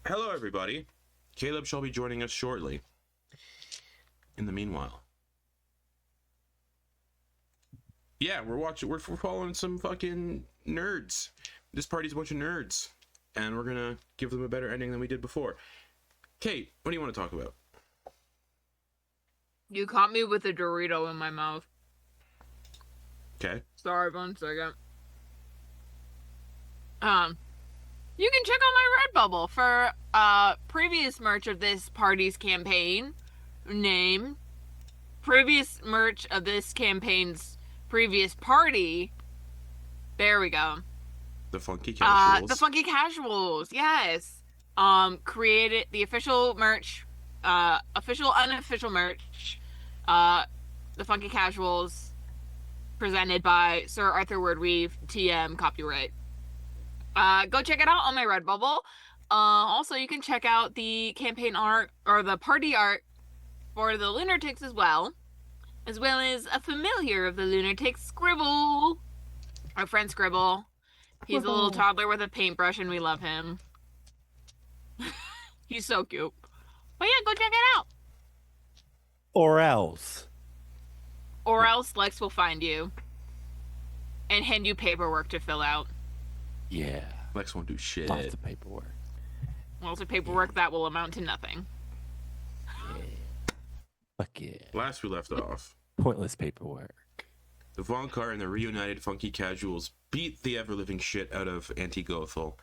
Hello, everybody. Caleb shall be joining us shortly. In the meanwhile, yeah, we're following some fucking nerds. This party's a bunch of nerds, and we're gonna give them a better ending than we did before. Kate, what do you want to talk about? You caught me with a Dorito in my mouth. Okay. Sorry, 1 second. You can check out my Redbubble for previous merch of this party's campaign. Previous merch of this campaign's previous party. There we go. The Fonkey Casuals. The Fonkey Casuals, yes. Created the official merch, official, unofficial merch. The Fonkey Casuals, presented by Sir Arthur Wordweave, TM, copyright. Go check it out on my Redbubble. Also, you can check out the campaign art, or the party art, for the Lunatics as well as a familiar of the Lunatics, Scribble. Our friend Scribble. He's a little toddler with a paintbrush, and we love him. He's so cute. But yeah, go check it out. Or else Lex will find you and hand you paperwork to fill out. Yeah. Lex won't do shit. Lots of paperwork. Lots of paperwork that will amount to nothing. Yeah. Fuck yeah. Last we left off, Pointless paperwork. the Vonkar and the reunited Fonkey Casuals beat the ever-living shit out of Gothel,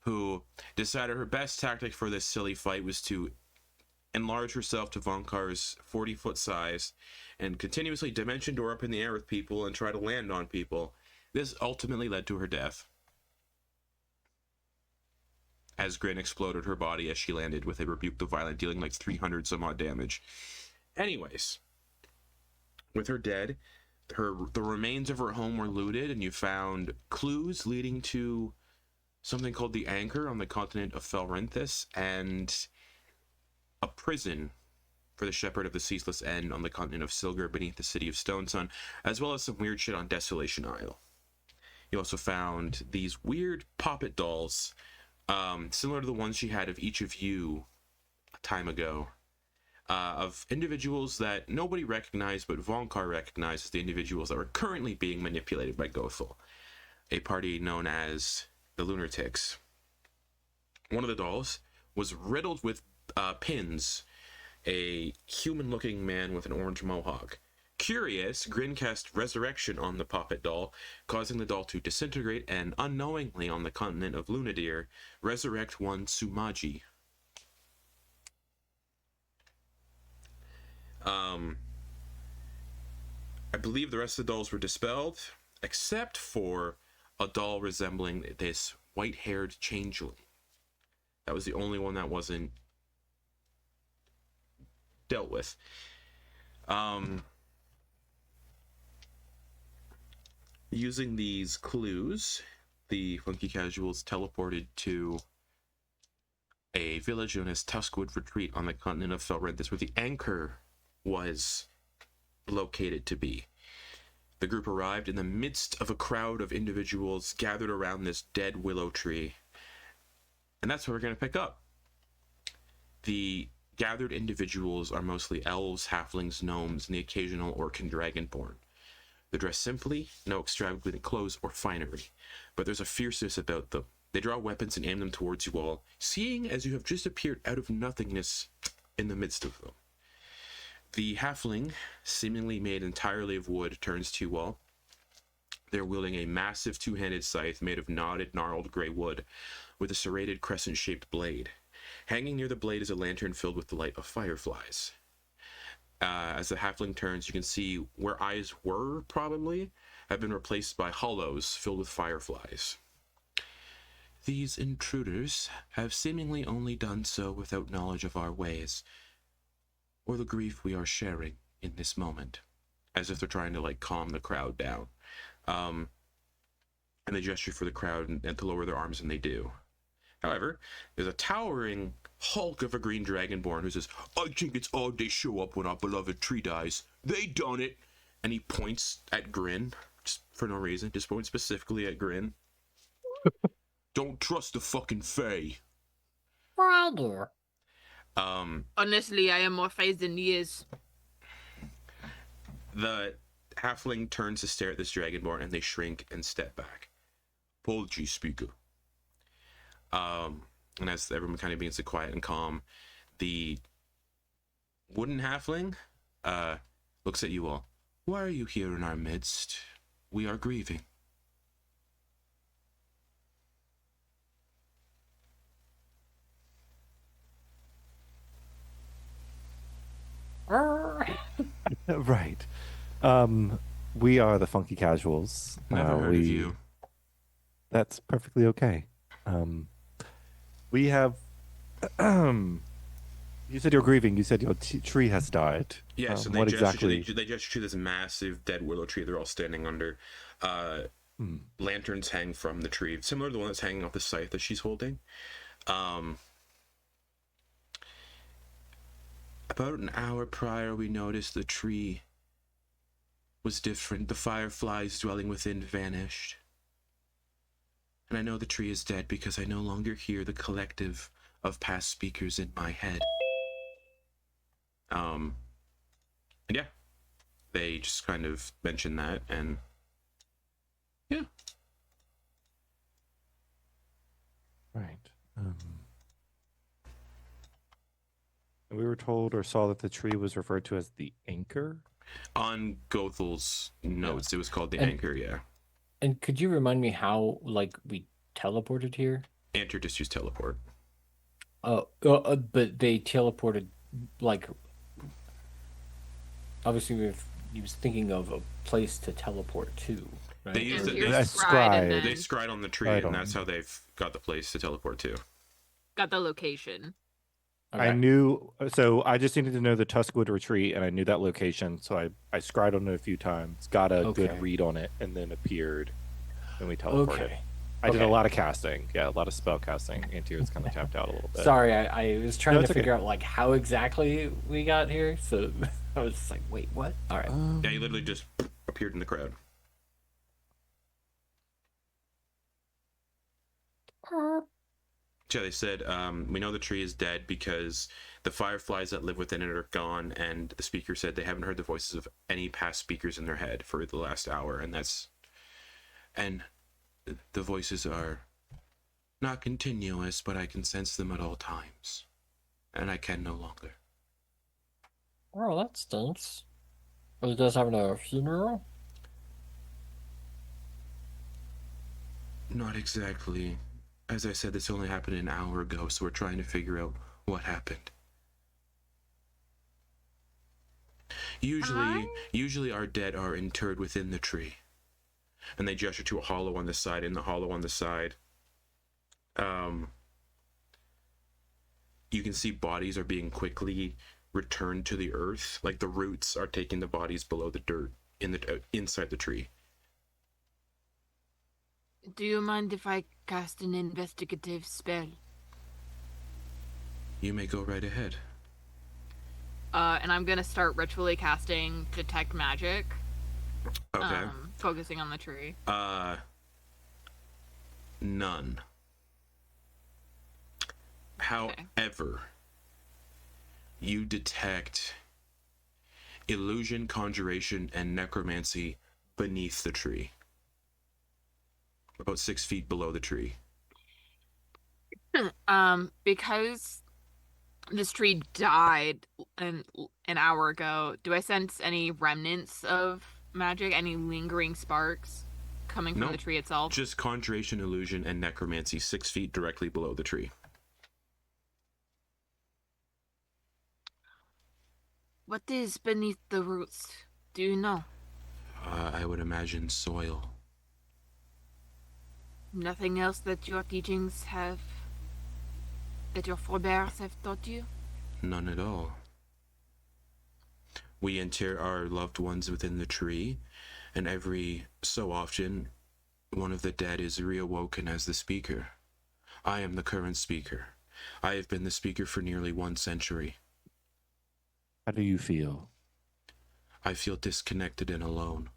who decided her best tactic for this silly fight was to enlarge herself to Vonkar's 40-foot size and continuously dimension door up in the air with people and try to land on people. This ultimately led to her death, as Grin exploded her body as she landed with a Rebuke the Violent, dealing like 300 some odd damage. Anyways, with her dead, the remains of her home were looted, and you found clues leading to something called the Anchor on the continent of Felrynthus, and a prison for the Shepherd of the Ceaseless End on the continent of Silgar beneath the city of Stone Sun, as well as some weird shit on Desolation Isle. You also found these weird poppet dolls, similar to the ones she had of each of you a time ago, of individuals that nobody recognized, but Vonkar recognized as the individuals that were currently being manipulated by Gothel, a party known as the Lunatics. One of the dolls was riddled with pins, a human-looking man with an orange mohawk. Curious, Grin cast Resurrection on the puppet doll, causing the doll to disintegrate and, unknowingly on the continent of Lunadir, resurrect one Sumaji. I believe the rest of the dolls were dispelled, except for a doll resembling this white-haired changeling. That was the only one that wasn't dealt with. Using these clues, the Fonkey Casuals teleported to a village known as Tuskwood Retreat on the continent of Felrynthus, where the Anchor was located to be. The group arrived in the midst of a crowd of individuals gathered around this dead willow tree. And that's what we're going to pick up. The gathered individuals are mostly elves, halflings, gnomes, and the occasional orc and dragonborn. They dress simply, no extravagant clothes or finery, but there's a fierceness about them. They draw weapons and aim them towards you all, seeing as you have just appeared out of nothingness in the midst of them. The halfling, seemingly made entirely of wood, turns to you all. They're wielding a massive two-handed scythe made of knotted, gnarled gray wood with a serrated crescent-shaped blade. Hanging near the blade is a lantern filled with the light of fireflies. As the halfling turns, you can see where eyes were, probably, have been replaced by hollows filled with fireflies. These intruders have seemingly only done so without knowledge of our ways, or the grief we are sharing in this moment, as if they're trying to, calm the crowd down. And they gesture for the crowd and to lower their arms, and they do. However, there's a towering hulk of a green dragonborn who says, "I think it's odd they show up when our beloved tree dies. They done it!" And he points at Grin, just for no reason, just points specifically at Grin. Don't trust the fucking Fae. Brother. Honestly, I am more phased than he is. The halfling turns to stare at this dragonborn, and they shrink and step back. Apologies, speaker. And as everyone kind of begins to quiet and calm, the wooden halfling looks at you all. Why are you here in our midst? We are grieving. Right. We are the Fonkey Casuals. Never heard of you. That's perfectly okay. We have. You said you're grieving. You said your tree has died. Yes, and what they exactly? they gesture to this massive dead willow tree they're all standing under. Lanterns hang from the tree, similar to the one that's hanging off the scythe that she's holding. About an hour prior, we noticed the tree was different. The fireflies dwelling within vanished. And I know the tree is dead because I no longer hear the collective of past speakers in my head. And yeah, they just kind of mentioned that, and yeah. Right. And we were told or saw that the tree was referred to as the Anchor. On Gothel's notes, it was called the And- Anchor, yeah. And could you remind me how, like, we teleported here? Antyr just used teleport. But they teleported, like, obviously he was thinking of a place to teleport to, right? They used And it. here's They Sprite, and scried. They then scried on the tree, Right and on. that's how they've got the place to teleport to. got the location. I knew, so I just needed to know the Tuskwood Retreat, and I knew that location, so I scried on it a few times, got a Okay. good read on it, and then appeared, and we teleported. Okay. I did a Okay. lot of casting, a lot of spell casting. Antyr was kind of tapped out a little bit. Sorry, I was trying No, to it's okay. figure out, like, how exactly we got here, so I was just like, wait, what? All right. Yeah, he literally just appeared in the crowd. So they said, we know the tree is dead because the fireflies that live within it are gone, and the speaker said they haven't heard the voices of any past speakers in their head for the last hour, and the voices are not continuous, but I can sense them at all times, and I can no longer. Oh, that stinks. Are you guys having a funeral? Not exactly. As I said, this only happened an hour ago, so we're trying to figure out what happened. Usually our dead are interred within the tree. And they gesture to a hollow on the side. In the hollow on the side, you can see bodies are being quickly returned to the earth. Like the roots are taking the bodies below the dirt inside the tree. Do you mind if I cast an investigative spell? You may go right ahead. And I'm gonna start ritually casting Detect Magic. Okay. Focusing on the tree. None. However, you detect illusion, conjuration, and necromancy beneath the tree. About 6 feet below the tree. Because this tree died an hour ago, do I sense any remnants of magic, any lingering sparks coming from Nope. the tree itself? Just conjuration, illusion, and necromancy 6 feet directly below the tree. What is beneath the roots? Do you know? I would imagine soil. Nothing else that your teachings have, that your forebears have taught you? None at all. We inter our loved ones within the tree, and every so often, one of the dead is reawoken as the speaker. I am the current speaker. I have been the speaker for nearly 1 century. How do you feel? I feel disconnected and alone.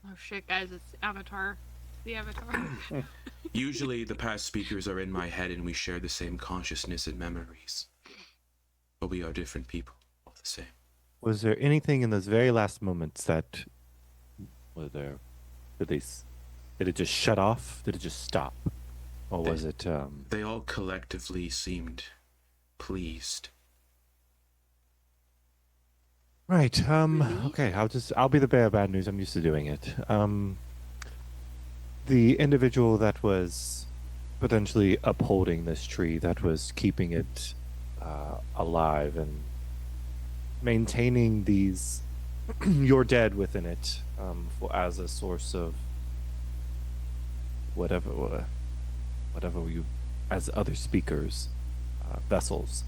Oh shit, guys, it's Avatar. The Avatar. Usually the past speakers are in my head and we share the same consciousness and memories. But we are different people, all the same. Was there anything in those very last moments that were there? Did it just shut off? Did it just stop? Or was it They all collectively seemed pleased. Right, okay, I'll be the bearer of bad news. I'm used to doing it. The individual that was potentially upholding this tree, that was keeping it alive and maintaining these your dead within it, as a source of whatever you, as other speakers, vessels.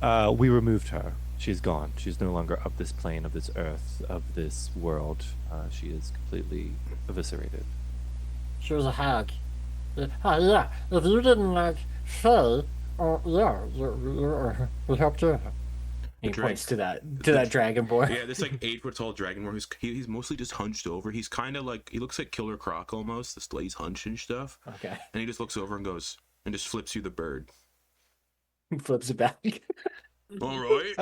We removed her. She's gone. She's no longer of this plane, of this earth, of this world. She is completely eviscerated. She was a hag. Yeah, if you didn't like Faye, yeah, we helped you. He points to that dragon boy. Yeah, this like 8 foot tall dragon boy. He's mostly just hunched over. He's kind of like, he looks like Killer Croc almost. This he's hunched and stuff. Okay. And he just looks over and goes and just flips you the bird. He flips it back. All right.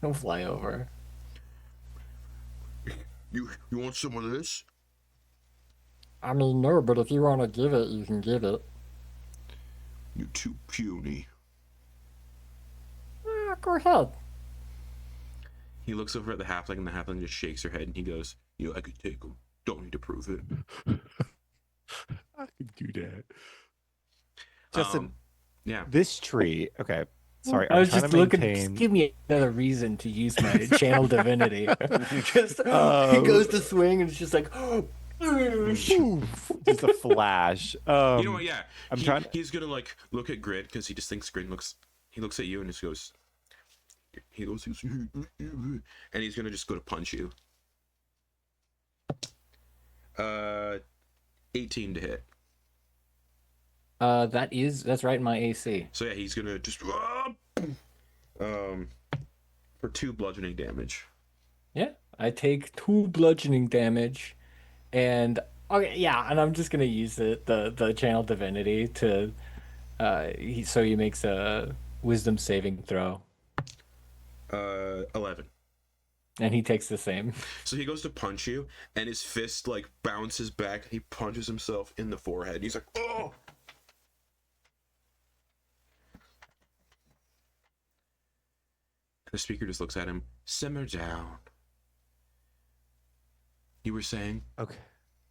He'll fly over. You want some of this? I mean, no, but if you want to give it, you can give it. You're too puny. Go ahead. He looks over at the halfling, and the halfling just shakes her head, and he goes, I could take them. Don't need to prove it. I could do that. Justin, yeah. This tree, okay. Sorry, I was trying just to looking. maintain- Just give me another reason to use my channel divinity. Just he goes to swing, and it's just like, just a flash. You know what? Yeah, he's gonna like look at Grin because he just thinks Grin looks. He looks at you and just goes. And he's gonna just go to punch you. 18 to hit. that's right in my AC. So yeah, he's gonna just for 2 bludgeoning damage. Yeah, I take 2 bludgeoning damage, and okay, yeah, and I'm just gonna use the channel divinity to so he makes a wisdom saving throw. 11. And he takes the same. So he goes to punch you, and his fist like bounces back, and he punches himself in the forehead. He's like, oh! The speaker just looks at him. Simmer down. You were saying? Okay.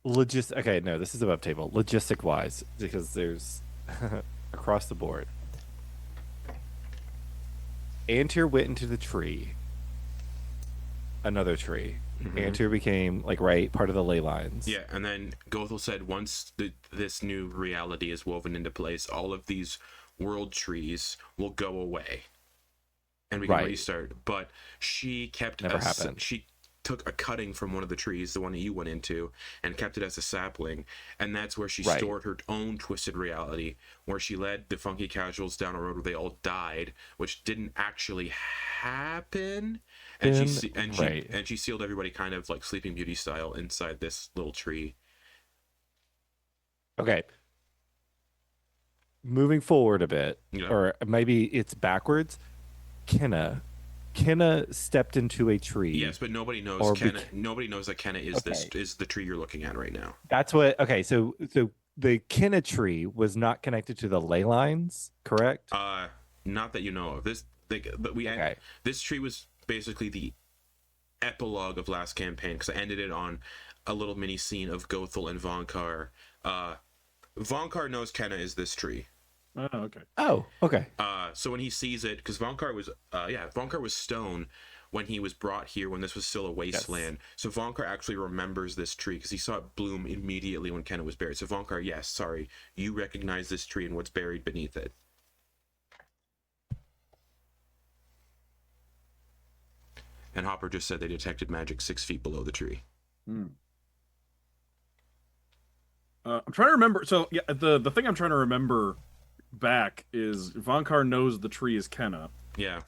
Okay, no, this is above table. Logistic wise, because there's across the board. Antyr went into the tree. Another tree. Mm-hmm. Antyr became part of the ley lines. Yeah, and then Gothel said once this new reality is woven into place, all of these world trees will go away. And we can restart. But she kept Never happened. She took a cutting from one of the trees, the one that you went into, and kept it as a sapling. And that's where she stored her own twisted reality, where she led the Fonkey Casuals down a road where they all died, which didn't actually happen. And she sealed everybody kind of like Sleeping Beauty style inside this little tree. Okay. Moving forward a bit, or maybe it's backwards. Kenna stepped into a tree. Yes, but nobody knows Kenna. Nobody knows that Kenna is is the tree you're looking at right now. That's what. Okay, so the Kenna tree was not connected to the ley lines, correct? Not that you know of. This tree was basically the epilogue of last campaign because I ended it on a little mini scene of Gothel and Vonkar. Vonkar knows Kenna is this tree. Oh, okay. Oh, okay. So when he sees it, because Vonkar was stone when he was brought here when this was still a wasteland. Yes. So Vonkar actually remembers this tree because he saw it bloom immediately when Kenna was buried. So Vonkar, yes, sorry, you recognize this tree and what's buried beneath it. And Hopper just said they detected magic 6 feet below the tree. I'm trying to remember. So yeah, the thing I'm trying to remember back is Vonkar knows the tree is Kenna. Yeah.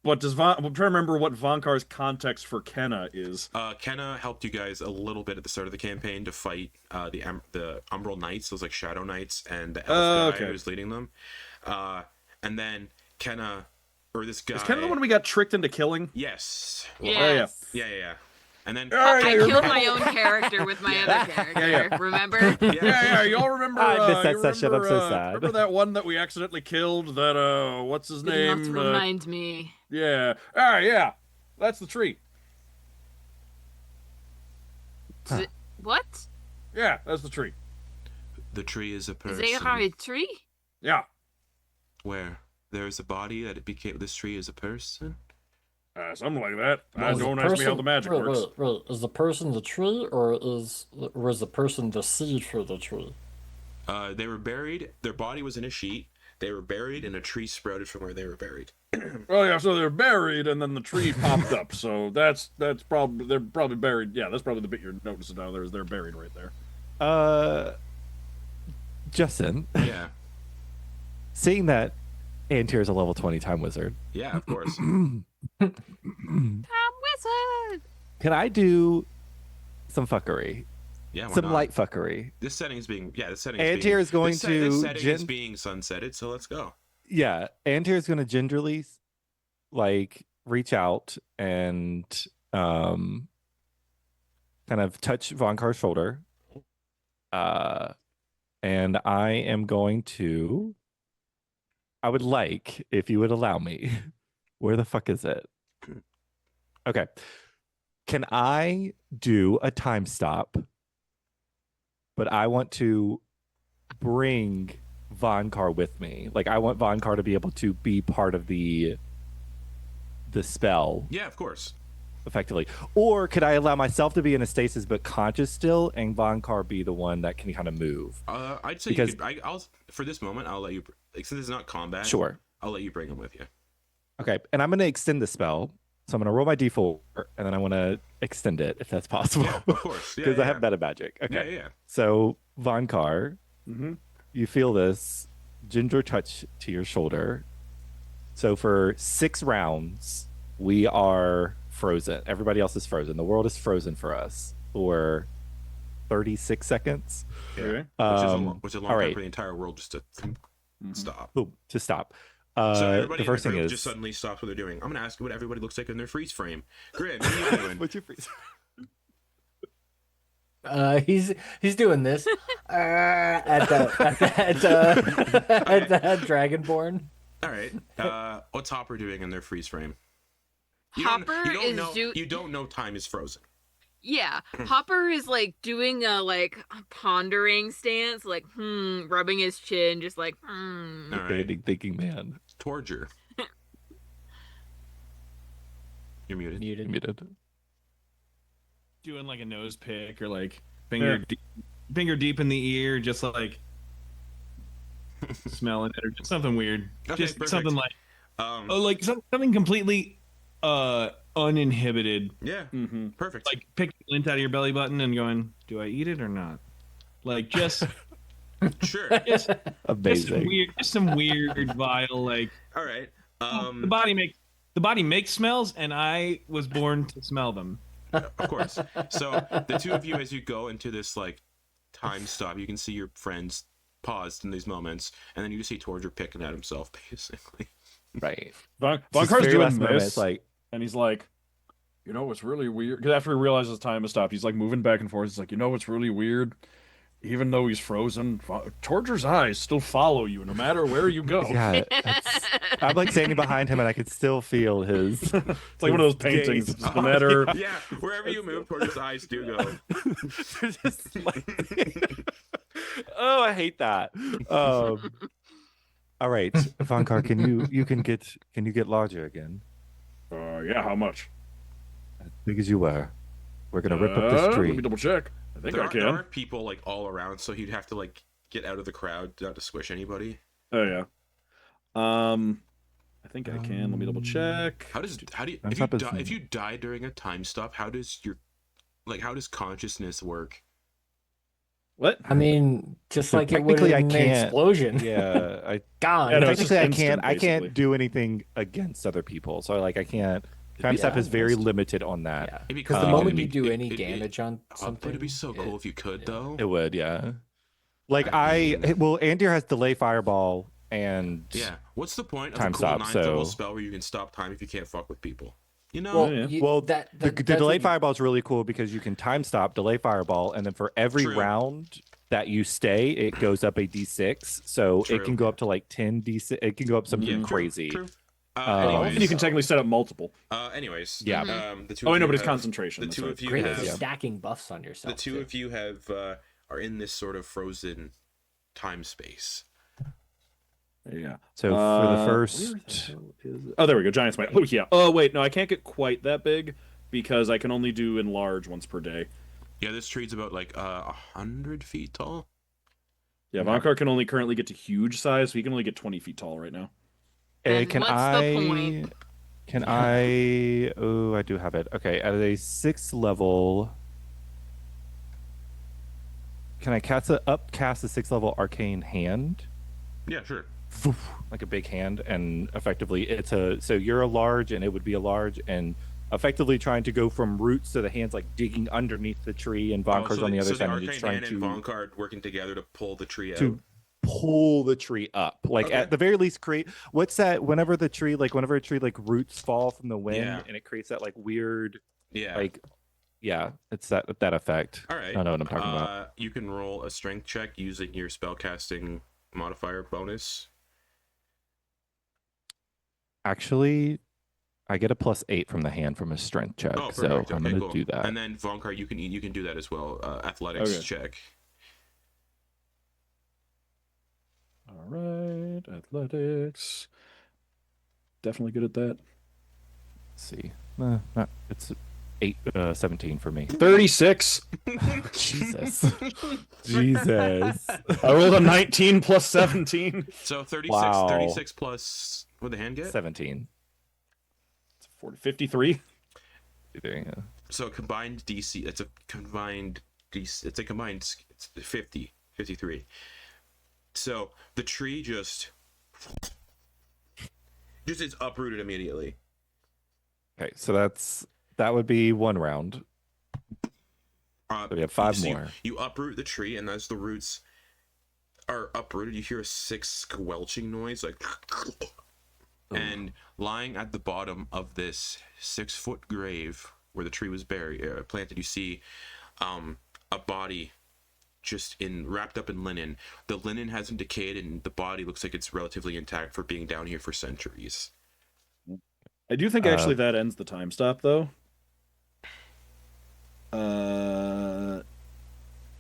But I'm trying to remember what Vonkar's context for Kenna is. Kenna helped you guys a little bit at the start of the campaign to fight the Umbral Knights, those like Shadow Knights, and the elf guy who's leading them. And then Kenna, or this guy. Is Kenna the one we got tricked into killing? Yes. Yes. Yeah. And then I killed my own character with my other character. Remember? Yeah. Y'all remember? I missed that session. I'm so sad. Remember that one that we accidentally killed? That what's his name? Not to remind me. Yeah. Yeah. That's the tree. What? Yeah, that's the tree. the tree is a person. Is there a tree? Yeah. Where there is a body that it became. This tree is a person. Something like that. Well, Don't ask me how the magic works. Wait. Is the person the tree, or is the person the seed for the tree? They were buried. Their body was in a sheet. They were buried, and a tree sprouted from where they were buried. Oh yeah, so they're buried, and then the tree popped up. So that's probably they're probably buried. Yeah, that's probably the bit you're noticing down there. Is they're buried right there. Justin. Yeah. Seeing that Antyr is a level 20 time wizard. Yeah, of course. Time wizard. Can I do some fuckery? Yeah, why Some not? light fuckery. This setting is being. Yeah, this setting. Antyr is going this to setting is being sunsetted. So let's go. Yeah, Antyr is going to gingerly, like, reach out and kind of touch Vonkar's shoulder. And I am going to. I would like, if you would allow me. Where the fuck is it? Okay. Can I do a time stop? But I want to bring Vonkar with me. Like, I want Vonkar to be able to be part of the spell. Yeah, of course. Effectively. Or could I allow myself to be in a stasis but conscious still, and Vonkar be the one that can kind of move? I'd say Because- you could, I'll for this moment I'll let you. Like, since it's not combat, Sure. I'll let you bring him with you. Okay, and I'm going to extend the spell. So I'm going to roll my d4, and then I want to extend it, if that's possible. Yeah, of course. Because I have meta magic. Okay. Yeah. So, Vonkar, Mm-hmm. you feel this ginger touch to your shoulder. So for 6 rounds, we are frozen. Everybody else is frozen. The world is frozen for us for 36 seconds. Okay. Which is a long all time right. for the entire world just to stop. Boom, to stop. So everybody the first in the thing group is just suddenly stops what they're doing. I'm gonna ask what everybody looks like in their freeze frame. Grin, what are you doing? what's your freeze? He's doing this at the Dragonborn. All right. What's Hopper doing in their freeze frame? Hopper is You don't know time is frozen. Yeah, Hopper is like doing a pondering stance, like rubbing his chin, just like All right. Thinking man. Torger. You're muted. Muted. Doing like a nose pick or like finger deep in the ear, just like smelling it or just something weird. Okay, Just perfect. something like something completely uninhibited. Yeah. Mm-hmm. Perfect. Like picking lint out of your belly button and going, "Do I eat it or not?" Like just Sure. just Amazing. some weird vile like. All right. The body makes smells, and I was born to smell them. Of course. So the two of you, as you go into this like time stop, you can see your friends paused in these moments, and then you just see Torger picking at himself, basically. Right. Vonkar's Very last doing moment, this, it's like, and he's like, "You know what's really weird?" Because after he realizes time has stopped, he's like moving back and forth. He's like, "You know what's really weird? Even though he's frozen, Torger's eyes still follow you no matter where you go." yeah. I'm like standing behind him, and I could still feel his. It's like one of those paintings. It's just no matter. Yeah, wherever you move, Torger's eyes do go. They're just like... Oh, I hate that. All right, Vonkar, can you get larger again? Yeah, how much? As big as you were. We're gonna rip up this tree. Let me double check. I think There I are can. people like all around, so he'd have to like get out of the crowd not to squish anybody. Oh yeah. I think I can. Let me double check. How do you if you die during a time stop? How does consciousness work? What? I mean, just So like it would technically, I in the can't. explosion. Yeah, I Gone. Yeah, no, it's just technically I instant, can't. I basically. can't do anything against other people. So like I can't. Time Yeah, stop is very almost. limited on that. Yeah, It'd be because cool. the moment It'd you be- do it- any it- damage on But something, it'd be so cool if you could, though. It would, yeah. Like I mean- well, Antyr has delay fireball and Yeah. What's the point of Time a cool stop, 9th level so- spell where you can stop time if you can't fuck with people? You know? well, yeah. Well, that the that's delay what you- fireball is really cool because you can time stop, delay fireball, and then for every True. round that you stay, it goes up a d6. So True. it can go up to like 10 d6. It can go up something Yeah, true, crazy. True. And you can technically set up multiple. Anyways. Yeah. The two Oh, of I know, you but it's have- concentration. The that's two right. of you great have for stacking buffs on yourself. the two of you have are in this sort of frozen time space. Yeah. So for the where the first, hell is it? Oh, there we go. Giant smite. Oh yeah. Oh wait, no, I can't get quite that big because I can only do enlarge once per day. Yeah, this tree's about like 100 feet tall. Yeah, Vonkar can only currently get to huge size, so he can only get 20 feet tall right now. Then can what's the I? point? Can I? Oh, I do have it. Okay, at a 6th level, can I cast a 6th level arcane hand? Yeah, sure. Like a big hand, and effectively so you're a large and it would be a large, and effectively trying to go from roots to the hands, like digging underneath the tree, and Vonkar's so on the other so side, the and arcane just trying hand to and Vonkar working together to pull the tree out. pull the tree up, like Okay. at the very least create what's that, whenever a tree like roots fall from the wind, Yeah. and it creates that like weird, Yeah. like, yeah, it's that effect. All right. I know what I'm talking about. You can roll a strength check using your spellcasting modifier bonus. Actually, I get a +8 from the hand from a strength check, Oh, so perfect. I'm Okay, gonna cool. do that. And then Vonkar, you can do that as well. Athletics Okay. check. All right, athletics. Definitely good at that. Let's see, it's 17 for me. 36. Jesus. Jesus. I rolled a 19 plus 17. So 36, Wow. 36 plus what did the hand get? 17. 53. There you go. So combined DC. It's a combined DC. It's 50, 53. So the tree just is uprooted immediately. Okay, so that would be one round. So we have 5 so more. You uproot the tree, and as the roots are uprooted, you hear a 6 squelching noise, like, and lying at the bottom of this 6-foot grave where the tree was planted, you see a body just wrapped up in linen. The linen hasn't decayed, and the body looks like it's relatively intact for being down here for centuries. I do think actually that ends the time stop, though.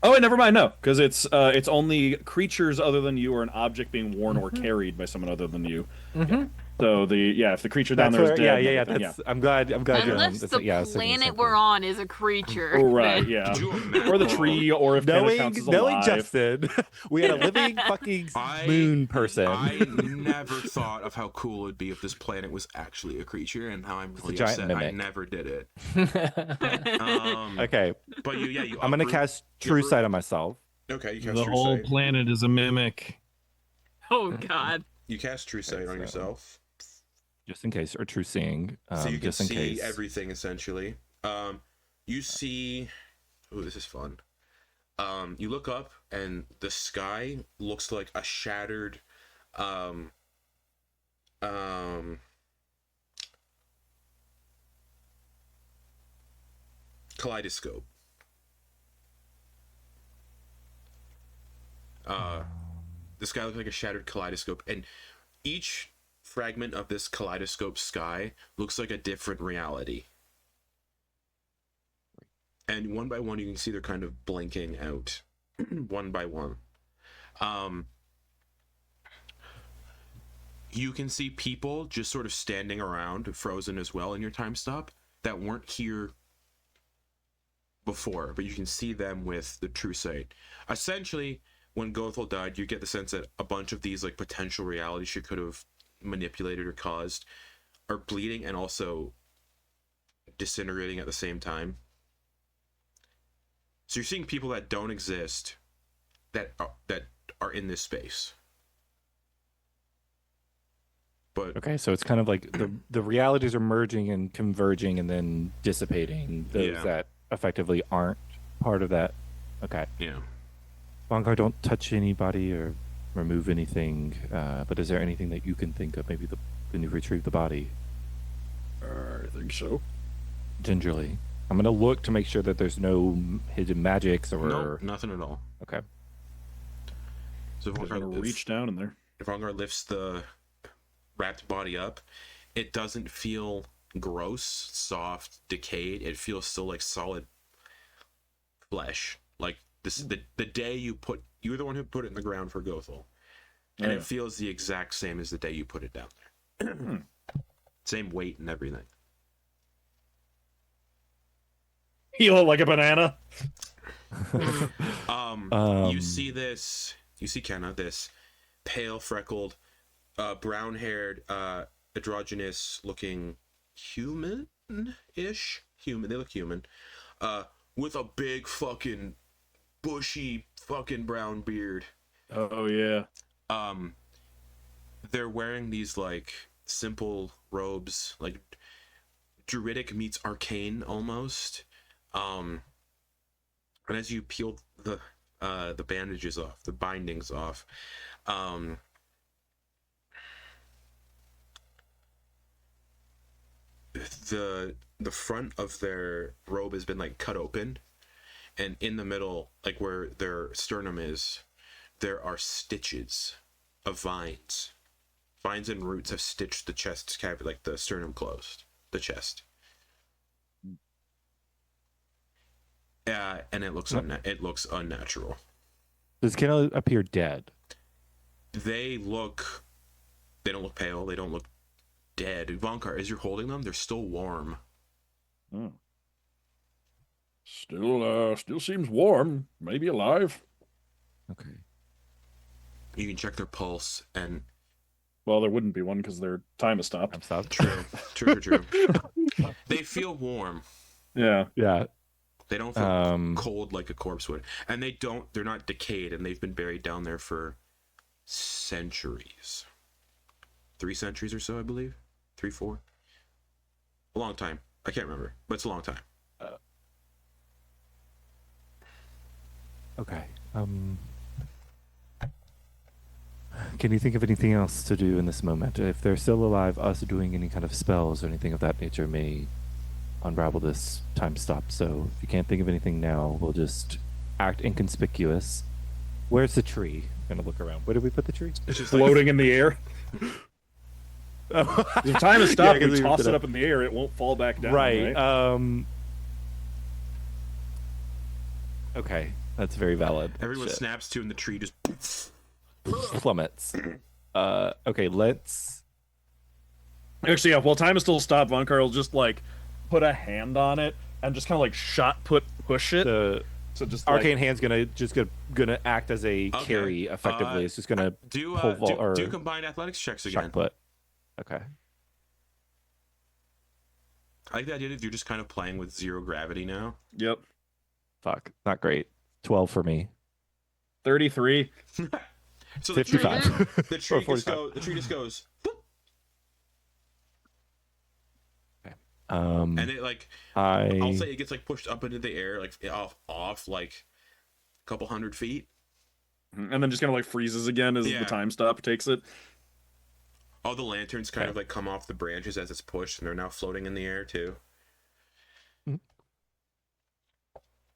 Oh, wait, never mind. No, because it's only creatures other than you or an object being worn or carried by someone other than you. Mm-hmm. So if the creature down That's there is where, dead, yeah. then That's, I'm glad. you're Unless the planet we're on is a creature. Oh, right, then- yeah. Did you imagine- Or the tree, or if Canada counts as knowing alive. Justin, we had a living fucking moon person. I never thought of how cool it'd be if this planet was actually a creature, and how I'm really giant upset I mimic. never did it. Okay, But you I'm gonna cast True Sight on myself. Okay, you cast The True whole Sight. planet is a mimic. Oh God. You cast True Sight on so- yourself, Just in case, or True Seeing, so you can just in see case. everything essentially. You see. Oh, this is fun. You look up, and the sky looks like a shattered, kaleidoscope. The sky looks like a shattered kaleidoscope, and each fragment of this kaleidoscope sky looks like a different reality. And one by one, you can see they're kind of blinking out, one by one. You can see people just sort of standing around, frozen as well in your time stop, that weren't here before, but you can see them with the True Sight. Essentially, when Gothel died, you get the sense that a bunch of these like potential realities she could have manipulated or caused are bleeding and also disintegrating at the same time. So you're seeing people that don't exist that are in this space. But Okay, so it's kind of like the realities are merging and converging and then dissipating. Those Yeah. that effectively aren't part of that. Okay. yeah. Vonkar, don't touch anybody or remove anything. But is there anything that you can think of? Maybe when you retrieve the body, I think so. gingerly. I'm gonna look to make sure that there's no hidden magics or. No, nothing at all. Okay. So I'm gonna Vonkar reach down in there. lifts the wrapped body up. It doesn't feel gross, soft, decayed. It feels still like solid flesh. Like this is the day you were the one who put it in the ground for Gothel. And Yeah. it feels the exact same as the day you put it down there. Same weight and everything. You look like a banana. You see Kenna, this pale, freckled, brown-haired, androgynous-looking human-ish? Human, they look human. With a big fucking bushy fucking brown beard. Oh yeah. They're wearing these like simple robes, like druidic meets arcane almost. And as you peel the bandages off, the bindings off, the front of their robe has been like cut open, and in the middle, like where their sternum is, there are stitches of vines. Vines and roots have stitched the chest cavity, like the sternum closed, the chest. And it looks unnatural. Does Kenna appear dead? They don't look pale. They don't look dead. Vonkar, as you're holding them, they're still warm. Oh. Still seems warm. Maybe alive. Okay. You can check their pulse, and Well, there wouldn't be one because their time has stopped. I'm stopped. true. They feel warm. Yeah. Yeah. They don't feel cold like a corpse would, and they're not decayed, and they've been buried down there for centuries. 3 centuries or so, I believe. 3, 4. A long time. I can't remember, but it's a long time. Okay. Can you think of anything else to do in this moment? If they're still alive, us doing any kind of spells or anything of that nature may unravel this time stop. So if you can't think of anything now, we'll just act inconspicuous. Where's the tree? I'm gonna look around. Where did we put the tree? It's just Floating in the air. If time has stopped, Yeah, 'cause we we toss ripped it it up in the air, it won't fall back down. Right. Right. Okay, that's very valid. everyone Shit. snaps to, and the tree just Plummets. Okay, let's. Actually, yeah, while time is still stopped, Vonkar will just like put a hand on it and just kind of like push it. The So just arcane hand's gonna act as a Okay. carry effectively. It's just gonna do pole do combined athletics checks again. shot put. Okay. I like the idea that you're just kind of playing with zero gravity now. Yep. Fuck, not great. 12 for me. 33. So 55. the tree Or just 45. goes, boop, Um, and it like I'll say it gets like pushed up into the air, like off like a couple 100 feet. And then just kind of like freezes again as Yeah. the time stop takes it. All the lanterns kind of like come off the branches as it's pushed, and they're now floating in the air too.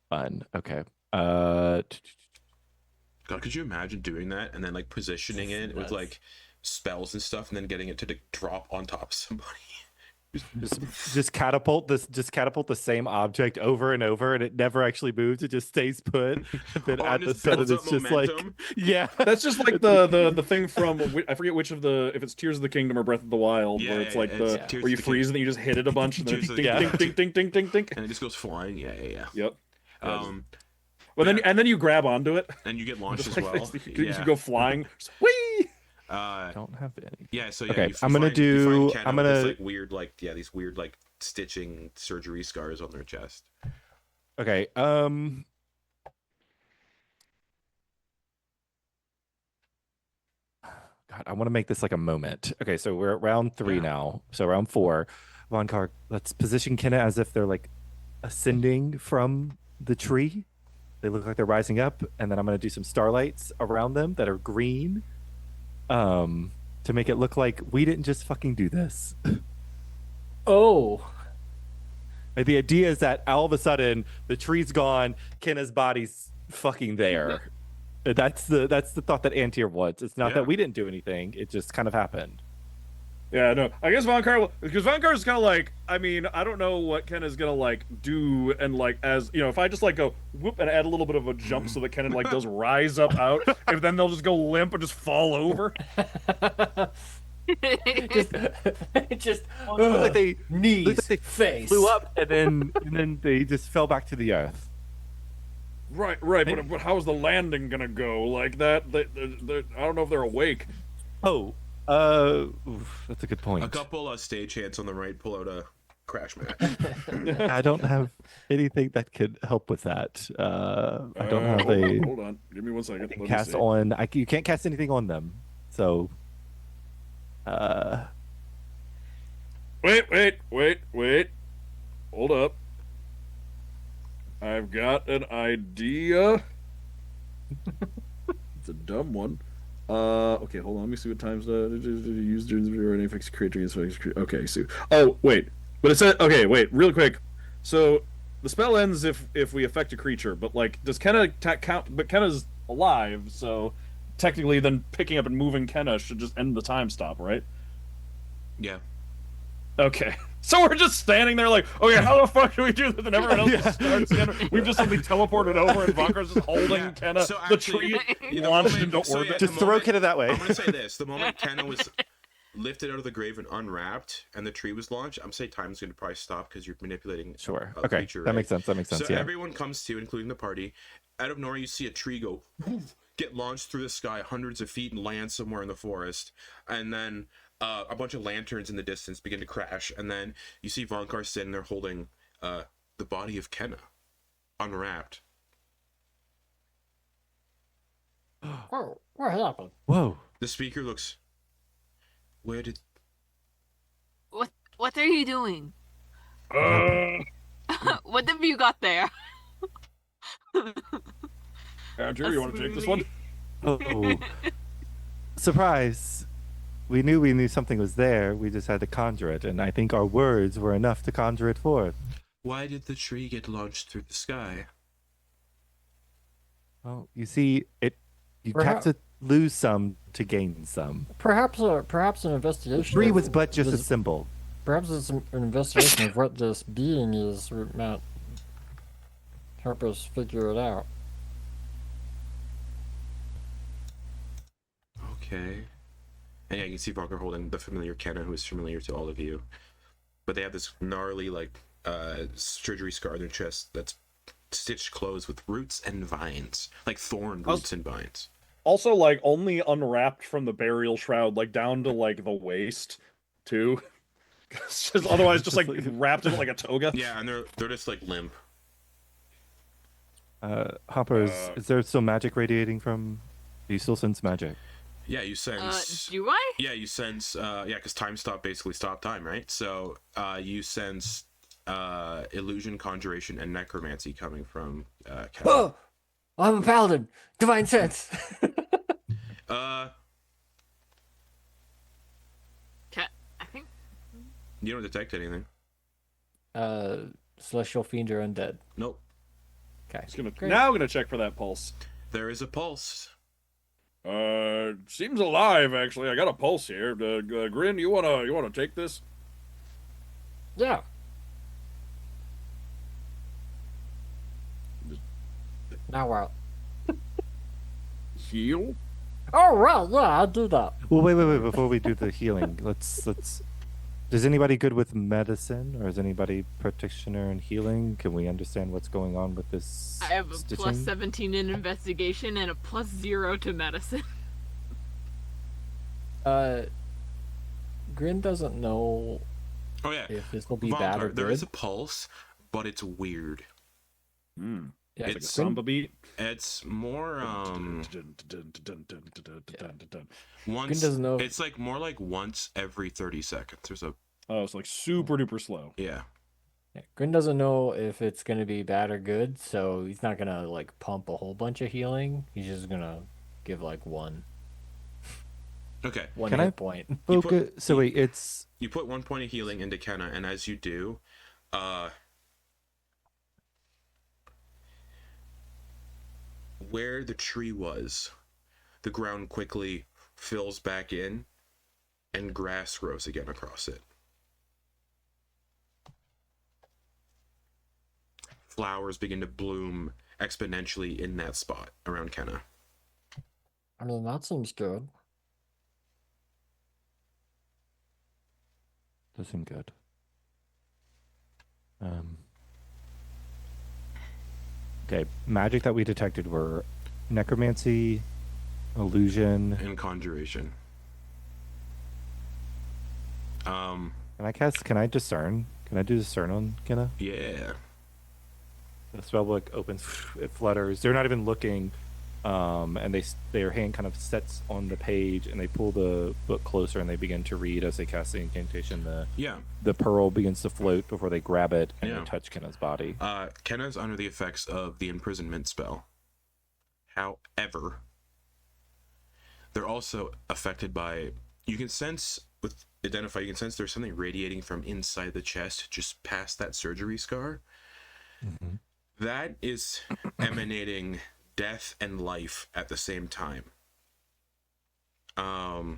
fun. Okay. God, could you imagine doing that and then like positioning it with Nuts. like spells and stuff, and then getting it to drop on top of somebody? just catapult the same object over and over, and it never actually moves. It just stays put. And then Oh, at and the just center, builds it's up just like momentum? yeah. That's just like the thing from I forget which of the if it's Tears of the Kingdom or Breath of the Wild Yeah, where it's yeah, like it's the Tears where you of the freeze and then you just hit it a bunch and then Tears of ding, the- ding, ding, ding, ding, ding, ding. And it just goes flying. Yeah. Yep. Well, then you grab onto it. and you get launched Just as like well. this. You go flying. Whee! I don't have any. Yeah, so yeah. Okay, you I'm gonna find- you do- find Kenna I'm with this, gonna- like weird, like these weird, like stitching surgery scars on their chest. Okay. God, I want to make this like a moment. Okay, so we're at round 3 now. So round 4, Vonkar, let's position Kenna as if they're like ascending from the tree. They look like they're rising up, and then I'm gonna do some starlights around them that are green, to make it look like we didn't just fucking do this. Oh. Like, the idea is that all of a sudden the tree's gone, Kenna's body's fucking there. That's the thought that Antyr wants. It's not that we didn't do anything; it just kind of happened. Yeah, no. I guess Vonkar, because Vonkar's kind of like, I mean, I don't know what Ken is gonna like do, and like as you know, if I just like go whoop and add a little bit of a jump so that Ken like does rise up out, if then they'll just go limp and just fall over. just Look like they knees, look like they face, flew up, and then they just fell back to the earth. Right, but how's the landing gonna go? Like that? I don't know if they're awake. Oh, that's a good point. A couple stagehands on the right pull out a crash mat. I don't have anything that could help with that. I don't have a Hold on, give me 1 second. Let me cast see. on. You can't cast anything on them. So, Wait. Hold up. I've got an idea. It's a dumb one. Okay, hold on. Let me see what times used during the video or any fixed creature. Okay, so. Oh, wait. But it said. Okay, wait. Real quick. So the spell ends if we affect a creature, but like, does Kenna count? But Kenna's alive, so technically, then picking up and moving Kenna should just end the time stop, right? Yeah. Okay. So we're just standing there like, okay, how the fuck do we do this? And everyone else just starts again. We've just suddenly teleported over and Vonkar's just holding Kenna. So The actually, tree the launched moment- into so orbit. yeah, just the throw moment- Kenna that way. I'm gonna say this: the moment Kenna was lifted out of the grave and unwrapped, and the tree was launched, I'm saying time's gonna probably stop because you're manipulating. Sure. A Okay. creature, That right? makes sense. That makes sense. So Yeah. everyone comes to, including the party. Out of nowhere, you see a tree go, get launched through the sky hundreds of feet and land somewhere in the forest, and then a bunch of lanterns in the distance begin to crash, and then you see Vonkar sitting there holding the body of Kenna, unwrapped. What happened? Whoa. The speaker looks. Where did? What are you doing? Uh, What have you got there? Andrew, you want to take this one? Oh. Surprise. We knew something was there. We just had to conjure it, and I think our words were enough to conjure it forth. Why did the tree get launched through the sky? Well, you see, you Perhaps- have to lose some to gain some. Perhaps an investigation. Tree of was but just a this- symbol. Perhaps it's an investigation of what this being is might help us figure it out. Okay. And yeah, you can see Vonkar holding the familiar Kenna, who is familiar to all of you. But they have this gnarly, like, surgery scar on their chest that's stitched closed with roots and vines. Like thorn roots and vines. Also, like, only unwrapped from the burial shroud, like, down to, like, the waist, too. 'Cause otherwise, just, like, wrapped in, like, a toga. Yeah, and they're just, like, limp. Hopper, is there still magic radiating from... Do you still sense magic? Yeah, you sense... Do I? Yeah, you sense... yeah, because time stop basically stopped time, right? So, you sense illusion, conjuration, and necromancy coming from Kenna. Oh, I'm a paladin. Divine sense. I think. You don't detect anything. Celestial fiend or undead. Nope. Okay. Now I'm gonna check for that pulse. There is a pulse. Seems alive, actually. I got a pulse here. Grin, you wanna take this? Yeah. Now what? Heal? Oh right, yeah, I'll do that. Well, wait. Before we do the healing, let's. Is anybody good with medicine, or is anybody practitioner in healing? Can we understand what's going on with this? I have a stitching? plus 17 in investigation and a plus 0 to medicine. Grin doesn't know Oh, yeah. if this will be bad or Vonkar, there good. is a pulse, but it's weird. Hmm. Yeah, It's like a It's samba beat. It's more Grin doesn't know. It's like more like once every 30 seconds. There's a Oh, it's like super duper slow. yeah. Yeah, Grin doesn't know if it's gonna be bad or good, so he's not gonna like pump a whole bunch of healing. He's just gonna give like one Okay. Can I hit point. You Focus. put- So wait, it's You put 1 point of healing into Kenna, and as you do, where the tree was, the ground quickly fills back in, and grass grows again across it. Flowers begin to bloom exponentially in that spot around Kenna. I mean, that seems good. does seem good. Okay, magic that we detected were necromancy, illusion. And conjuration. Can I cast? Can I discern? Can I do discern on Kenna? Yeah. The spell book opens, it flutters. They're not even looking, and their hand kind of sets on the page, and they pull the book closer, and they begin to read as they cast the incantation. Yeah. The pearl begins to float before they grab it and Yeah. they touch Kenna's body. Kenna's under the effects of the imprisonment spell. However, they're also affected by, you can sense there's something radiating from inside the chest just past that surgery scar. Mm-hmm. That is emanating death and life at the same time. Okay.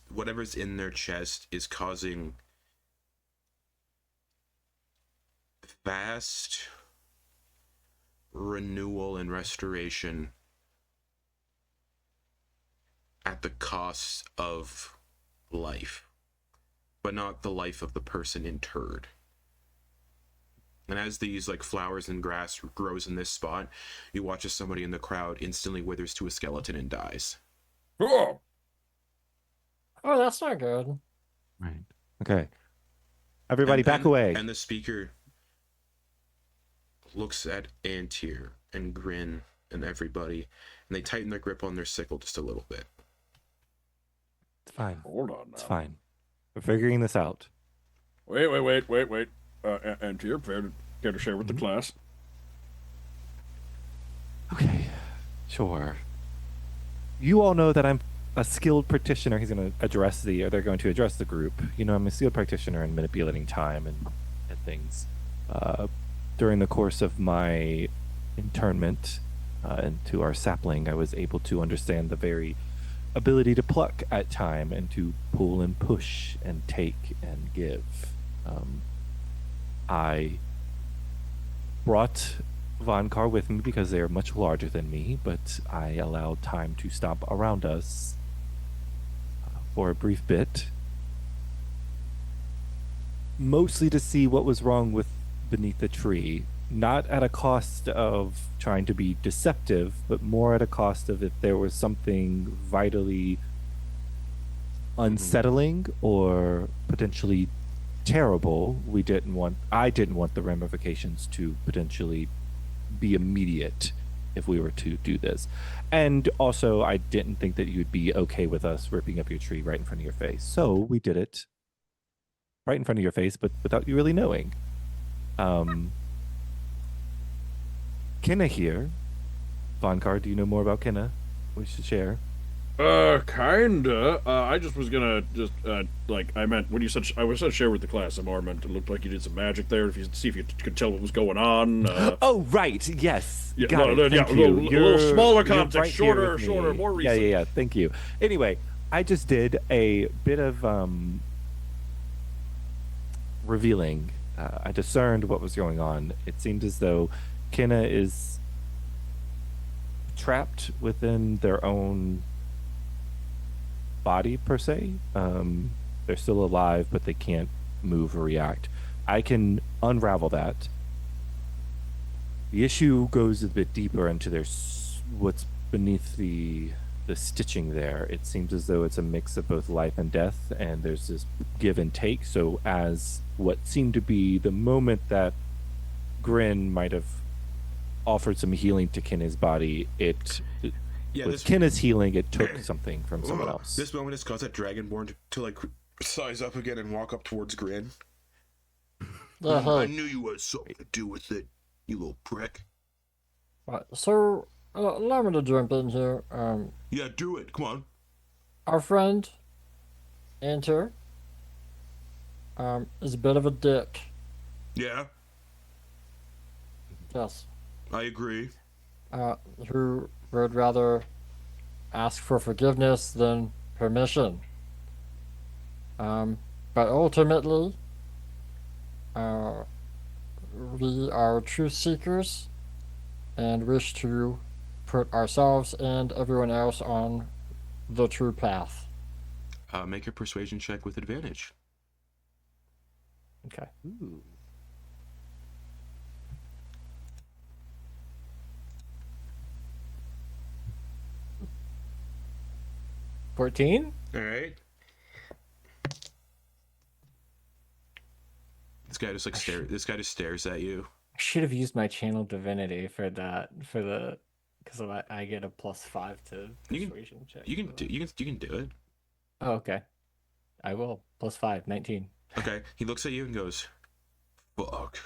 Whatever's in their chest is causing vast renewal and restoration at the cost of life, but not the life of the person interred. And as these like flowers and grass grows in this spot, you watch as somebody in the crowd instantly withers to a skeleton and dies. Oh! Oh, that's not good. Right. Okay. Everybody, And back then- away. And the speaker looks at Antyr and Grin and everybody, and they tighten their grip on their sickle just a little bit. It's fine. Hold on now. It's fine. We're figuring this out. Wait. Antyr, care to share with the class? Okay. Sure. You all know that I'm a skilled practitioner. He's going to address they're going to address the group. You know, I'm a skilled practitioner in manipulating time and things. During the course of my internment into our sapling, I was able to understand the very ability to pluck at time and to pull and push and take and give. I brought Vonkar with me because they are much larger than me, but I allowed time to stop around us for a brief bit, mostly to see what was wrong with beneath the tree, not at a cost of trying to be deceptive, but more at a cost of if there was something vitally unsettling or potentially terrible, I didn't want the ramifications to potentially be immediate if we were to do this. And also, I didn't think that you'd be okay with us ripping up your tree right in front of your face. So we did it right in front of your face, but without you really knowing. Kenna here. Vonkar, do you know more about Kenna? We should share. Kinda. I just was gonna I meant when you said I was gonna share with the class. I more meant it looked like you did some magic there. If you see if you could tell what was going on. Oh right, yes. Yeah, Got no, it. yeah, Thank a you. little smaller You're context, right here shorter, with me. more recent. Yeah. Thank you. Anyway, I just did a bit of revealing. I discerned what was going on. It seemed as though Kenna is trapped within their own body per se. They're still alive, but they can't move or react. I can unravel that. The issue goes a bit deeper into what's beneath the the stitching there. It seems as though it's a mix of both life and death, and there's this give and take. So as what seemed to be the moment that Grin might have offered some healing to Kinna's body, with Kinna's healing, it took something from someone else. This moment has caused that Dragonborn to like size up again and walk up towards Grin. I knew you had something to do with it, you little prick. Right, so allow me to jump in here. Yeah, do it. Come on. Our friend Antyr is a bit of a dick. Yeah, Yes. I agree. Who would rather ask for forgiveness than permission. But ultimately, we are truth seekers and wish to put ourselves and everyone else on the true path. Make a persuasion check with advantage. Okay. Ooh. $14? All right. This guy just stares at you. I should have used my channel divinity for that, because I get a +5 to persuasion check. You can do it. Oh, okay. I will. +5, 19. Okay. He looks at you and goes, "Fuck.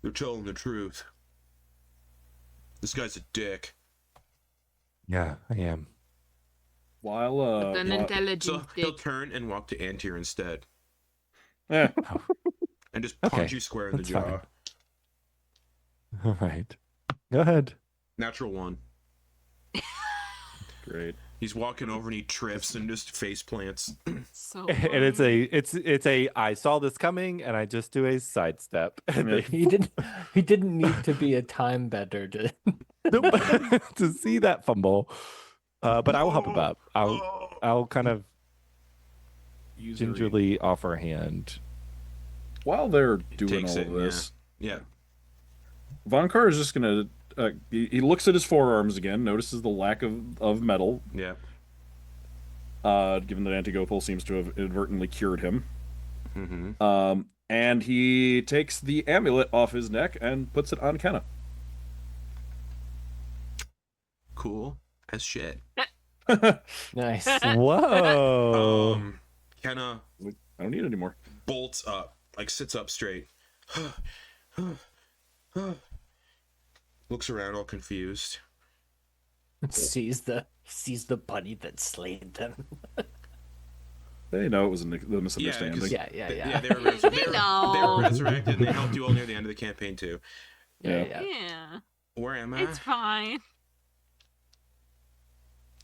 You're telling the truth. This guy's a dick." Yeah, I am. While An intelligent So he'll dick. turn and walk to Antyr instead, yeah. and just Okay, punch you square in the that's jaw. fine. All right. Go ahead. Natural one. Great. He's walking over and he trips and just face plants. So And it's a I saw this coming and I just do a sidestep. Yeah. He didn't need to be a time bender to to see that fumble. But I will hop about. I'll kind of gingerly offer a hand. While they're doing Takes all it, of this, Yeah. Vonkar is just gonna. He looks at his forearms again, notices the lack of metal, Yeah. given that Gothel seems to have inadvertently cured him. Mm-hmm. And he takes the amulet off his neck and puts it on Kenna. Cool as shit. Nice. Whoa. Kenna I don't need it anymore. bolts up, like sits up straight. Looks around all confused. sees the bunny that slayed them. They know it was a misunderstanding. 'cause- Yeah. They were know. resurrected and they helped you all near the end of the campaign too. Yeah. Yeah, Where am I? it's fine.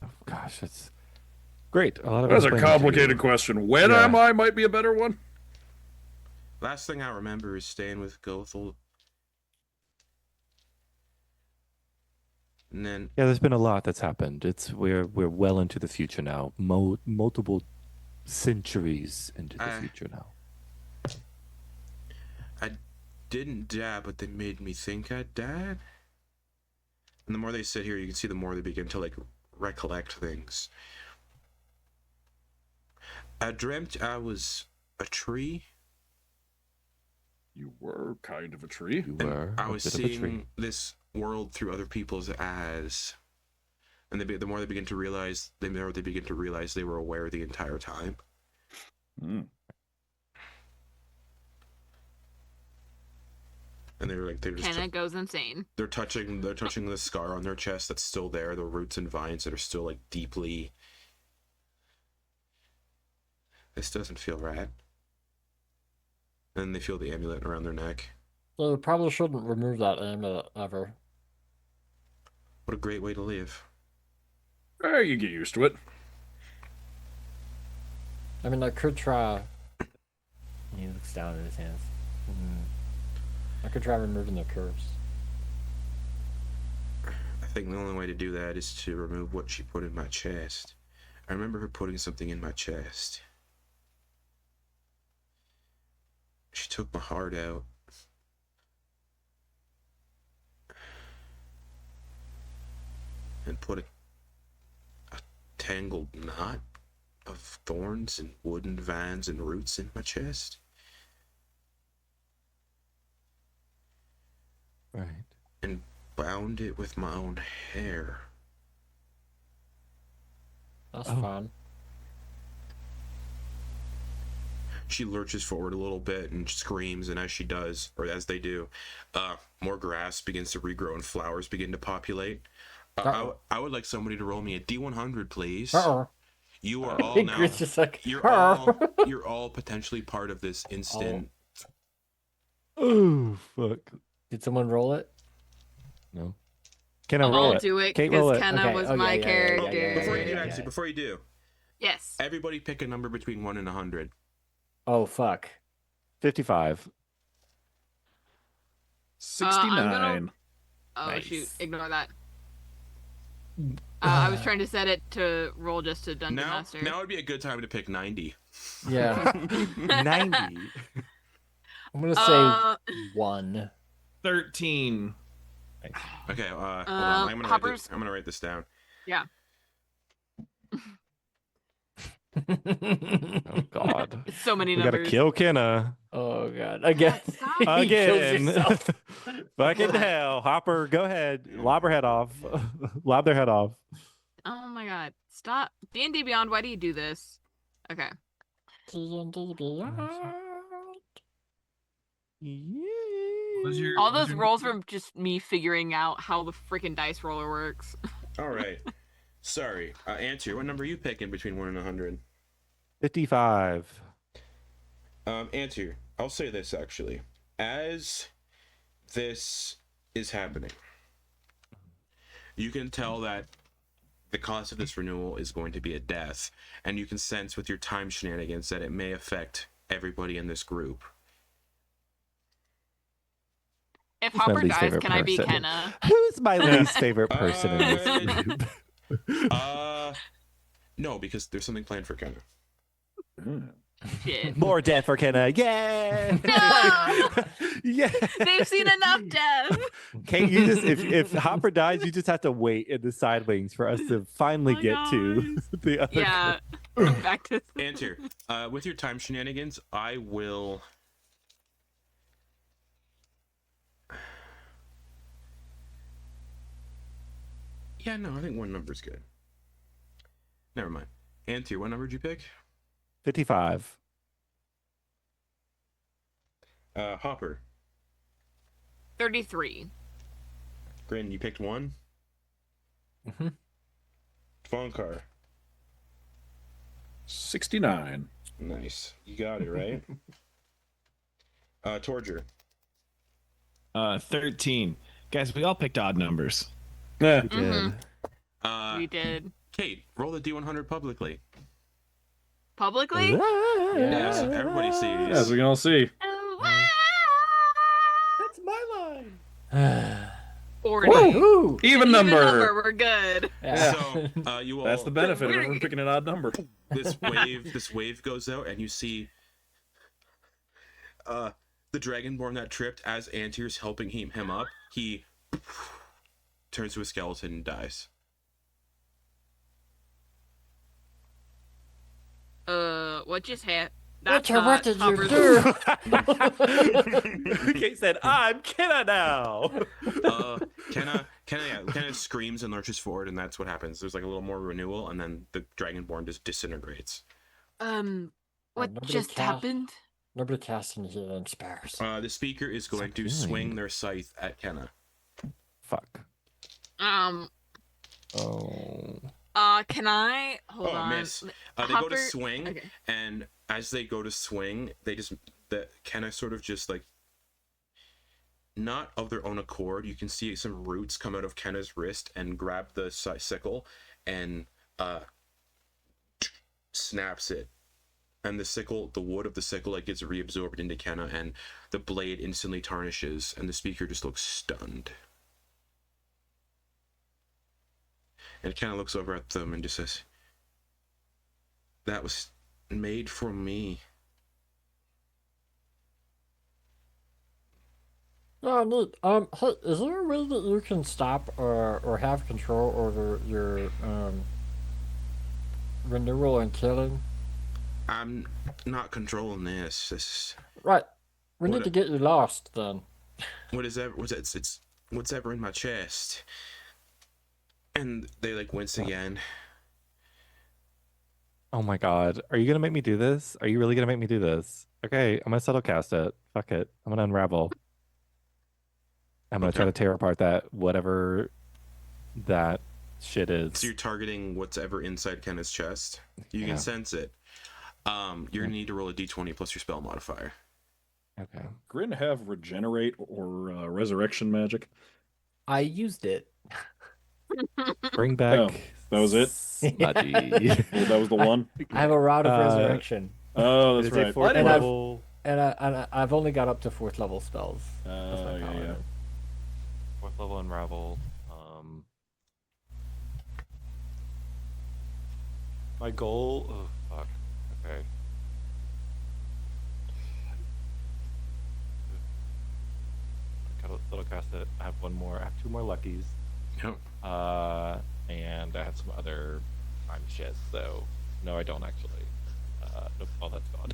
Oh, gosh, that's great. A lot of That's a explaining to complicated do. question. When Yeah. am I might be a better one. Last thing I remember is staying with Gothel. And then Yeah, there's been a lot that's happened. We're well into the future now. Multiple centuries into the future now. I didn't die, but they made me think I died. And the more they sit here, you can see the more they begin to like recollect things. I dreamt I was a tree. You were kind of a tree. You And were I a was bit of a tree. seeing this world through other people's eyes. And the more they begin to realize, they were aware the entire time. Mm. And they're just Kenna goes insane. they're touching the scar on their chest that's still there, the roots and vines that are still like deeply. This doesn't feel right. And they feel the amulet around their neck. So you probably shouldn't remove that amulet ever. What a great way to live. You get used to it. I mean, I could try. He looks down at his hands. I could try removing the curse. I think the only way to do that is to remove what she put in my chest. I remember her putting something in my chest. She took my heart out. And put a tangled knot of thorns and wooden vines and roots in my chest. Right. And bound it with my own hair. That's Oh. fun. She lurches forward a little bit and screams, and as she does, or as they do, more grass begins to regrow and flowers begin to populate. I would like somebody to roll me a D100, please. Uh-oh. You are all Big now. Grin's just like, You're all potentially part of this instant. Oh, fuck. Did someone roll it? No. Can I roll I'll it? do it Kate, roll because it. Kenna Okay, was okay, my yeah, yeah, yeah, character. yeah, Before you do, yeah. actually, before you do, Yes. everybody pick a number between 1 and 100. Oh, fuck. 55. 69. Oh Nice. shoot! Ignore that. I was trying to set it to roll just to Dungeon Now Master. would be a good time to pick 90. Yeah. 90. I'm going to say Uh, 1. 13. Okay, hold on. I'm Hopper's- gonna write this down. Oh, God. so many We gotta numbers. kill Kenna. Oh, God. Again. Stop. He kills Again. himself. Fucking hell. Hopper, go ahead. Lob her head off. Lob their head off. Oh my god! Stop. D&D Beyond. Why do you do this? Okay. D&D Beyond. All those rolls were just me figuring out how the freaking dice roller works. All right. Sorry. Antyr, what number are you picking between 1 and 100? 55. Antyr, I'll say this actually. As this is happening, you can tell that the cost of this renewal is going to be a death, and you can sense with your time shenanigans that it may affect everybody in this group. If Who's my Hopper least dies, favorite can I be person? Kenna? Who's my least favorite person in this group? No, because there's something planned for Kenna. Shit. More death for Kenna. Yeah. No! Yeah. They've seen enough death. Kate, you just if Hopper dies, you just have to wait in the side wings for us to finally Oh my get to the other. Yeah. Back to Antyr, with your time shenanigans, I will. Yeah, no, I think one number's good. Never mind. Antyr, what number did you pick? 55. Hopper. 33. Grin, you picked 1? Mhm. Vonkar. 69. Nice. You got it, right? Torger. 13. Guys, we all picked odd numbers. Yeah. We did. We did. Kate, roll the D100 publicly. Publicly? Yeah, so everybody sees. As we can all see. That's my line. 40. Woo! Even number. We're good. Yeah. So you all. That's the benefit of everyone picking an odd number. This wave goes out, and you see the dragonborn that tripped. As Antyr's helping him up, he turns to a skeleton and dies. What just happened? What did you do? Kate said, "I'm Kenna now." Kenna screams and lurches forward, and that's what happens. There's like a little more renewal, and then the dragonborn just disintegrates. What nobody just ca- happened? Nobody cast any healing spells. The speaker is going to Stop swing doing. their scythe at Kenna. Fuck. Oh. Can I hold on? Miss. They go to Hopper- swing, Okay. and as they go to swing, Kenna sort of just like, not of their own accord. You can see some roots come out of Kenna's wrist and grab the sickle and snaps it. And the wood of the sickle like gets reabsorbed into Kenna, and the blade instantly tarnishes, and the speaker just looks stunned. And Kenna looks over at them and just says, "That was made for me." Oh, neat. Hey, is there a way that you can stop or have control over your renewal and killing? I'm not controlling this. This Right. We What need a- to get you lost then. what is ever it's what's ever in my chest. And they like wince again. Oh my god. Are you gonna make me do this? Are you really gonna make me do this? Okay, I'm gonna subtle cast it. Fuck it. I'm gonna unravel. I'm gonna try Okay. to tear apart that whatever that shit is. So you're targeting what's ever inside Kenna's chest. You Yeah. can sense it. You're gonna need to roll a d20 plus your spell modifier. Okay. Grin have regenerate or resurrection magic. I used it. Bring back. Oh, that was it? Smudgy. Well, that was the one. I have a rod of Uh, resurrection, Oh, It that's is a right. fourth And I've- level. and I've only got up to 4th level spells. That's my Yeah, power. yeah. Fourth level unravel. My goal. Oh fuck. Okay. Little cast it. I have one more. I have 2 more luckies. Yep. And I have some other time shit. So no, I don't actually. Nope. All that's gone.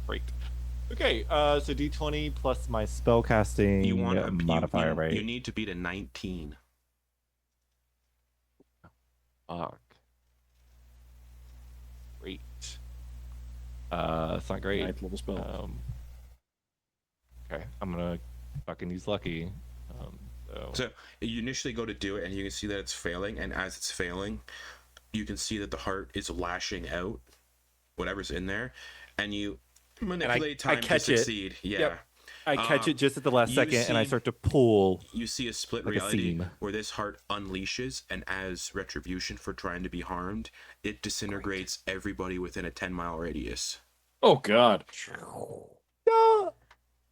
Great. Okay. So D20 plus my spell casting You want a modifier, right? You need to beat a 19. Fuck. Great. It's not great. 9th level spell. Okay, I'm gonna fucking use lucky. So you initially go to do it, and you can see that it's failing. And as it's failing, you can see that the heart is lashing out whatever's in there, and you manipulate time to catch it. succeed. Yeah. Yep. I catch it just at the last you second, and I see- start to pull. You see a split Like a reality seam. where this heart unleashes, and as retribution for trying to be harmed, it disintegrates everybody within a 10-mile radius. Oh God. No,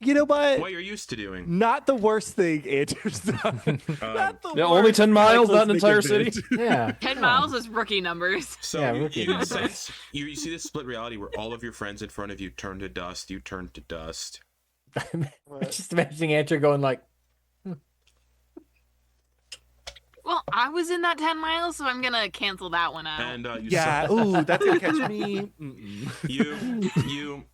you know what? What you're used to doing. Not the worst thing Andrew's done. Not the Yeah, only worst 10 miles, not an reckless entire thing city? I did. Yeah. 10 miles is rookie numbers. So Yeah, you, rookie you can numbers. sense, you see this split reality where all of your friends in front of you turn to dust, you turn to dust. Just imagining Antyr going like, Well, I was in that 10 miles, so I'm gonna cancel that one out. And you Yeah. Ooh, that's gonna catch me. Mm-mm. you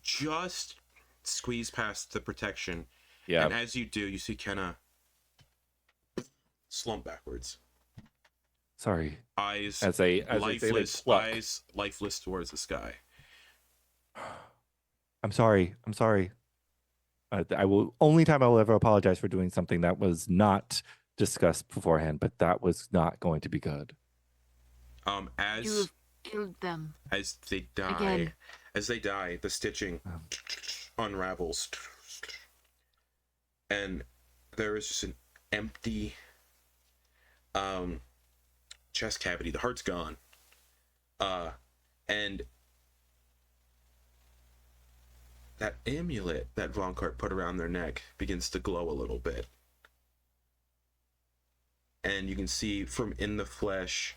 just squeeze past the protection, Yeah. and as you do, you see Kenna slump backwards, Sorry. eyes As they say, they lifeless, pluck. eyes lifeless towards the sky. I'm sorry. I'm sorry. I will. Only time I will ever apologize for doing something that was not discussed beforehand, but that was not going to be good. As You've killed them. as they die, Again. the stitching unravels, and there is just an empty chest cavity. The heart's gone, and that amulet that Vonkar put around their neck begins to glow a little bit, and you can see from in the flesh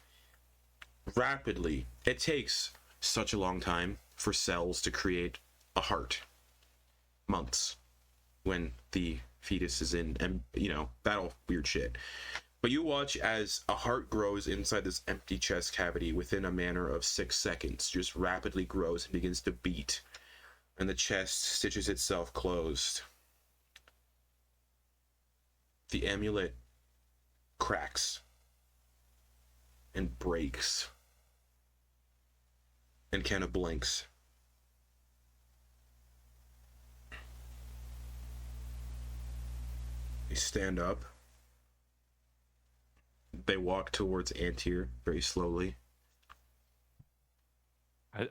rapidly. It takes such a long time for cells to create a heart. Months, when the fetus is in, and that all weird shit. But you watch as a heart grows inside this empty chest cavity within a manner of 6 seconds, just rapidly grows and begins to beat, and the chest stitches itself closed. The amulet cracks and breaks, and Kenna blinks. They stand up. They walk towards Antyr very slowly.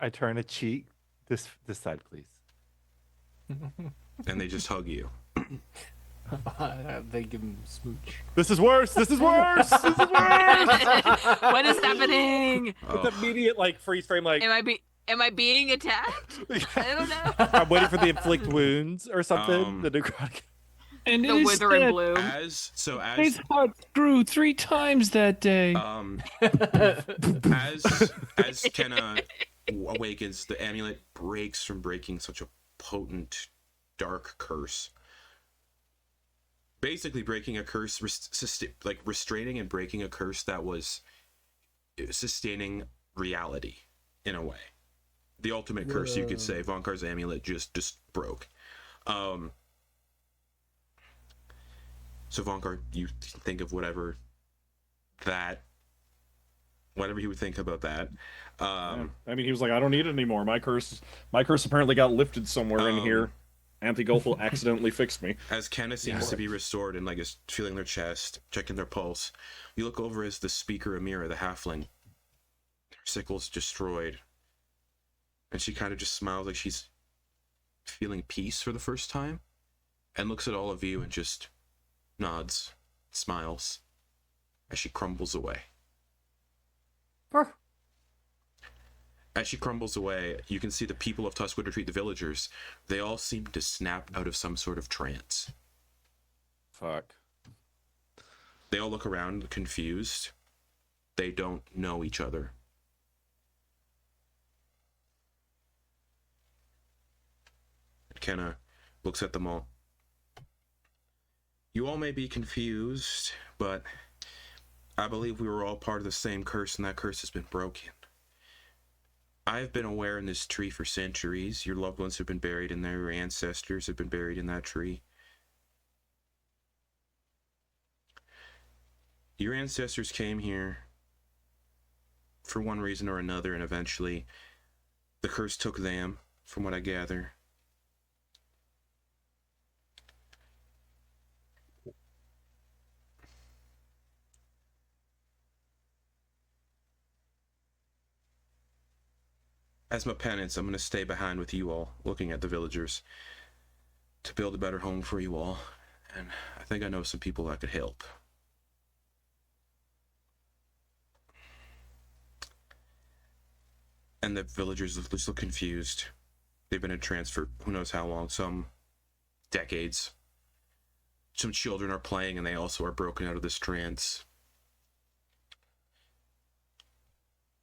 I turn a cheek. This side, please. And they just hug you. they give him smooch. This is worse. This is worse. This is worse. What is happening? It's immediate freeze frame. Am I being attacked? I don't know. I'm waiting for the inflict wounds or something. The necrotic. And The wither and bloom. As His heart grew 3 times that day. as Kenna awakens, the amulet breaks from breaking such a potent dark curse. Basically breaking a curse, restraining and breaking a curse that was sustaining reality in a way. The ultimate curse, you could say. Vonkar's amulet just broke. So Vonkar, you think of whatever you would think about that. I mean, he was like, I don't need it anymore. My curse apparently got lifted somewhere in here. Gothel accidentally fixed me. As Kenna seems to be restored and like is feeling their chest, checking their pulse, you look over as the speaker Amira, the halfling. Her sickle's destroyed. And she kind of just smiles like she's feeling peace for the first time. And looks at all of you and just nods, smiles, as she crumbles away. As she crumbles away, you can see the people of Tuskwood Retreat, the villagers. They all seem to snap out of some sort of trance. Fuck. They all look around, confused. They don't know each other. Kenna looks at them all. You all may be confused, but I believe we were all part of the same curse, and that curse has been broken. I've been aware in this tree for centuries. Your loved ones have been buried in there. Your ancestors have been buried in that tree. Your ancestors came here for one reason or another, and eventually the curse took them, from what I gather. As my penance, I'm going to stay behind with you all, looking at the villagers, to build a better home for you all, and I think I know some people that could help. And the villagers just look confused. They've been in trance for who knows how long, some decades. Some children are playing and they also are broken out of this trance.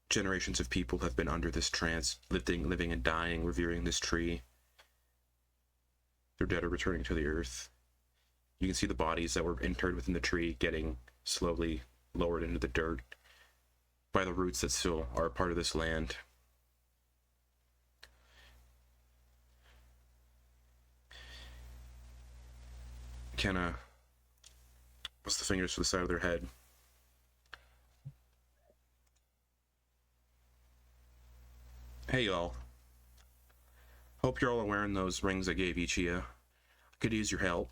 Generations of people have been under this trance, living and dying, revering this tree. Their dead are returning to the earth. You can see the bodies that were interred within the tree getting slowly lowered into the dirt by the roots that still are a part of this land. Kenna puts the fingers to the side of their head. Hey y'all. Hope you're all wearing those rings I gave each of you. I could use your help.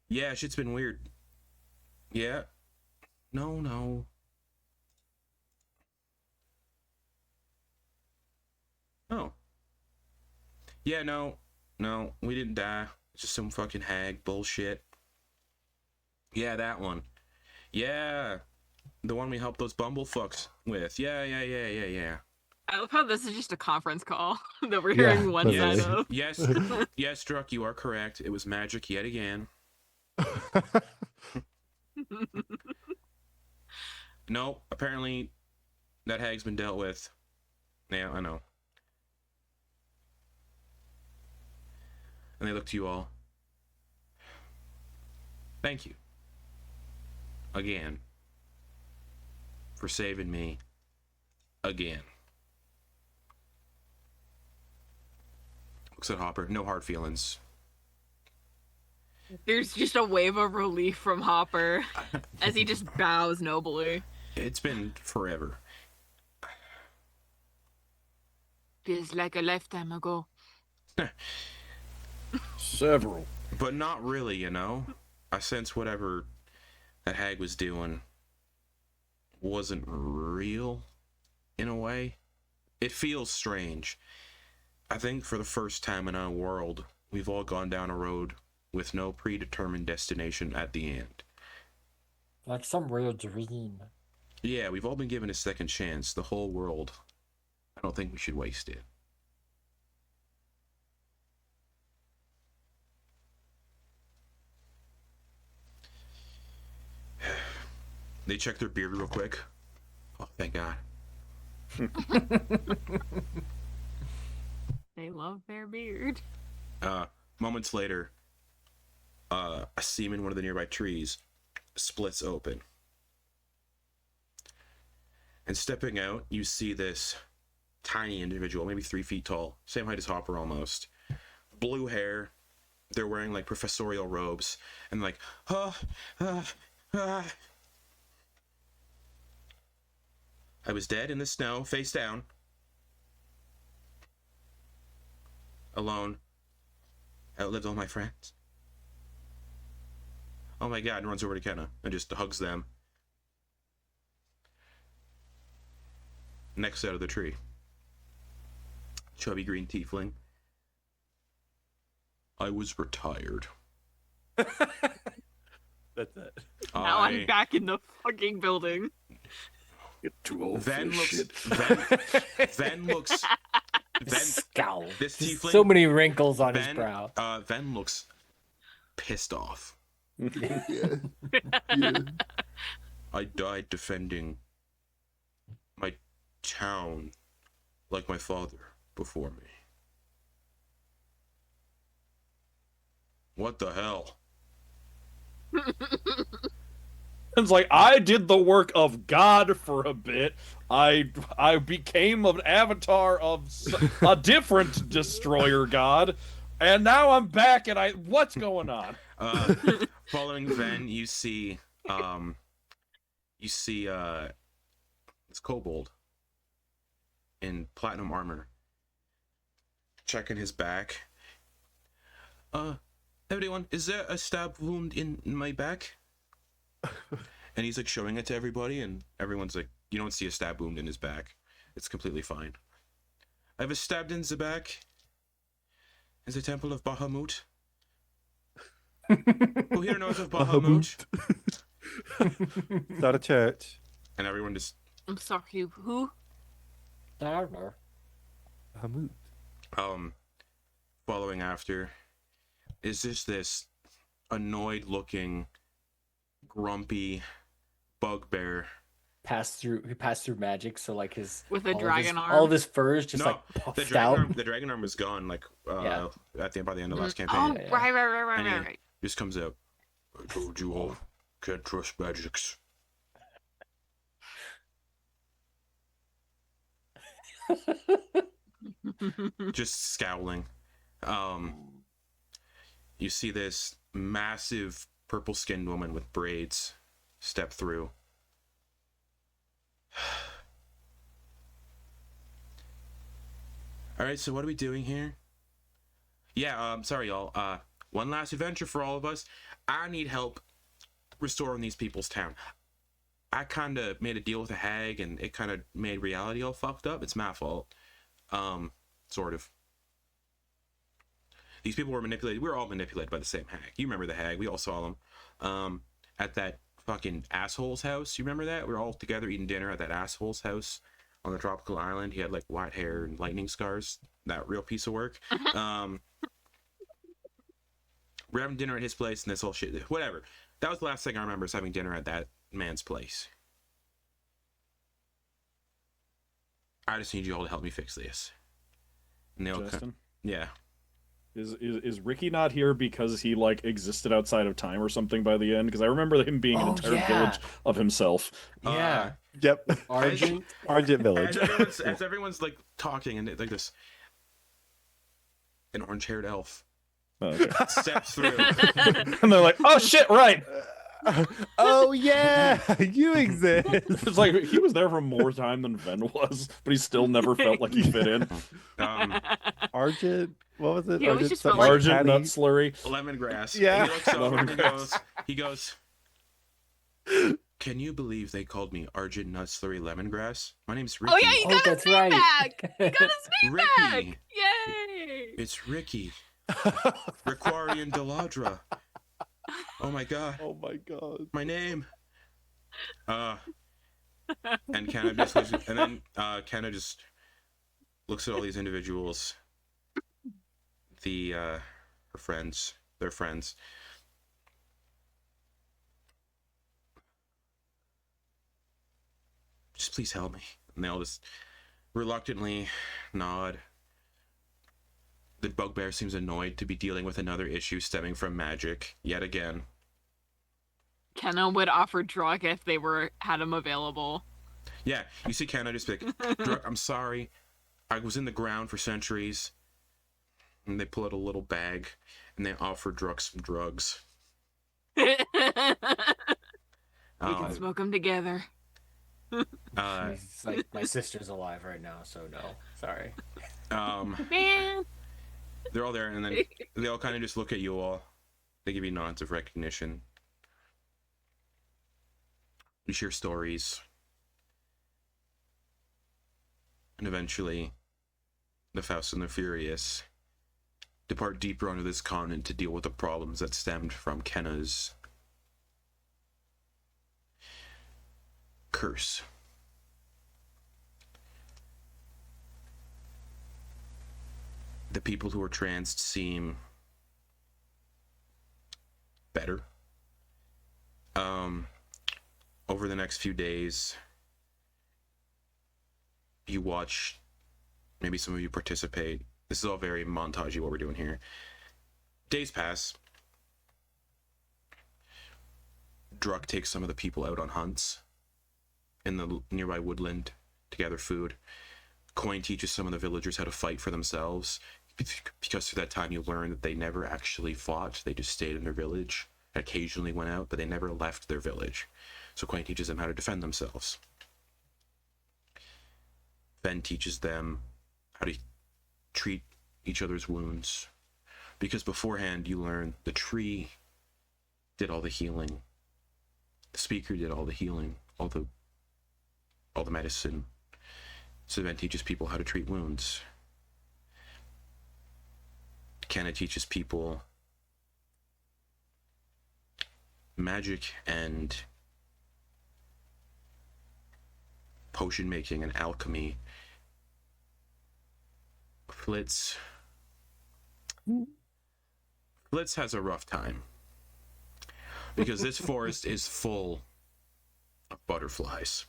Yeah, shit's been weird. Yeah. No. Oh. Yeah, no, we didn't die. It's just some fucking hag bullshit. Yeah, that one. Yeah. The one we helped those bumblefucks with. Yeah. I love how this is just a conference call that we're hearing one side of. Yes, Struck, you are correct. It was magic yet again. No, apparently that hag's been dealt with. Yeah, I know. And they look to you all. Thank you. Again. For saving me. Again. Looks at Hopper. No hard feelings. There's just a wave of relief from Hopper as he just bows nobly. It's been forever. Feels like a lifetime ago. Several. But not really, you know? I sense whatever that hag was doing wasn't real, in a way. It feels strange. I think for the first time in our world, we've all gone down a road with no predetermined destination at the end. Like some weird dream. Yeah, we've all been given a second chance, the whole world. I don't think we should waste it. They check their beard real quick. Oh, thank God. They love their beard. Moments later, a seam in one of the nearby trees splits open. And stepping out, you see this tiny individual, maybe 3 feet tall, same height as Hopper almost. Blue hair. They're wearing like professorial robes, and like, I was dead in the snow, face down, alone. Outlived all my friends. Oh my god, and runs over to Kenna and just hugs them. Next out of the tree. Chubby green tiefling. I was retired. That's it. Now I'm back in the fucking building. Get too old Ven for looks. shit. Ven looks. Ven. Scowl. This Just tiefling. so many wrinkles on his Ven, brow. Ven looks pissed off. Yeah. I died defending my town like my father before me. What the hell? It's like, I did the work of God for a bit. I became an avatar of a different destroyer god, and now I'm back. And what's going on? Following Ven, you see this kobold in platinum armor checking his back. Everyone, is there a stab wound in my back? And he's like showing it to everybody, and everyone's like, you don't see a stab wound in his back. It's completely fine. I was stabbed in the back in the temple of Bahamut. Who here knows of Bahamut? It's not a church. And everyone just I'm sorry, who? I don't know. Hamut. following after is just this annoyed looking, grumpy bugbear. He passed through magic, so like With a all dragon of his, arm? all of his fur is just No, like puffed the out. dragon arm was gone like Yeah. by the end of last Oh, campaign. Yeah. right. And he just comes out. I told you all, can't trust magics. Just scowling. You see this massive purple-skinned woman with braids step through. All right, so what are we doing here? Yeah, sorry, y'all. One last adventure for all of us. I need help restoring these people's town. I kind of made a deal with a hag, and it kind of made reality all fucked up. It's my fault. Sort of. These people were manipulated. We were all manipulated by the same hag. You remember the hag. We all saw them. At that fucking asshole's house. You remember that? We were all together eating dinner at that asshole's house on the tropical island. He had like white hair and lightning scars. That real piece of work. We're having dinner at his place and this whole shit. Whatever. That was the last thing I remember, is having dinner at that man's place. I just need you all to help me fix this. And they all Justin? yeah. Is Ricky not here because he like existed outside of time or something by the end? Because I remember him being an Oh, entire yeah. village of himself. Yeah. Yep. Argent. Argent Village. As everyone's like talking and like this, an orange-haired elf Oh, okay. steps through. And they're like, "Oh shit, right." Oh yeah, you exist. It's like he was there for more time than Ven was, but he still never felt like he fit in. Argent. What was it? He always Argent just felt something? like Argent Patty? nut slurry. Lemongrass. Yeah. And he looks over and Lemongrass. he goes, can you believe they called me Argent Nut Slurry Lemongrass? My name's Ricky. Oh yeah, he Oh, got his that's name right. back. He got his name Ricky. back. Yay! It's Ricky. Requarian Deladra. Oh my god. Oh my god. My name. And Kenna just looks, and then Kenna just looks at all these individuals. Her friends, their friends. Just please help me. And they all just reluctantly nod. The bugbear seems annoyed to be dealing with another issue stemming from magic yet again. Kenna would offer drug if they had him available. Yeah, you see Kenna just be like, Druk, I'm sorry. I was in the ground for centuries. And they pull out a little bag, and they offer Druk some drugs. We can smoke them together. It's like my sister's alive right now, so no. Sorry. Man. They're all there, and then they all kind of just look at you all. They give you nods of recognition. You share stories. And eventually, the Fast and the Furious depart deeper onto this continent to deal with the problems that stemmed from Kenna's curse. The people who are tranced seem better. Over the next few days, you watch, maybe some of you participate. This is all very montagey what we're doing here. Days pass. Druk takes some of the people out on hunts in the nearby woodland to gather food. Coin teaches some of the villagers how to fight for themselves, because through that time you learn that they never actually fought. They just stayed in their village, occasionally went out, but they never left their village. So Coin teaches them how to defend themselves. Fen teaches them how to treat each other's wounds, because beforehand you learn the tree did all the healing, the speaker did all the healing, all the medicine. So Fen teaches people how to treat wounds. Kenna teaches people magic and potion making and alchemy. Flitz has a rough time because this forest is full of butterflies,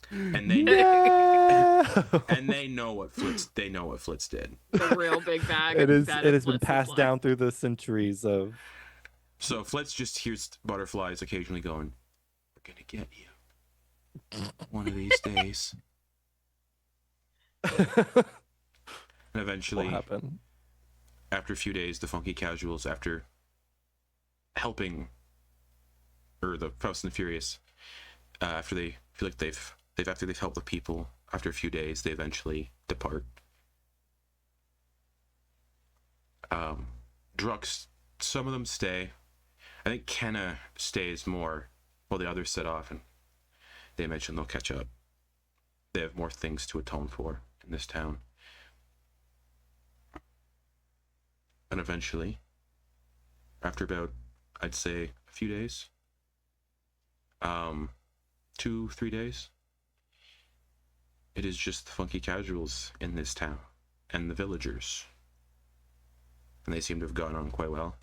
and they and they know what Flitz did. The real big bag. It has been Flitz's passed life. down through the centuries of. So Flitz just hears butterflies occasionally going, "We're gonna get you one of these days." And eventually, Will happen. after a few days, the Fonkey Casuals, after helping, or the Fast and the Furious, after they feel like after they've helped the people, after a few days, they eventually depart. Drux, some of them stay. I think Kenna stays more, while the others set off, and they mention they'll catch up. They have more things to atone for in this town. And eventually, after about, I'd say, a few days, 2-3 days, it is just the Fonkey Casuals in this town, and the villagers. And they seem to have gotten on quite well.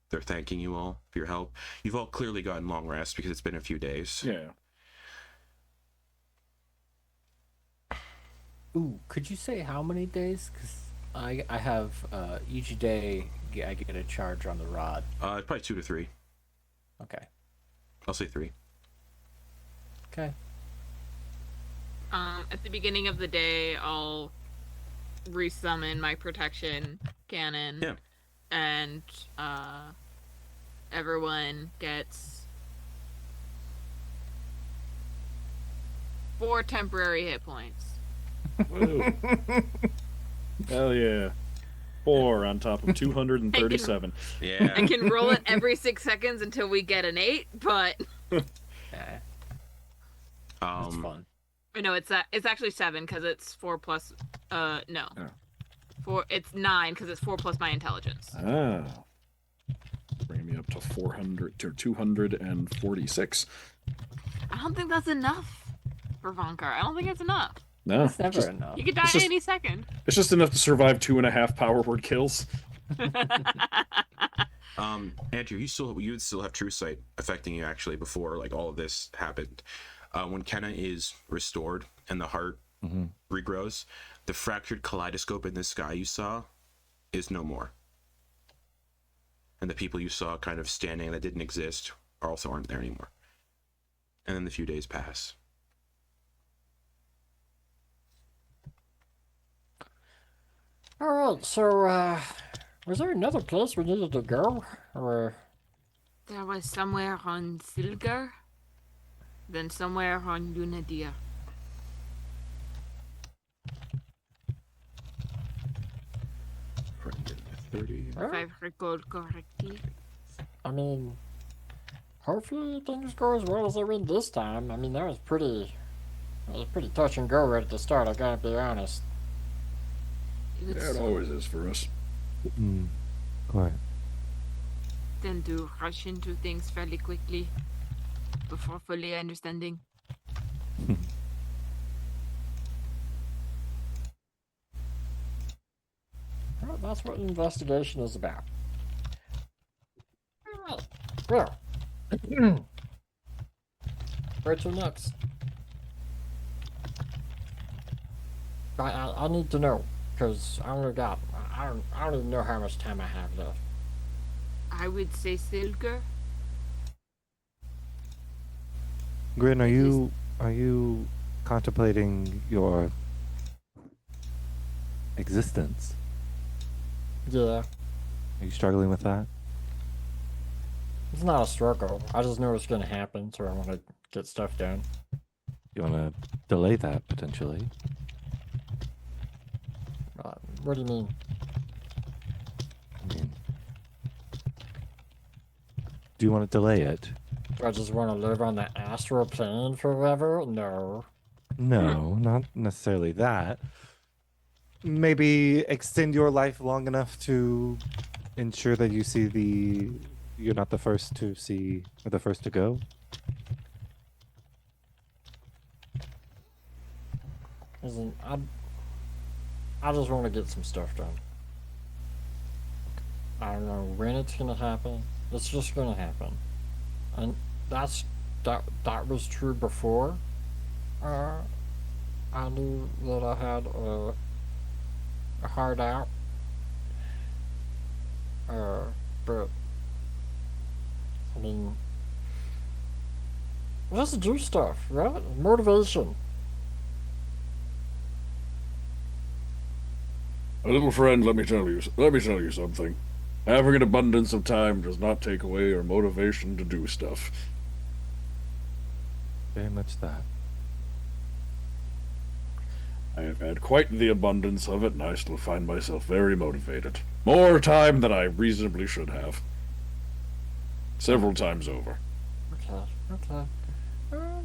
They're thanking you all for your help. You've all clearly gotten long rest because it's been a few days. Yeah. Ooh, could you say how many days? Because I have each day I get a charge on the rod. Probably 2 to 3. Okay. I'll say 3. Okay. At the beginning of the day, I'll resummon my protection cannon. Yeah. And everyone gets 4 temporary hit points. Woo. Hell yeah. 4 on top of 237. Yeah. I can roll it every 6 seconds until we get an 8, but Yeah, that's fun. no, it's actually 7 because it's 4 plus. No, Oh. 4. It's 9 because it's 4 plus my intelligence. Ah. Bring me up to 400 to 246. I don't think that's enough for Vonkar. I don't think it's enough. No. It's never enough. You could die It's just- any second. It's just enough to survive 2.5 power word kills. Antyr, you would still have True Sight affecting you actually before like all of this happened. When Kenna is restored and the heart regrows, the fractured kaleidoscope in the sky you saw is no more. And the people you saw kind of standing that didn't exist are also aren't there anymore. And then the few days pass. Alright, so, was there another place we needed to go? Or, There was somewhere on Silgar, then somewhere on Lunadir. Friend 30. If I recall correctly. I mean, hopefully things go as well as they went this time. I mean, that was pretty touch and go right at the start, I gotta be honest. It Yeah, it always is for us. Quite. tend to rush into things fairly quickly before fully understanding. Well, that's what an investigation is about. Alright, well. Where to next? I need to know, because I don't even know how much time I have left. I would say Silgar. Grin, are you contemplating your existence? Yeah, Are you struggling with that? it's not a struggle. I just know it's gonna happen, so I want to get stuff done. You want to delay that potentially? What do you mean? I mean, do you want to delay it? Do I just want to live on the astral plane forever? No. No, not necessarily that. Maybe extend your life long enough to ensure that you see you're not the first to see or the first to go. Listen, I just want to get some stuff done. I don't know when it's gonna happen. It's just gonna happen, and that was true before. I knew that I had a hard out. But I mean, let's do stuff, right? Motivation. A little friend, let me tell you something. Having an abundance of time does not take away our motivation to do stuff. Very much that. I have had quite the abundance of it, and I still find myself very motivated. More time than I reasonably should have. Several times over. Okay. I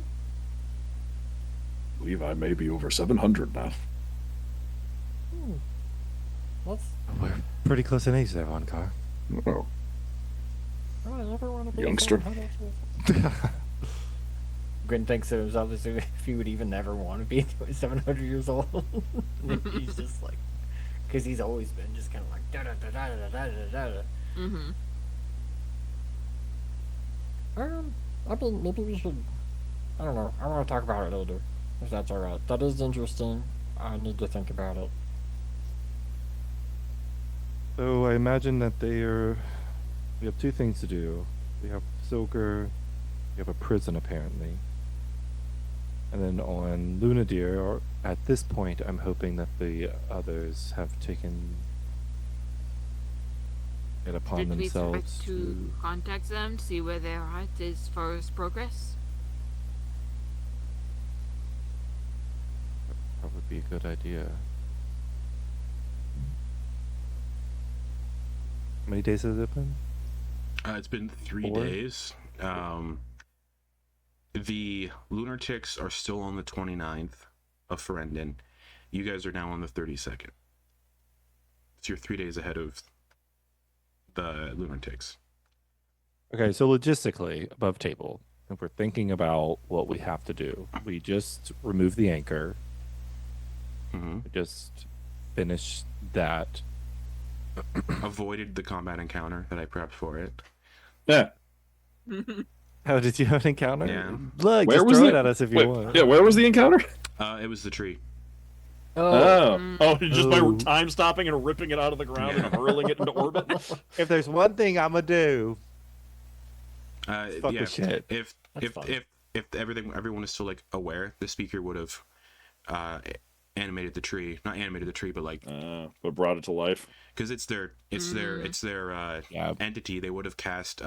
believe I may be over 700 now. Let's. We're pretty close in age there, Vonkar. Oh. I never want to be Youngster. Grin thinks of himself as if he would even never want to be 700 years old. He's just like, because he's always been just kind of like da da da da da da da da. Mm-hmm. I mean, maybe we should. I don't know. I want to talk about it later, if that's all right. That is interesting. I need to think about it. So I imagine that we have two things to do. We have Silgar, we have a prison apparently. And then on Lunadir, or at this point, I'm hoping that the others have taken it upon Did we themselves expect to contact them, see where they're at as far as progress? That would be a good idea. How many days has it been? It's been 3 4? days. The lunatics are still on the 29th of Ferendon. You guys are now on the 32nd. So you're 3 days ahead of the lunatics. Okay, so logistically, above table, if we're thinking about what we have to do, we just remove the anchor. Mm-hmm. We just finish that. Avoided the combat encounter that I prepped for it. Yeah. How did you have an encounter? Yeah. Look, Where just was throw it? it at us if you Wait, want. yeah, where was the encounter? It was the tree. Oh, just by Oh. time stopping and ripping it out of the ground and hurling it into orbit? If there's one thing I'm gonna do, fuck Yeah. with shit. If That's fun. if everyone is still like aware, the speaker would have animated the tree. Not animated the tree, but like but brought it to life. because it's their Yeah. entity. They would have cast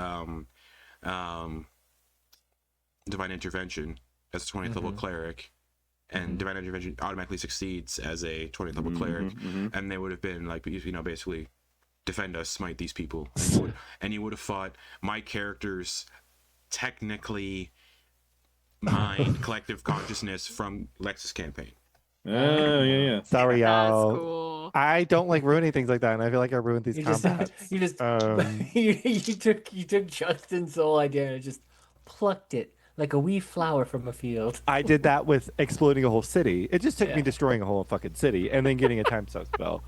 divine intervention as a 20th level cleric, and divine intervention automatically succeeds as a 20th level cleric, and they would have been like, you know, basically defend us, smite these people, and you would have fought my character's technically mind collective consciousness from Lex's campaign. Yeah. Sorry, That's y'all. cool. I don't like ruining things like that, and I feel like I ruined these You just, combats. you just, Um, you took Justin's whole idea and just plucked it like a wee flower from a field. I did that with exploding a whole city. It just took me Yeah. destroying a whole fucking city and then getting a time stop spell.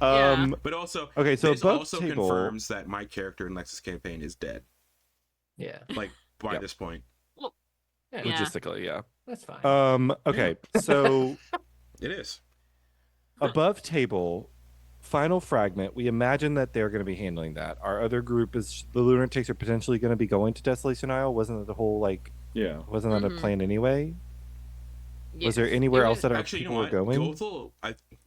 Yeah. But also, Okay, so this above also table- confirms that my character in Lex's campaign is dead. Yeah, Like by Yep. this point, Yeah. Logistically, yeah. that's fine. Okay, so it is. above table, final fragment. We imagine that they're going to be handling that. Our other group is the lunatics are potentially going to be going to Desolation Isle. Wasn't that the whole like? Yeah. Wasn't that a plan anyway? Was there Yes. anywhere It else was- that our Actually, you people know were what? going? Gothel,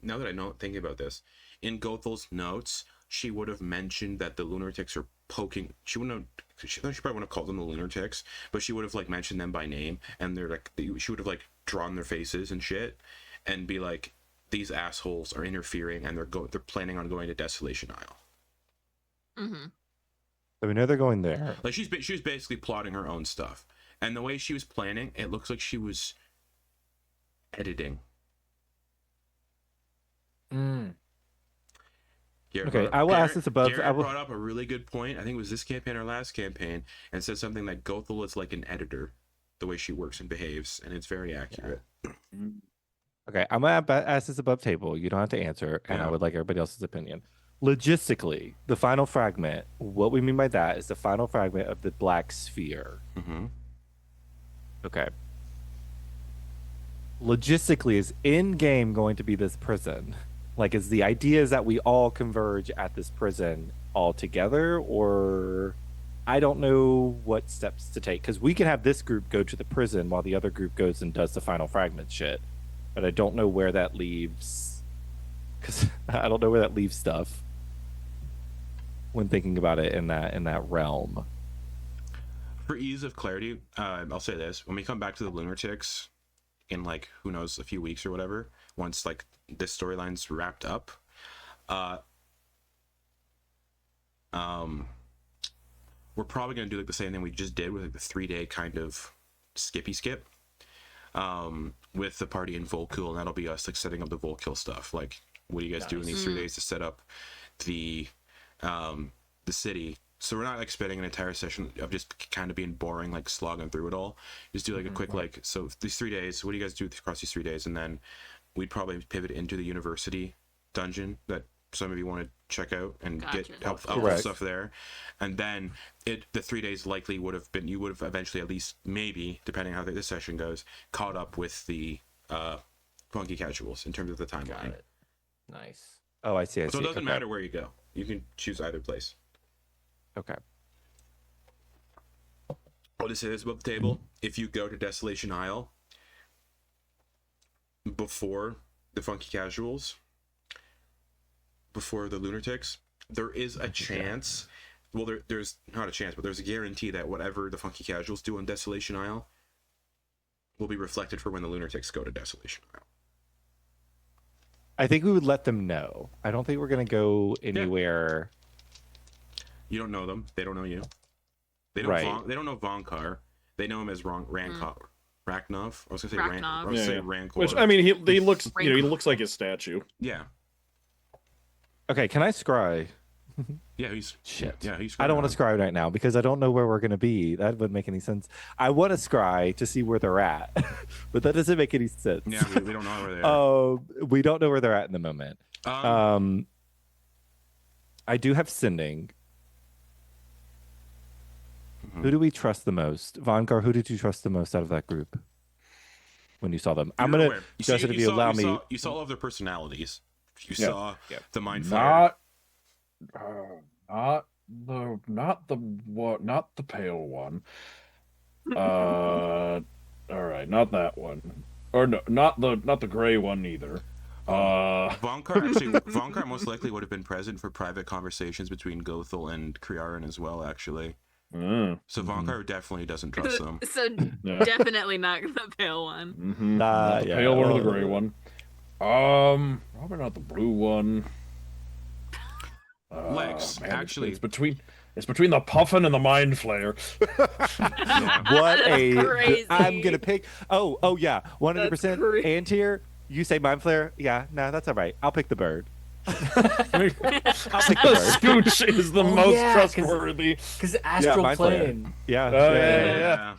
now that I know, thinking about this, in Gothel's notes, she would have mentioned that the lunatics are poking. She wouldn't have. She probably wouldn't have called them the lunatics, but she would have like mentioned them by name, and they're like, she would have like drawn their faces and shit, and be like, these assholes are interfering, and they're planning on going to Desolation Isle. Mhm. So we know they're going there. Like she was basically plotting her own stuff, and the way she was planning, it looks like she was editing. Garrett Okay, brought I will ask this above- Garrett I will- brought up a really good point. I think it was this campaign or last campaign, and said something that Gothel is like an editor, the way she works and behaves, and it's very accurate. Okay, I'm gonna ask this above table. You don't have to answer, and I Yeah. would like everybody else's opinion. Logistically, the final fragment. What we mean by that is the final fragment of the black sphere. Mm-hmm. Okay. Logistically, is in game going to be this prison? Like, is the idea is that we all converge at this prison all together, or I don't know what steps to take, because we can have this group go to the prison while the other group goes and does the final fragment shit, but I don't know where that leaves, because I don't know where that leaves stuff when thinking about it in that realm. For ease of clarity, I'll say this: when we come back to the lunatics in like who knows a few weeks or whatever, once like this storyline's wrapped up, we're probably gonna do like the same thing we just did with like the 3-day kind of skippy skip, with the party in Volkill, and that'll be us like setting up the Volkill stuff. Like, what do you guys do in these 3 days to set up the city? So we're not like spending an entire session of just kind of being boring, like slogging through it all. Just do like a quick like, so these 3 days, what do you guys do across these 3 days? And then we'd probably pivot into the university dungeon that some of you want to check out and get Gotcha. helpful Correct. stuff there. And then the 3 days likely would have been, you would have eventually, at least maybe, depending on how this session goes, caught up with the Fonkey Casuals in terms of the Got timeline. it. Nice. Oh, I see. I So see. it doesn't Okay. matter where you go. You can choose either place. Okay. I'll just say this about the table. If you go to Desolation Isle before the Fonkey Casuals, before the lunatics, there is a chance, well, there's not a chance, but there's a guarantee that whatever the Fonkey Casuals do on Desolation Isle will be reflected for when the lunatics go to Desolation Isle. I think we would let them know. I don't think we're gonna go anywhere. You don't know them. They don't know you. They don't. Right. They don't know Vonkar. They know him as Raknov. I was gonna say Raknov. I was gonna say Yeah. Rancor. Which I mean, he looks, you know, he looks like his statue. yeah, Okay, can I scry? yeah. He's Shit. Yeah, he's. I don't want to scry right now because I don't know where we're gonna be. That wouldn't make any sense. I want to scry to see where they're at, but that doesn't make any sense. Yeah, we don't know where they are. We don't know where they're at in the moment. I do have sending. Who do we trust the most? Vonkar, who did you trust the most out of that group when you saw them? I'm You're gonna aware. Justin, if you allow me. You saw all of their personalities. You Yeah. saw the mind fire. Not the pale one. All right, not that one. Or no, not the gray one either. Vonkar most likely would have been present for private conversations between Gothel and Kriarin as well, actually. So Vonkar definitely doesn't trust them. So Yeah. definitely not the pale one. Not the yeah, pale one or the well, gray one. Probably not the blue one. Lex, Man, actually, it's between the puffin and the mind flayer. What That's a crazy. I'm gonna pick. Oh yeah, 100%. That's crazy. Antyr, you say mind flare? Yeah, nah, that's all right. I'll pick the bird. I'll pick the bird. Scooch is the most trustworthy. Because Astral mind flare. plane. Yeah.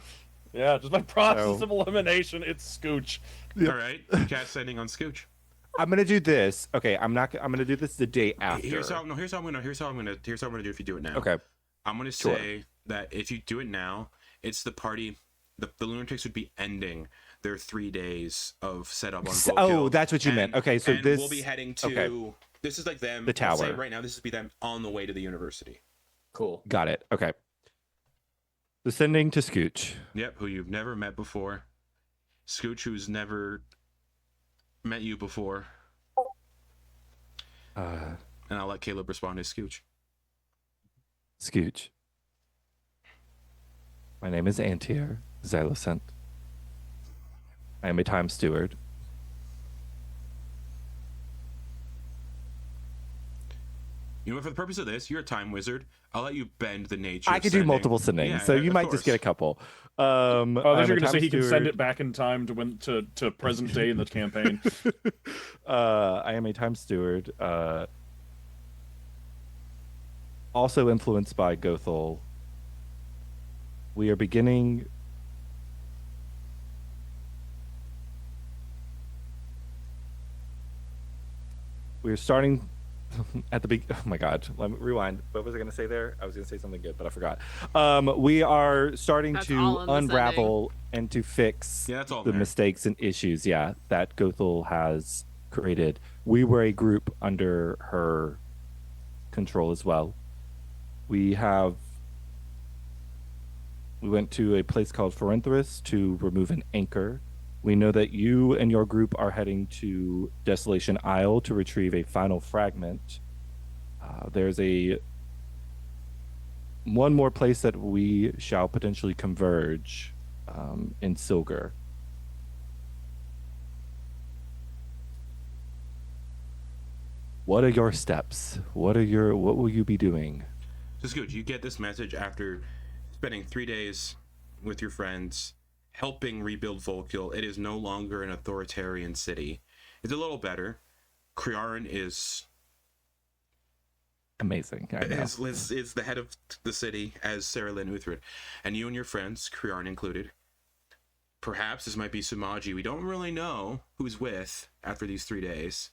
Yeah, just by process of elimination, it's Scooch. All right, cast sending on Scooch. I'm gonna do this. Okay, I'm gonna do this the day after. Here's how I'm gonna do if you do it now. Okay. I'm gonna say that if you do it now, it's the party. The lunatics would be ending their 3 days of setup on Volkill. Oh, that's what you meant. Okay, so this we'll be heading to. okay. This is like them. The tower. Let's say right now, this would be them on the way to the university. Cool. Got it. Okay. Descending to Scooch. Yep, who you've never met before. Scooch, who's never met you before. And I'll let Caleb respond to Scooch. Scooch. My name is Antyr Xyloscent. I am a time steward. You know what, for the purpose of this, you're a time wizard. I'll let you bend the nature. I of could do sending. multiple sendings, Yeah, so you of might just get a course. couple. Oh, I'm you're a going to say time he can send steward. it back in time to present day in the campaign. I am a time steward. Also influenced by Gothel. We are beginning. We're starting at the big. Oh my God! Let me rewind. What was I going to say there? I was going to say something good, but I forgot. We are starting That's to all in the unravel and to fix Yeah, that's all the there. mistakes and issues. Yeah, that Gothel has created. We were a group under her control as well. We went to a place called Felrynthus to remove an anchor. We know that you and your group are heading to Desolation Isle to retrieve a final fragment. There's one more place that we shall potentially converge in Silgar. What are your steps? What will you be doing? So Scooch, you get this message after spending 3 days with your friends, helping rebuild Volkill. It is no longer an authoritarian city. It's a little better. Kriarin is Amazing. I know. is the head of the city as Sarah Lynn Uthred. And you and your friends, Kriarin included. Perhaps this might be Sumaji. We don't really know who's with after these 3 days.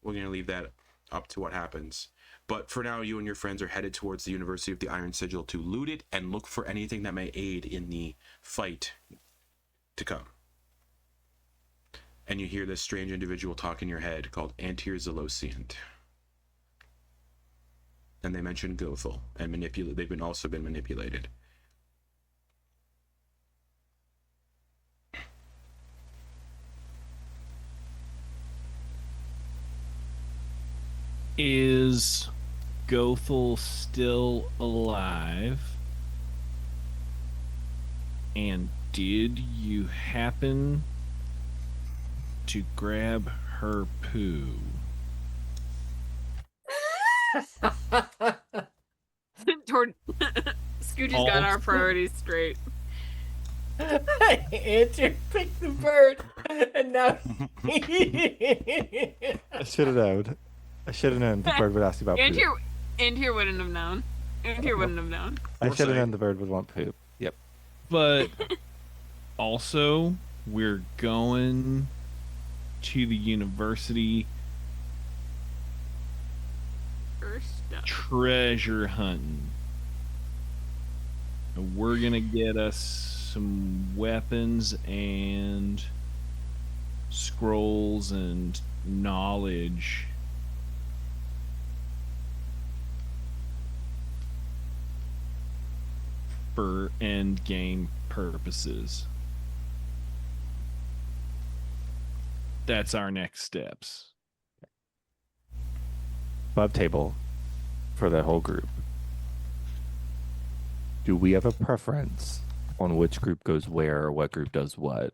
We're going to leave that up to what happens. But for now, you and your friends are headed towards the University of the Iron Sigil to loot it and look for anything that may aid in the fight to come. And you hear this strange individual talk in your head called Antyr Xyloscent. And they mention Gothel and they've also been manipulated. Is Gothel still alive? And did you happen to grab her poo? Scooch's got our priorities straight. Antyr picked the bird, and now I should have known. The bird would ask you about poop. Antyr wouldn't have known. Antyr wouldn't have known. I should have Foresight. known the bird would want poop. Yep. But also, we're going to the university First up. treasure hunting. And we're gonna get us some weapons and scrolls and knowledge for end game purposes. that's our next steps. Above table for the whole group. Do we have a preference on which group goes where or what group does what?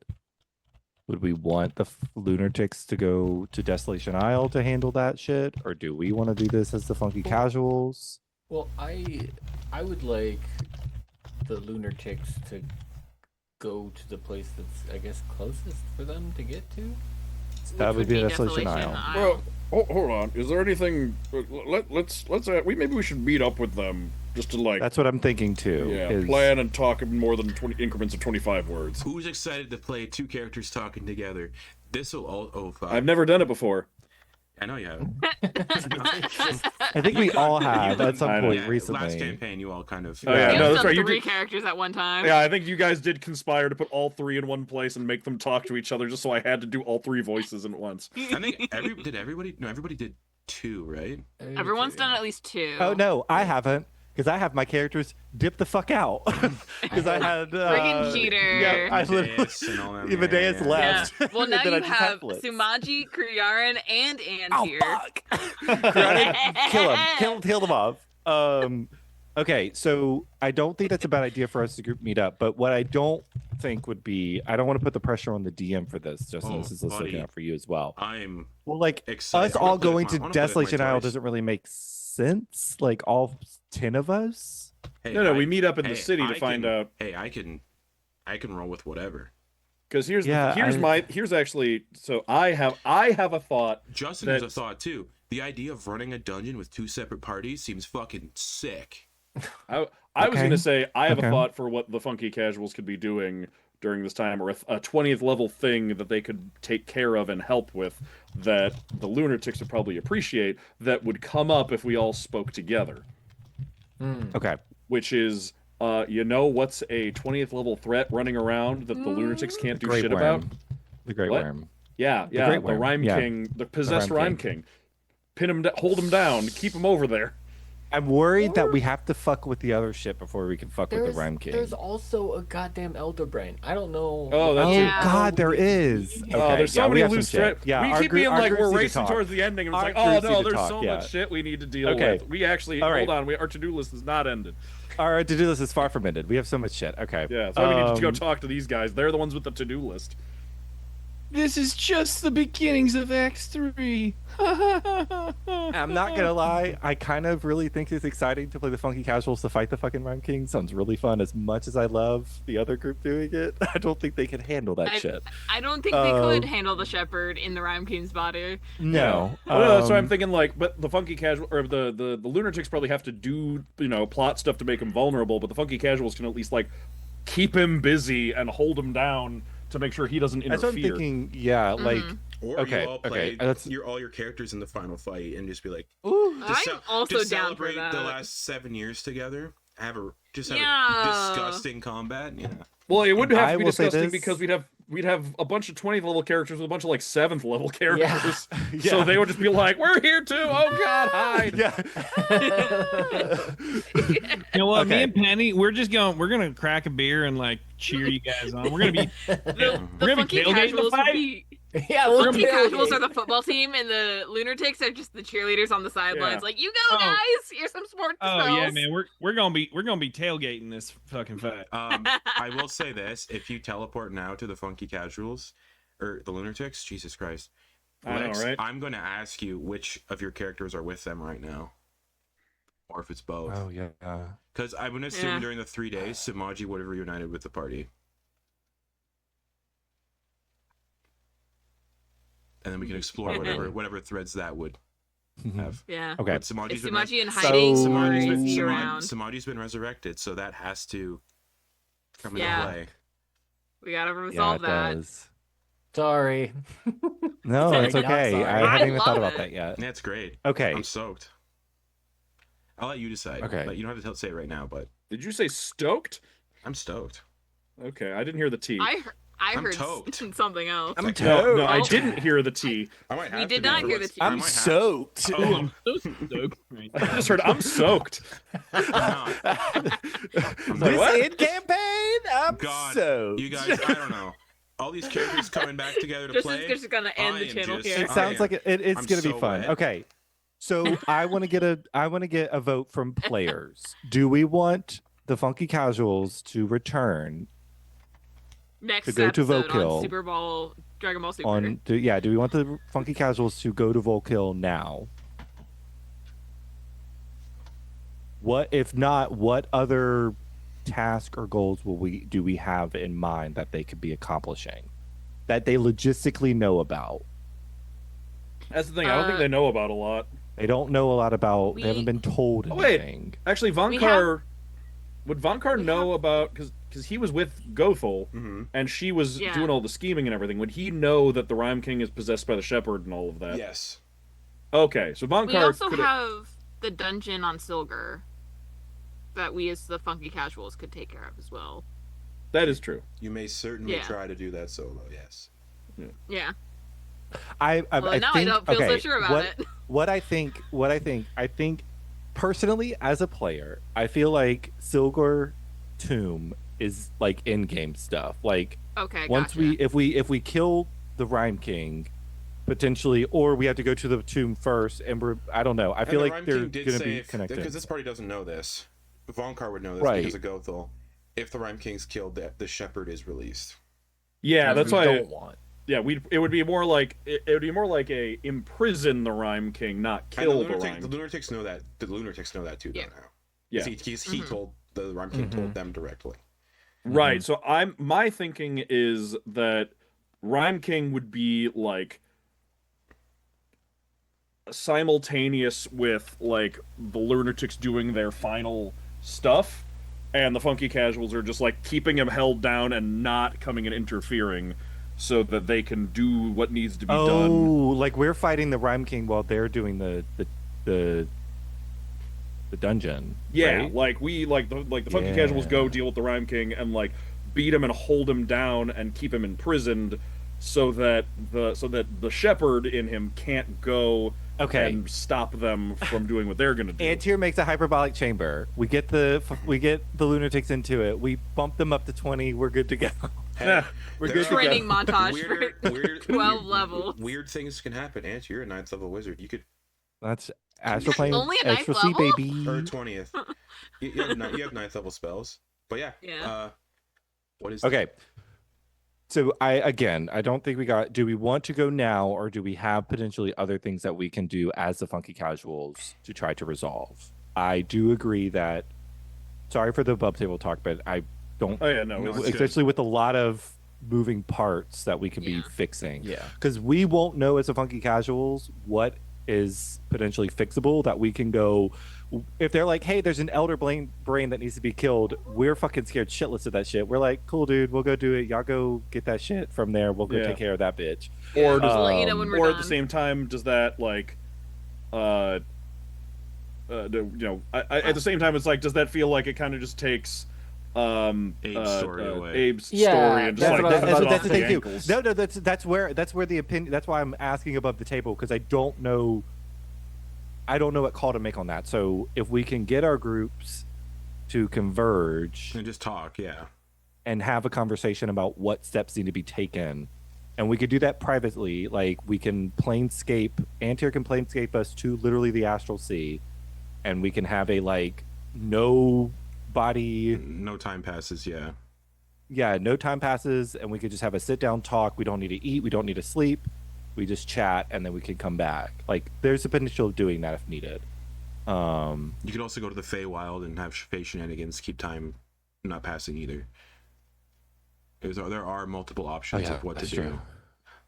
Would we want the lunatics to go to Desolation Isle to handle that shit, or do we want to do this as the Fonkey Casuals? Well, I would like the lunatics to go to the place that's, I guess, closest for them to get to. That would be Desolation Desolation Isle. Well, hold on. Is there anything? Let's maybe we should meet up with them just to like. That's what I'm thinking too. Yeah, plan and talk in more than 20 increments of 25 words. Who's excited to play two characters talking together? This will all. Oh, fuck. I've never done it before. I know you have. I think we all have at some I know. point Yeah, recently. last campaign, you all kind of. Oh, yeah, You've no, that's done right. You 3 did. characters at one time. Yeah, I think you guys did conspire to put all 3 in one place and make them talk to each other, just so I had to do all 3 voices at once. I think everybody? No, everybody did 2, right? Everyone's done at least 2. Oh no, I haven't, because I have my characters dip the fuck out. Because I had Friggin' cheater. Yeah, I literally Amadeus and all them, Amadeus yeah. left. Yeah. Well, now And then I you just had have Blitz. Sumaji, Kriyaran, and Oh Antyr. fuck! Kill them off. Okay, so I don't think that's a bad idea for us to group meet up. But what I don't think would be, I don't want to put the pressure on the DM for this. Justin, Oh, this is looking buddy. out for you as well. I'm Well, like excited. us I wanna all put it going in to my- I wanna put it in my Desolation Isle choice. doesn't really make sense. Like all 10 of us. Hey, No, we meet up in the hey, city to I find can- out. Hey, I can roll with whatever. Because here's Yeah, here's actually. So I have a thought. Justin has a That's- thought too. The idea of running a dungeon with 2 separate parties seems fucking sick. I was Okay. gonna say I have Okay. a thought for what the Fonkey Casuals could be doing during this time, or a 20th level thing that they could take care of and help with, that the lunatics would probably appreciate, that would come up if we all spoke together. Okay. Which is, what's a 20th level threat running around that the lunatics can't do Great shit Worm. about? The Great What? Worm. Yeah, The Great the Worm, Rime yeah. King, the possessed Rime Rime King. Pin him, hold him down, keep him over there. I'm worried that we have to fuck with the other shit before we can fuck with the Rime King. There's also a goddamn Elder Brain. I don't know. Oh, that's Oh Yeah. God, there is. Okay, there's so yeah, we many have some loose shit. threads. Yeah, we our keep group- being our like groups we're need to racing talk. towards the ending, and it's Our like, oh groups need no, to there's talk, so yeah. much shit we need to deal Okay. with. We actually All right. hold on. Our to-do list is not ended. Our to-do list is far from ended. We have so much shit. Okay. Yeah, so we need to go Um, talk to these guys. They're the ones with the to-do list. This is just the beginnings of Acts 3. I'm not gonna lie. I kind of really think it's exciting to play the Fonkey Casuals to fight the fucking Rime King. Sounds really fun. As much as I love the other group doing it, I don't think they can handle that shit. I don't think they could Um, handle the shepherd in the Rime King's body. No. Well, no, that's why I'm thinking like, but the Funky Casual or the lunatics probably have to do plot stuff to make him vulnerable, but the Funky Casuals can at least like keep him busy and hold him down to make sure he doesn't That's what I'm interfere. thinking. Yeah, like Or Okay, you all okay, play that's- all your characters in the final fight and just be like, ooh, I'm also just down for celebrate that. the last 7 years together. Have a Yeah. disgusting combat. Yeah. Well, it would have I to be will say disgusting this- because we'd have a bunch of 20th level characters with a bunch of like 7th level characters. Yeah. So they would just be like, "We're here too! Oh God, hide!" yeah. You know what? Me Okay. and Penny, we're gonna crack a beer and like cheer you guys on. We're gonna be The We're gonna be Funky tailgating the Casuals would fight? be. Yeah, The we're Funky Casuals tailgating. are the football team, and the Lunatics are just the cheerleaders on the sidelines. Yeah. Like, you Oh. go, guys! Here's some sports Oh spells. yeah, man. We're gonna be tailgating this fucking fight. I will say this: if you teleport now to the Funky Casuals or the Lunatics, Jesus Christ, I know, Lex, right? I'm going to ask you which of your characters are with them right now, or if it's both. Oh yeah. Because I'm going to assume Yeah. during the 3 days, Sumaji would have reunited with the party. And then we can explore whatever threads that would have. Yeah. Okay. But Samaji's Is been Sumaji in So- hiding, or Samaji's is been, he Samaj- around? Samaji's been resurrected, so that has to come into Yeah. play. We gotta Yeah, resolve it that. does. Sorry. No, Sorry, it's not okay. sorry. I I haven't even thought love about it. that yet. That's great. Okay. I'm stoked. I'll let you decide. Okay. But you don't have to say it right now, but Did you say stoked? I'm stoked. Okay, I didn't hear the T. I I'm heard toked. something else. I'm No, I Oh. didn't hear the T. I might We have did to not do hear it. the T. I I'm might have- soaked. Oh, I'm so stoked. Right. I just heard I'm soaked. I'm not. This what? end campaign, I'm God, soaked. you guys, I don't know. all these characters coming back together to Just play. just gonna end I the am channel just- here. It sounds like it's I'm gonna be so fun. wet. Okay, so I want to get a vote from players. Do we want the Funky Casuals to return Next to go to episode Vokill on Super Ball, Dragon Ball Super. on? Do we want the Funky Casuals to go to Volkill now? What if not? What other task or goals do we have in mind that they could be accomplishing that they logistically know about? That's the thing. I don't think they know about a lot. They don't know a lot about. They haven't been told Oh, wait. anything. Actually, Vonkar would Vonkar know about because he was with Gothel Mhm. and she was Yeah. doing all the scheming and everything. Would he know that the Rime King is possessed by the Shepherd and all of that? Yes. Okay, so Vonkar We also could have the dungeon on Silgar that we as the Funky Casuals could take care of as well. that is true. You may certainly Yeah. try to do that solo. Yes. Yeah. I Well, now I think, don't feel so okay, sure about what, it. I think personally as a player, I feel like Silgar Tomb is like in-game stuff. Like Okay, once gotcha. if we kill the Rime King, potentially, or we have to go to the tomb first, and I don't know. I feel like they're going to be connected. Because this party doesn't know this. Vonkar would know this Right. because of Gothel. If the Rime King's killed, the Shepherd is released. Yeah, that's we why. don't want. Yeah, it would be more like a imprison the Rime King, not And kill the Rime. the lunatics know that. The lunatics know that too. Yeah. Though now. Yeah. He Mhm. told the Rime King told them directly. Right. So my thinking is that Rime King would be like simultaneous with like the lunatics doing their final stuff, and the Funky Casuals are just like keeping him held down and not coming and interfering, so that they can do what needs to be done. Like we're fighting the Rime King while they're doing the dungeon. Yeah, right? like the Funky Casuals go deal with the Rime King and like beat him and hold him down and keep him imprisoned, so that the Shepherd in him can't go and stop them from doing what they're gonna do. Antyr makes a hyperbolic chamber. We get the lunatics into it. We bump them up to 20. We're good to go. Hey, We're there good to are Training go. montage for 12 levels. Weird things can happen. Ant, you're a 9th level wizard. You could That's Astral plane. Only a ninth Astral C, level? baby. or 20th. You have 9th level spells. But yeah. Yeah. What is Okay. So I don't think we got. Do we want to go now, or do we have potentially other things that we can do as the Funky Casuals to try to resolve? I do agree that. Sorry for the above table talk, but I don't. Oh yeah, no, it's good. especially with a lot of moving parts that we could be Yeah. fixing. Yeah. Because we won't know as the Funky Casuals what is potentially fixable that we can go. If they're like, hey, there's an elder brain that needs to be killed, we're fucking scared shitless of that shit. We're like, cool, dude, we'll go do it. Y'all go get that shit from there. We'll go Yeah. take care of that bitch. Or Just let you know when we're or done. at the same time, does that like, at the same time, it's like, does that feel like it kind of just takes, Abe's story away. Abe's Yeah, story and just that's like what I was- cuts it that's off the the thing too. ankles? No, that's where the opinion. That's why I'm asking above the table, because I don't know. I don't know what call to make on that. So if we can get our groups to converge And just talk, yeah. and have a conversation about what steps need to be taken, and we could do that privately. Like we can planescape. Antyr can planescape us to literally the Astral Sea, and we can have a like no body. No time passes, yeah. Yeah, no time passes, and we could just have a sit down talk. We don't need to eat. We don't need to sleep. We just chat, and then we can come back. Like, there's a potential of doing that if needed. You could also go to the Feywild and have Fey shenanigans, keep time not passing either. There are multiple options of what to that's do. true.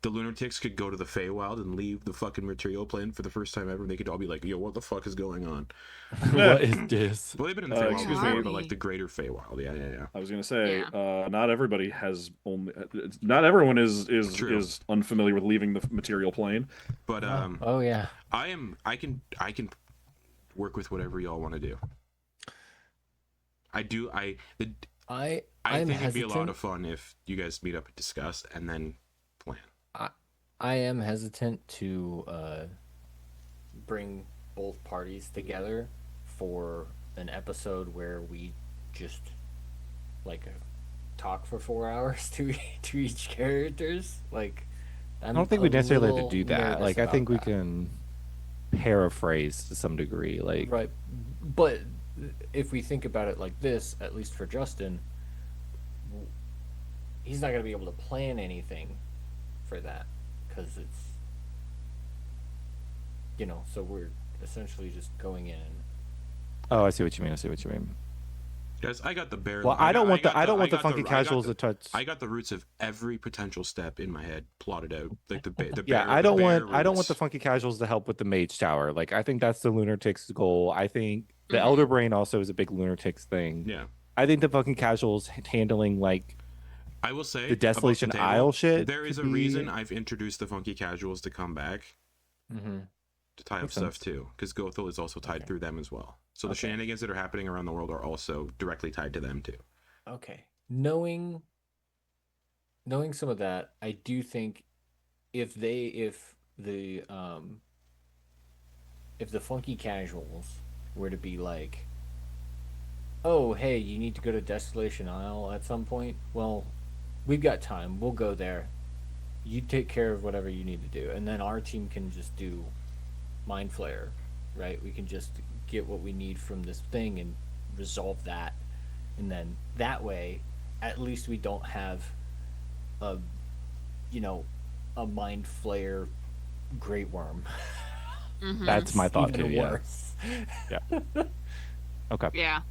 The lunatics could go to the Feywild and leave the fucking material plane for the first time ever. And they could all be like, yo, what the fuck is going on? What is this? Well, they've been in the Feywild excuse before, me. but like the greater Feywild. Yeah. I was gonna say, not everybody has only. Not everyone is True. unfamiliar with leaving the material plane. But Oh yeah. I can work with whatever y'all want to do. I think I'm it'd be a lot hesitant. of fun if you guys meet up and discuss and then plan. I am hesitant to bring both parties together for an episode where we just like talk for 4 hours to each characters. Like, I don't think we necessarily have to little do that. nervous Like, I about think we that. can paraphrase to some degree. Like, Right, but if we think about it like this, at least for Justin, he's not going to be able to plan anything for that because it's, so we're essentially just going in. oh, I see what you mean. I see what you mean. Guys, I got the bare. Well, I don't want the funky I got casuals the- to touch. I got the roots of every potential step in my head plotted out, like the Yeah, bare, I don't the want bare I don't want the roots. funky casuals to help with the mage tower. Like, I think that's the lunatics goal. I think the Mhm. elder brain also is a big lunatics thing. Yeah, I think the funky casuals handling like I will say the above Desolation table, Isle shit. There is a could be- reason I've introduced the funky casuals to come back Mm-hmm. to tie up Makes stuff sense. too, because Gothel is also tied Okay. through them as well. So the Okay. shenanigans that are happening around the world are also directly tied to them too. Okay. Knowing some of that, I do think if the funky casuals were to be like, oh, hey, you need to go to Desolation Isle at some point, well, we've got time, we'll go there, you take care of whatever you need to do, and then our team can just do Mind Flayer, right? We can just get what we need from this thing and resolve that, and then that way at least we don't have a Mind Flayer Great Worm. Mhm. That's my thought Even too. Yeah. worse. Okay. Yeah.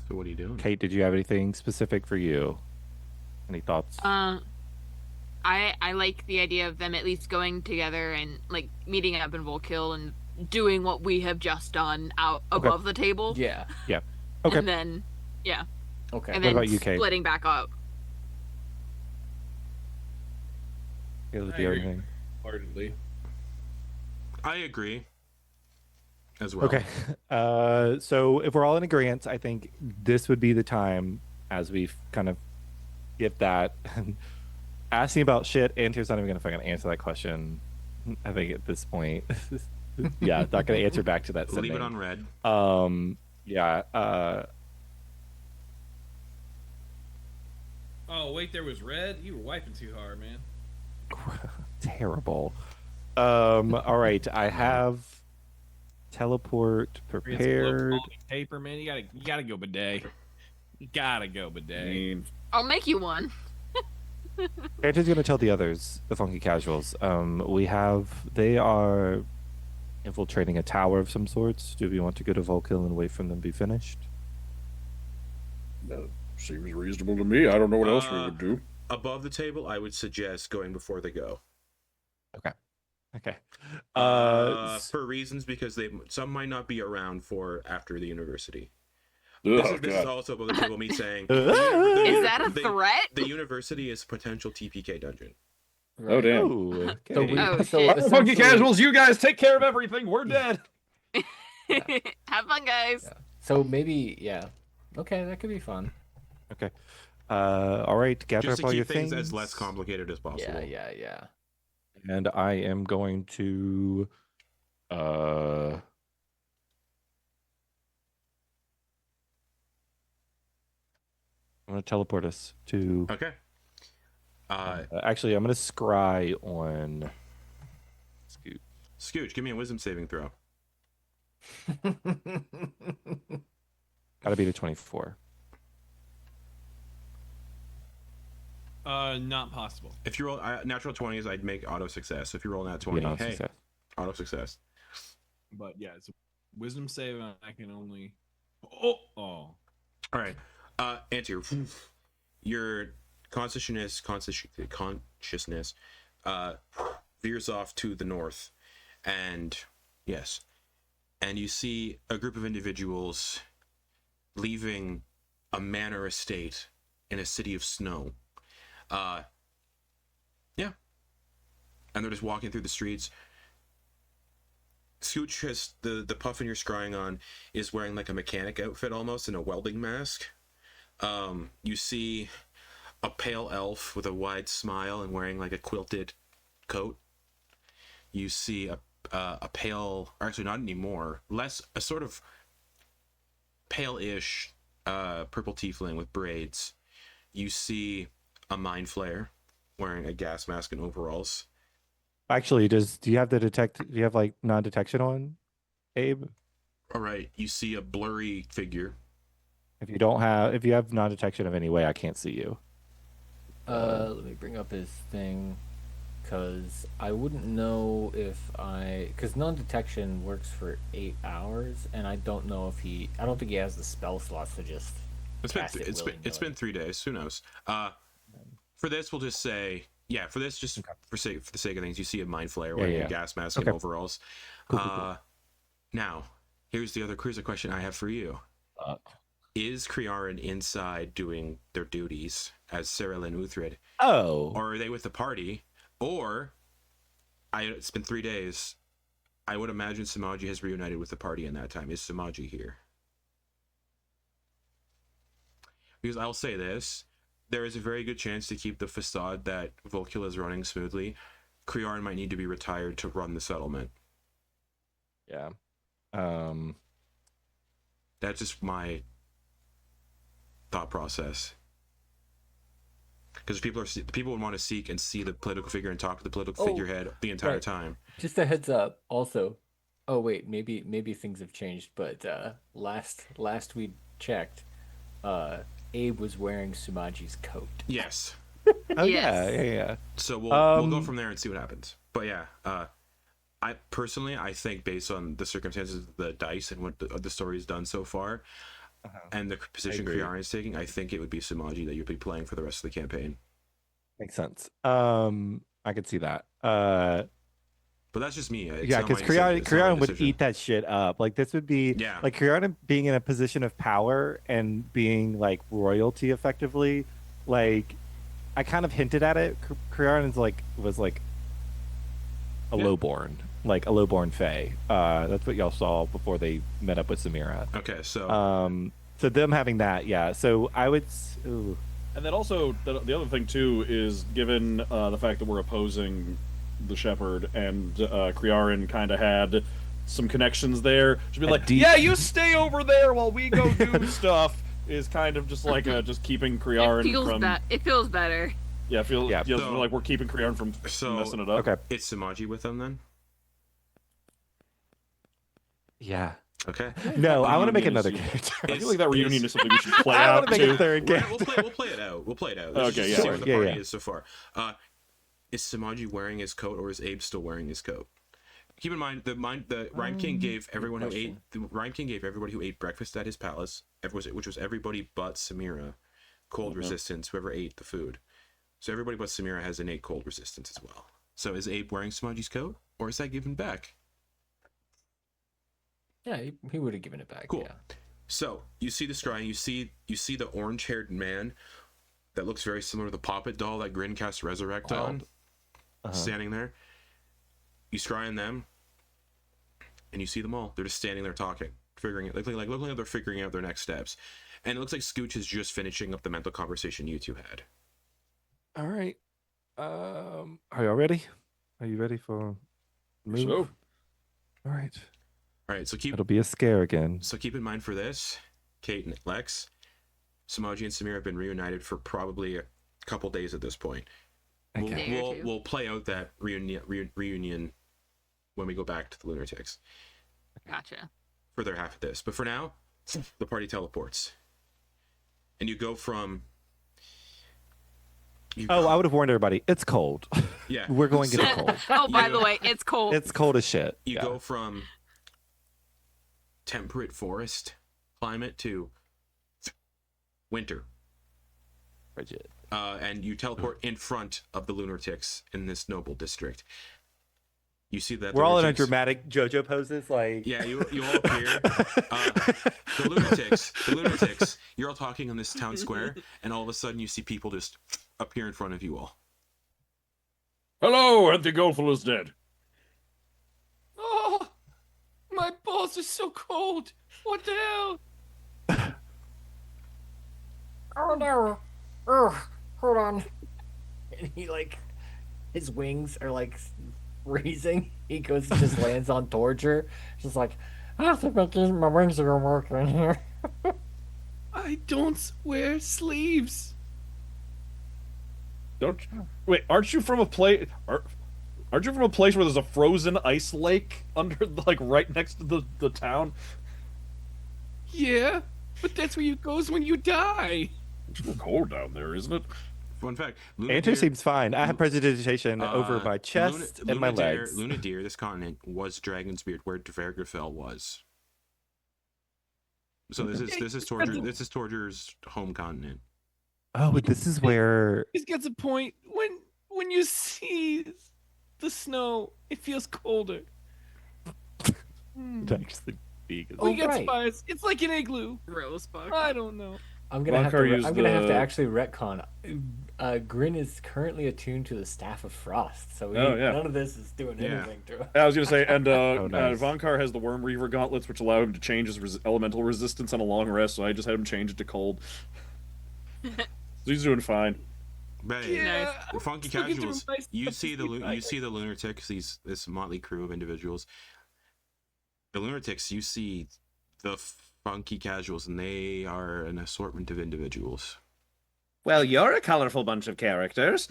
So what are you doing? Kate, did you have anything specific for you? Any thoughts? I like the idea of them at least going together and like meeting up in Volkill and doing what we have just done out Okay. above the table. Yeah. Okay. And then Okay. and What then about you, Kate? splitting back up. Caleb, I do you have agree. anything? Heartedly. I agree. As well. Okay. So if we're all in agreement, I think this would be the time as we kind of get that. Asking about shit, Antyr's not even going to fucking answer that question. I think at this point. Yeah, not going to answer back to that. Leave it sentence. on red. Yeah. Oh wait, there was red. You were wiping too hard, man. Terrible. All right. I have teleport prepared. Paper, man. You gotta go bidet. You gotta go I bidet. mean, I'll make you one. Antyr's going to tell the others, the funky casuals. They are infiltrating a tower of some sorts. Do we want to go to Volkill and wait for them to be finished? that seems reasonable to me. I don't know what else we would do. Above the table, I would suggest going before they go. Okay. For reasons because some might not be around for after the university. Oh, This is God. also above the table me saying Is that a threat? the university is a potential TPK dungeon. Oh, damn. Ooh, okay. So we, Oh, so shit. Funky essentially- casuals, you guys take care of everything. We're dead. Have fun, guys. Yeah. So maybe, yeah. Okay, that could be fun. Okay. All right. Gather Just up to all your keep things things. as less complicated as possible. Yeah. And I am going to. I'm going to teleport us to. Okay. Actually, I'm going to scry on. Scoot. Scooch, give me a wisdom saving throw. Gotta be the 24. Not possible. If you roll natural 20s, I'd make auto success. So if you roll nat Be 20, an auto hey, success. auto success. But yeah, it's a wisdom save. And I can only. Oh. All right. Antyr, your consciousness veers off to the north, and yes, and you see a group of individuals leaving a manor estate in a city of snow. Yeah, and they're just walking through the streets. Scooch has the puffin you're scrying on is wearing like a mechanic outfit almost and a welding mask. You see a pale elf with a wide smile and wearing like a quilted coat. You see a pale, or actually not anymore, a sort of pale-ish purple tiefling with braids. You see a mind flayer wearing a gas mask and overalls. Actually, do you have do you have like non-detection on, Abe? All right, you see a blurry figure. If you have non-detection of any way, I can't see you. Let me bring up his thing, because I wouldn't know because non-detection works for 8 hours, and I don't know if I don't think he has the spell slots to just cast it willy-nilly. It's been 3 days. Who knows? For this, we'll just say, for this, just for the sake of things, you see a mind flayer wearing a gas mask and overalls. Cool. Now, here's a question I have for you. Is Kriarin inside doing their duties as Cyril and Uthrid? Oh. Or are they with the party? Or, it's been 3 days. I would imagine Samaji has reunited with the party in that time. Is Samaji here? Because I'll say this. There is a very good chance to keep the facade that Volkula is running smoothly. Kriarin might need to be retired to run the settlement. Yeah. That's just my thought process. Because people would want to seek and see the political figure and talk to the political figurehead the entire time. Just a heads up. Also, oh wait, maybe things have changed, but last we checked, Abe was wearing Sumaji's coat. Yes. Oh Yes. yeah. So we'll go from there and see what happens. But yeah, I think based on the circumstances of the dice and what the story's done so far, and the position Kriarin is taking, I think it would be Samaji that you'd be playing for the rest of the campaign. Makes sense. I could see that. But that's just me. Yeah, because Kriarin would eat that shit up. Like this would be like Kriarin being in a position of power and being like royalty effectively. Like I kind of hinted at it. Kriarin was like a lowborn, like a lowborn fae. That's what y'all saw before they met up with Samira. Okay, so so them having that, yeah. So I would. Ooh. And then also the other thing too is given the fact that we're opposing the Shepherd and Kriarin kind of had some connections there. Should be like, yeah, you stay over there while we go do stuff. Is kind of just like just keeping Kriarin It feels better. Yeah, feels like we're keeping Kriarin from messing it up. Okay, it's Samaji with them then. Yeah. Okay. No, I want to make another character. I feel like that reunion is something we should play out. I want to make a third character. We'll play it out. Okay, see what the party yeah. is so far. Is Samaji wearing his coat, or is Abe still wearing his coat? Keep in mind the Rime King gave everyone who ate everybody who ate breakfast at his palace, which was everybody but Samira, cold resistance. Whoever ate the food, so everybody but Samira has innate cold resistance as well. So is Abe wearing Samaji's coat, or is that given back? Yeah, he would have given it back. Cool. Yeah. So you see the scrying, you see the orange-haired man that looks very similar to the puppet doll that Grin cast Resurrect on, standing there. You scry on them, and you see them all. They're just standing there talking, looking like they're figuring out their next steps. And it looks like Scooch is just finishing up the mental conversation you two had. All right. Are y'all ready? Are you ready for move? So. All right. All right, so it'll be a scare again. So keep in mind for this, Kate and Lex, Samaji and Samira have been reunited for probably a couple days at this point. Okay. We'll play out that reunion when we go back to the lunatics. Gotcha. For their half of this, but for now, the party teleports, and you go from. I would have warned everybody. It's cold. Yeah, we're going to get cold. Oh, by the way, it's cold. It's cold as shit. You go from temperate forest climate to winter. Frigid. And you teleport in front of the lunatics in this noble district. You see that we're all in a dramatic JoJo poses, like you all appear. The lunatics. You're all talking on this town square, and all of a sudden you see people just appear in front of you all. Hello, and the Gothel is dead. Oh, my balls are so cold. What the hell? Oh no! Oh, hold on. And he his wings are freezing. He goes and just lands on Torger. Just like, I think my wings are gonna work in here. I don't wear sleeves. Aren't you from a place? Aren't you from a place where there's a frozen ice lake under, like, right next to the town? Yeah, but that's where you goes when you die. It's real cold down there, isn't it? Fun fact: Antyr seems fine. I have precipitation over my chest and my legs. Lunadeer, this continent, was Dragonsbeard, where Duergar was. So this is Torger's home continent. Oh, but this is where. He's got a point. When you see the snow, it feels colder. It actually big. We got right. spies. It's like an igloo. Gross fuck. I don't know. I'm gonna have Vonkar to actually retcon. Grin is currently attuned to the Staff of Frost, so none of this is doing anything to him. I was gonna say, and nice. Vonkar has the Worm Reaver gauntlets, which allow him to change his elemental resistance on a long rest. So I just had him change it to cold. So he's doing fine. But Yeah, the Fonkey just looking through Casuals, my you stuff see to see if I- you see the lunatics, this motley crew of individuals. The lunatics, you see the Fonkey Casuals, and they are an assortment of individuals. Well, you're a colorful bunch of characters.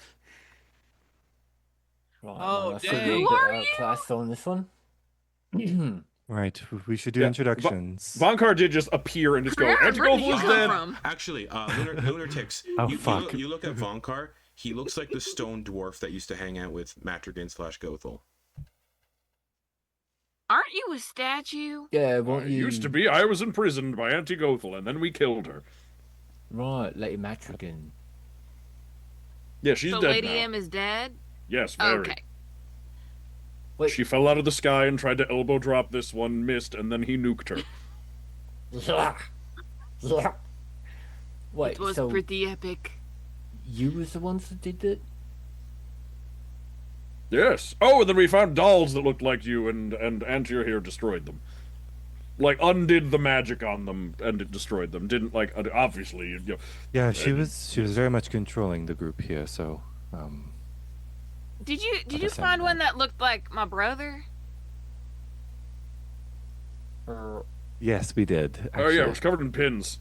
Right, Oh, so dang. we Who get are you? class on this one. Right, we should do Yeah, introductions. Vonkar did just appear and just go, Where did Antigone he was come dead. from? Actually, lunatics. Oh, you, fuck. You look at Vonkar. He looks like the stone dwarf that used to hang out with Matrigan / Gothel. Aren't you a statue? Yeah, It won't you? used to be I was imprisoned by Gothel, and then we killed her. Right, Lady Matrigan. Yeah, she's So dead Lady now. M is dead? Yes, very. Okay. Wait, She fell out of the sky and tried to elbow drop this one, missed, and then he nuked her. yeah, yeah. Wait, It was so pretty epic. you was the ones that did it? Yes. Oh, and then we found dolls that looked like you, and Antyr here destroyed them. Like, undid the magic on them, and it destroyed them. Didn't, like, obviously, you know. Yeah, she was very much controlling the group here. So, Did you the same find one. one that looked like my brother? yes, we did. Oh, yeah, it actually. was covered in pins.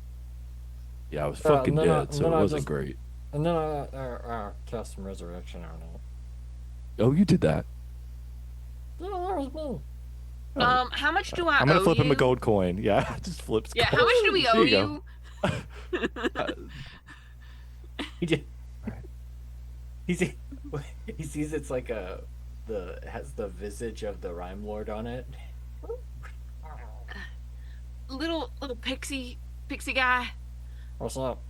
Yeah, I was Well, fucking no, no, dead, so no, it no, wasn't just- great. And then I cast some resurrection on it. Oh, you did that. No, that was me. Oh. How much do I I'm gonna owe flip you? him a gold coin. Yeah, just flips. Yeah, how gold. much do we There owe you go. you? He just, he sees it's like has the visage of the Rime Lord on it. Little pixie guy. What's up?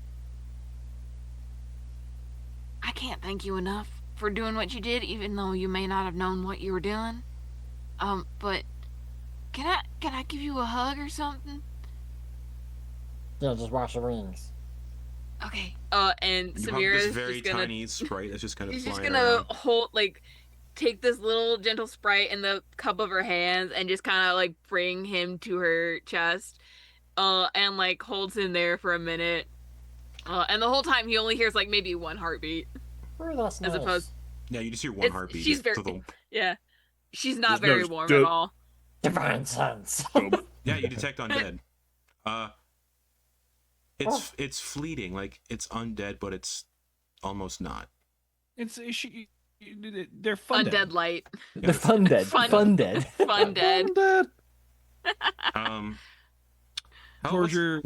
I can't thank you enough for doing what you did, even though you may not have known what you were doing. But can I give you a hug or something? Yeah, just wash the rings. Okay. And You hug Samira's this very just gonna tiny sprite that's just kind of she's just flying gonna around. take this little gentle sprite in the cup of her hands and just kind of like bring him to her chest, and like holds him there for a minute. And the whole time he only hears like maybe one heartbeat. Oh, that's nice. As opposed, Yeah, you just hear one heartbeat. she's just very thump. yeah, she's not There's no very warm stu- at all. Divine sense. Yeah, you detect undead. It's fleeting, like it's undead, but it's almost not. They're fun. Undead light, The fun dead. Fun- Fun dead. fun dead. How's- Torger,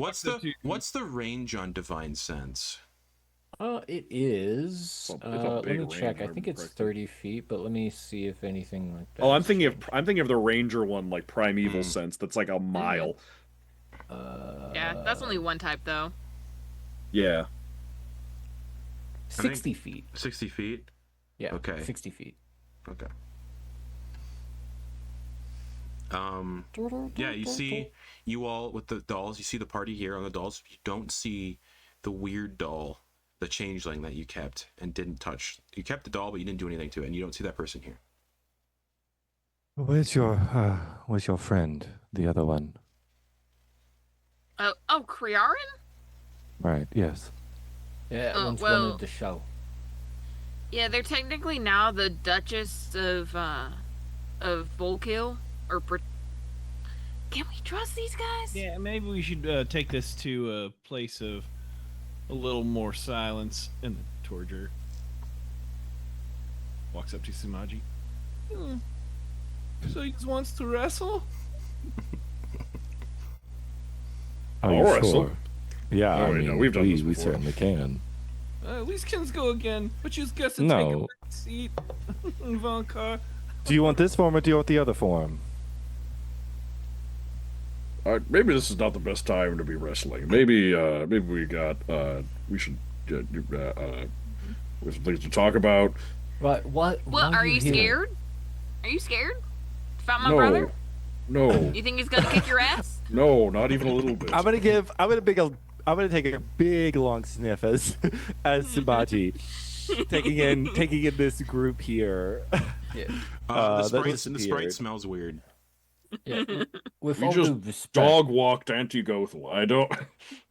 what's the range on divine sense? It is. It's a Let big me range, check. I if I think remember it's correctly. 30 feet, but let me see if anything like that. Oh, I'm thinking of the Ranger one, like Primeval Mm. Sense. That's like a mile. Yeah, that's only one type though. Yeah. 60 feet. 60 feet. Yeah. Okay. 60 feet. Okay. Yeah, you see, you all with the dolls. You see the party here on the dolls. You don't see the weird doll, the changeling that you kept and didn't touch. You kept the doll, but you didn't do anything to it, and you don't see that person here. Where's your friend? The other one. Oh, Kriarin? Right. Yes. Yeah, Oh, once well- wanted to show. Yeah, they're technically now the Duchess of Volkill, or Can we trust these guys? Yeah, maybe we should take this to a place of a little more silence. And the Torger walks up to Sumaji. So he just wants to wrestle? Are I'll you wrestle. sure? Yeah, Oh, I wait, mean, no, we've done this we before. certainly can. At least can go again, but you just got to take No. a back seat. Vonkar. Do you want this form or do you want the other form? Maybe this is not the best time to be wrestling. Maybe we should with some things to talk about. What? What? What? why Are you here? scared? Are you scared? About my No, brother? no, You think he's gonna kick your ass? no, not even a little bit. I'm gonna take a big long sniff as Sumaji taking in this group here. Yeah. The that Sprite disappeared. smells weird. Yeah. With We all just due respect, dog walked Gothel. I don't.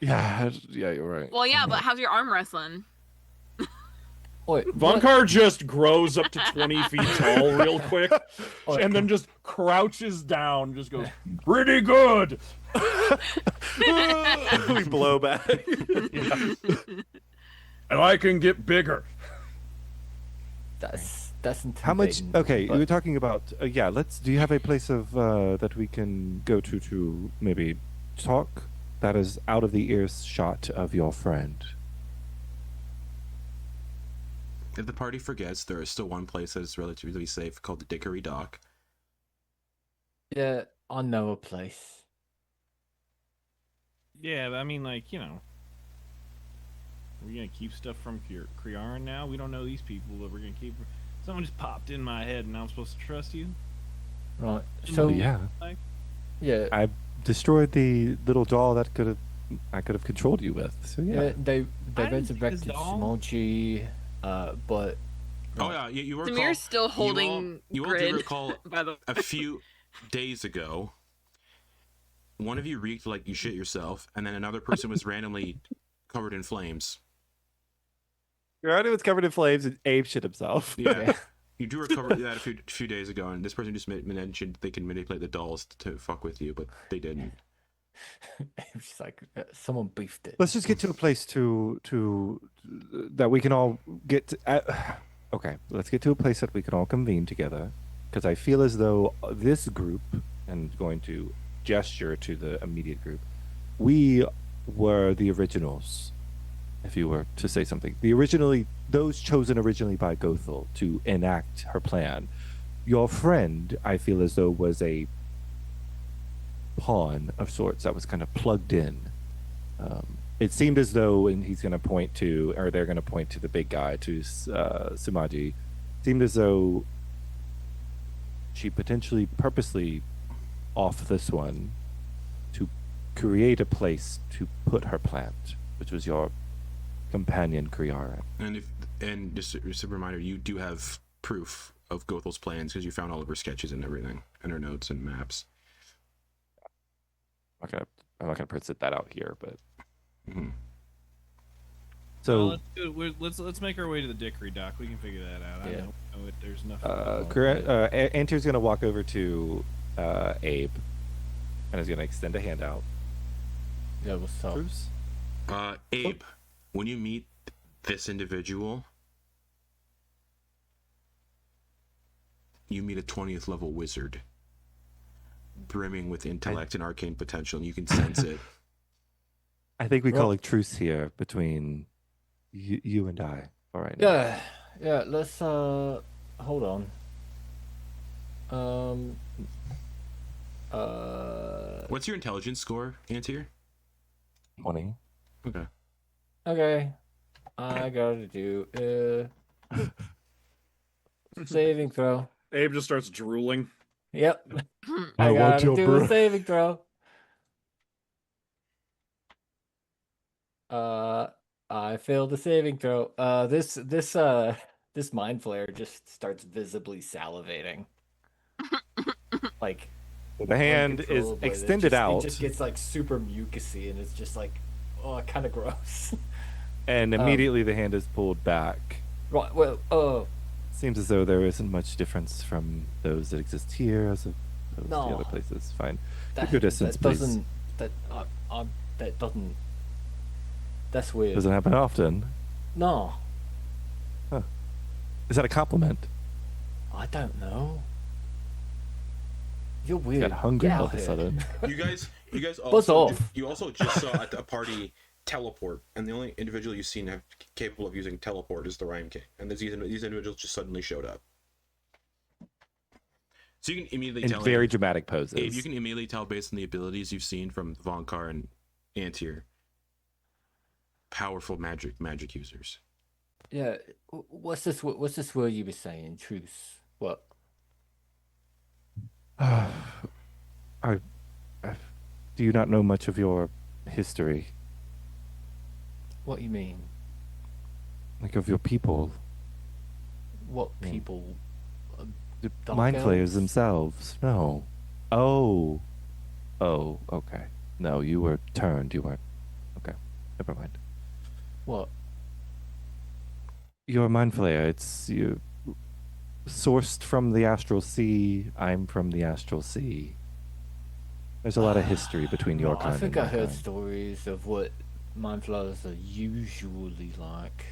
Yeah, you're right. Well, yeah, but how's your arm wrestling? Wait, what? Vonkar just grows up to 20 feet tall real quick, Oh, and then just crouches down, just goes, pretty good! we blow back. And I can get bigger. That's How much? intimidating, Okay, but- you were talking about. Yeah, let's. Do you have a place of that we can go to maybe talk that is out of the earshot of your friend? If the party forgets, there is still one place that is relatively safe called the Dickory Dock. Yeah, I know a place. Yeah, but I mean, like, you know, are we gonna keep stuff from Kriaran now? We don't know these people, but we're gonna keep. Someone just popped in my head, and I'm supposed to trust you. Right. So Yeah, yeah, I destroyed the little doll that I could have controlled you with. So yeah. yeah, they I didn't see this resurrected doll. Smoji, but Oh yeah, you recall. Samir's still holding You all do Grin. recall By the a few days ago, one of you reeked like you shit yourself, and then another person was randomly covered in flames. Your audio was covered in flames and Abe shit himself. Yeah. You do recover that a few days ago, and this person just mentioned they can manipulate the dolls to fuck with you, but they didn't. it's like someone beefed it. Let's just get to a place to that we can all get. Okay, let's get to a place that we can all convene together, because I feel as though this group, and going to gesture to the immediate group, we were the originals. If you were to say something, those chosen originally by Gothel to enact her plan. Your friend, I feel as though, was a pawn of sorts that was kind of plugged in. It seemed as though, and he's going to point to, or they're going to point to the big guy, to Sumaji. Seemed as though she potentially purposely off this one to create a place to put her plant, which was your companion Kriara. And just a reminder, you do have proof of Gothel's plans because you found all of her sketches and everything, and her notes and maps. I'm not gonna present that out here, but Mhm. so let's do it. Let's make our way to the Dickory Dock. We can figure that out. Yeah. I know there's nothing. Antyr's gonna walk over to Abe and is gonna extend a hand out. Yeah, what's up? Bruce? Abe, when you meet this individual, you meet a 20th level wizard, brimming with intellect and arcane potential, and you can sense it. I think we call a truce here between you and I. All right. now. Yeah, let's hold on. What's your intelligence score, Antyr? 20. Okay. Okay. I gotta do saving throw. Abe just starts drooling. Yep. I I want gotta your do bro. a saving throw. I failed the saving throw. This mind flare just starts visibly salivating. Like The hand is uncontrollably. extended It out, just gets like super mucusy and it's just like, oh, kind of gross. and immediately the hand is pulled back. Right. Well, Seems as though there isn't much difference from those that exist here as of of No. the other places. Fine. That, Keep your distance, that please. doesn't. That doesn't. That's weird. Doesn't happen often. No, Is that a compliment? I don't know. You're You weird. got hungry Get all out of a here. sudden. You guys Buzz also off. you also just saw at a party teleport, and the only individual you've seen capable of using teleport is the Rime King, and these individuals just suddenly showed up. So you can immediately In tell very dramatic poses. Abe, you can immediately tell based on the abilities you've seen from Vonkar and Antyr. Powerful magic users. Yeah. What's this? What's this word you were saying? Truce. What? Do you not know much of your history? What you mean? Like of your people? What people? The Dark mind flayers elves? themselves? No. Oh. Oh, okay. No, you were turned. You weren't. Okay. Never mind. What? You're a mind flayer. It's you sourced from the Astral Sea. I'm from the Astral Sea. There's a lot of history between your No, kind I think and I my heard kind. stories of what mind flayers are usually like.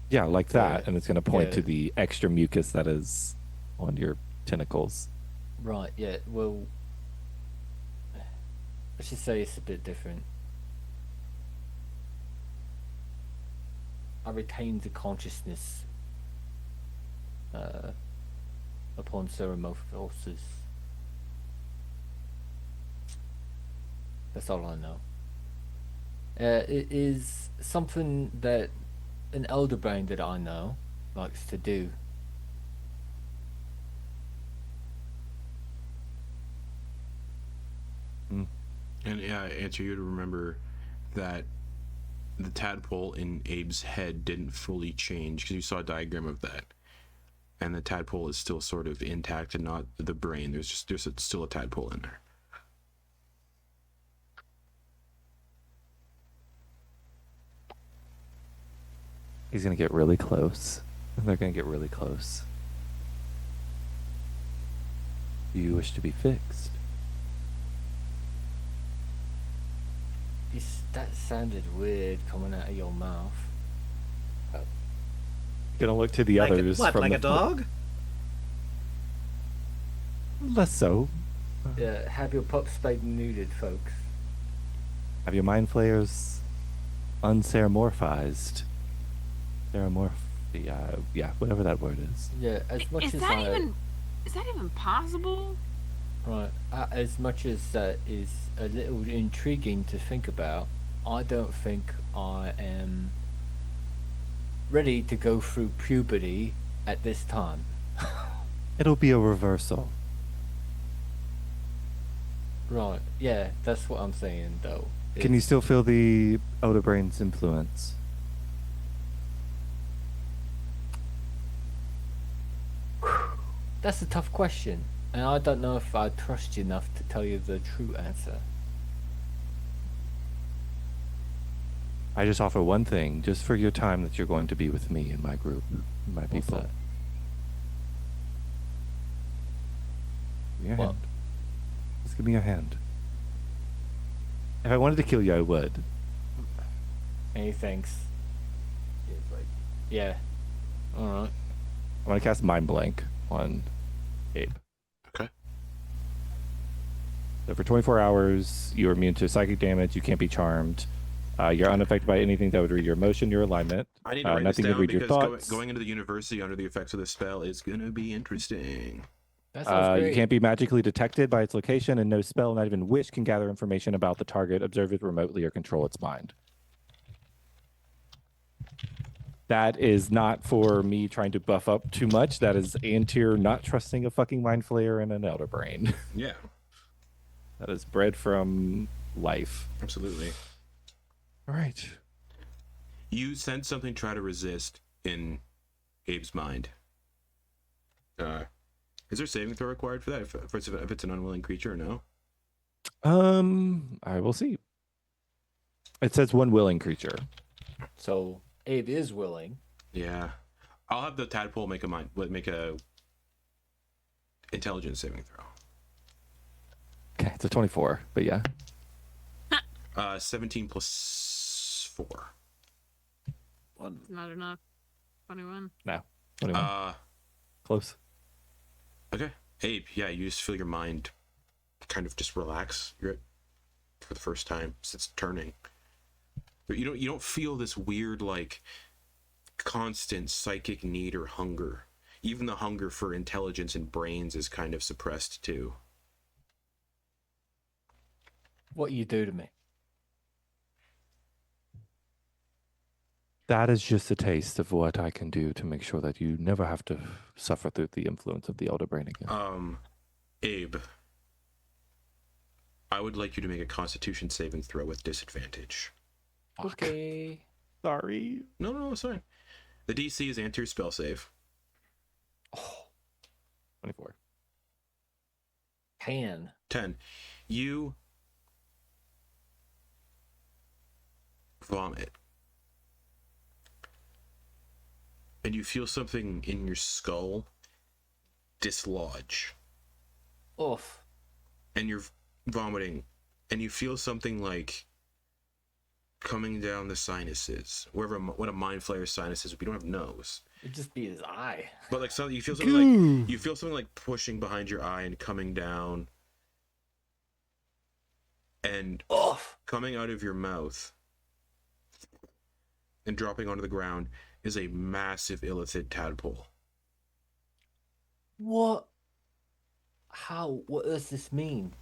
Yeah, like that. Yeah, And it's going to point yeah. to the extra mucus that is on your tentacles. Right. Yeah. Well, I should say it's a bit different. I retained the consciousness upon ceremorphosis. That's all I know. It is something that an elder brain that I know likes to do. And yeah, Antyr, you to remember that the tadpole in Abe's head didn't fully change because you saw a diagram of that, and the tadpole is still sort of intact and not the brain. There's still a tadpole in there. He's going to get really close. And they're going to get really close. You wish to be fixed. That sounded weird coming out of your mouth. Gonna look to the others. What, from like the a dog? Less so. Yeah, have your pup spayed and neutered, folks. Have your mind flayers unceremorphized. Yeah, whatever that word is. Yeah, as much Is as that even possible? Right, as much as that is a little intriguing to think about, I don't think I am ready to go through puberty at this time. It'll be a reversal. Right, yeah, that's what I'm saying, though. Can you still feel the Elder Brain's influence? That's a tough question, and I don't know if I trust you enough to tell you the true answer. I just offer one thing, just for your time that you're going to be with me and my group, my What's people. that? Give me your What? hand. Just give me your hand. If I wanted to kill you, I would. And he thinks, he's like, yeah, alright. I want to cast Mind Blank on Abe. Okay. So for 24 hours, you're immune to psychic damage. You can't be charmed. You're unaffected by anything that would read your emotion, your alignment. I need to write nothing this would down read your because thoughts. going into the university under the effects of this spell is gonna be interesting. That sounds great. You can't be magically detected by its location, and no spell, not even wish, can gather information about the target, observe it remotely, or control its mind. That is not for me trying to buff up too much. That is Antyr not trusting a fucking mind flayer and an elder brain. Yeah, That is bred from life. absolutely. All right. You sense something try to resist in Abe's mind. Is there saving throw required for that? If it's an unwilling creature or no? I will see. It says one willing creature. So, Abe is willing. Yeah, I'll have the tadpole make a intelligence saving throw. it's a 24, but yeah. 17 plus 4. Not enough. 21. No. 21. Close. Okay. Abe, yeah, you just feel your mind kind of just relax. You're for the first time since turning. But you don't feel this weird, like, constant psychic need or hunger. Even the hunger for intelligence and brains is kind of suppressed too. What you do to me? That is just a taste of what I can do to make sure that you never have to suffer through the influence of the Elder Brain again. Abe, I would like you to make a Constitution saving throw with disadvantage. Okay. Sorry. No, it's fine. The DC is Antyr's spell save. Oh, 24. 10. You vomit. And you feel something in your skull dislodge. Oof. And you're vomiting. And you feel something like coming down the sinuses. What a mind flayer sinus is, we don't have nose. It'd just be his eye. But like you feel something like pushing behind your eye and coming down. And Oof. coming out of your mouth and dropping onto the ground is a massive illithid tadpole. What? How? What does this mean?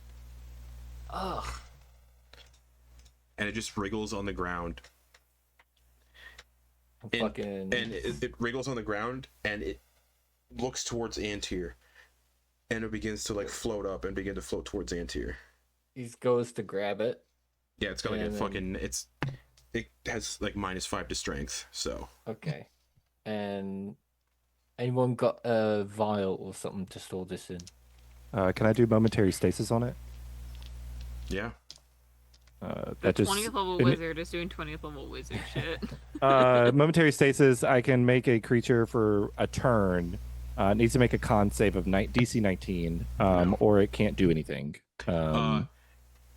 Ugh. And it just wriggles on the ground. Fucking. And it wriggles on the ground and it looks towards Antyr. And it begins to like float up and begin to float towards Antyr. He goes to grab it. Yeah, it's got like it has like -5 to strength, so. Okay. And anyone got a vial or something to store this in? Can I do momentary stasis on it? Yeah. The That just 20th level wizard is doing 20th level wizard shit. momentary stasis. I can make a creature for a turn. It needs to make a con save of DC 19, or it can't do anything.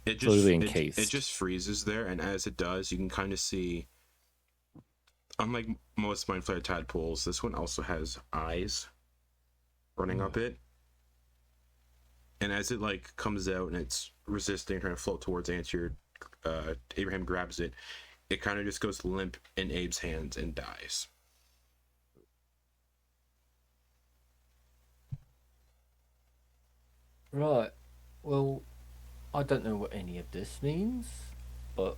It just literally encased. It just freezes there, and as it does, you can kind of see. Unlike most mind flare tadpoles, this one also has eyes running up it. And as it like comes out and it's resisting, trying to float towards Antyr, Abraham grabs it. It kind of just goes limp in Abe's hands and dies. Right. Well, I don't know what any of this means, but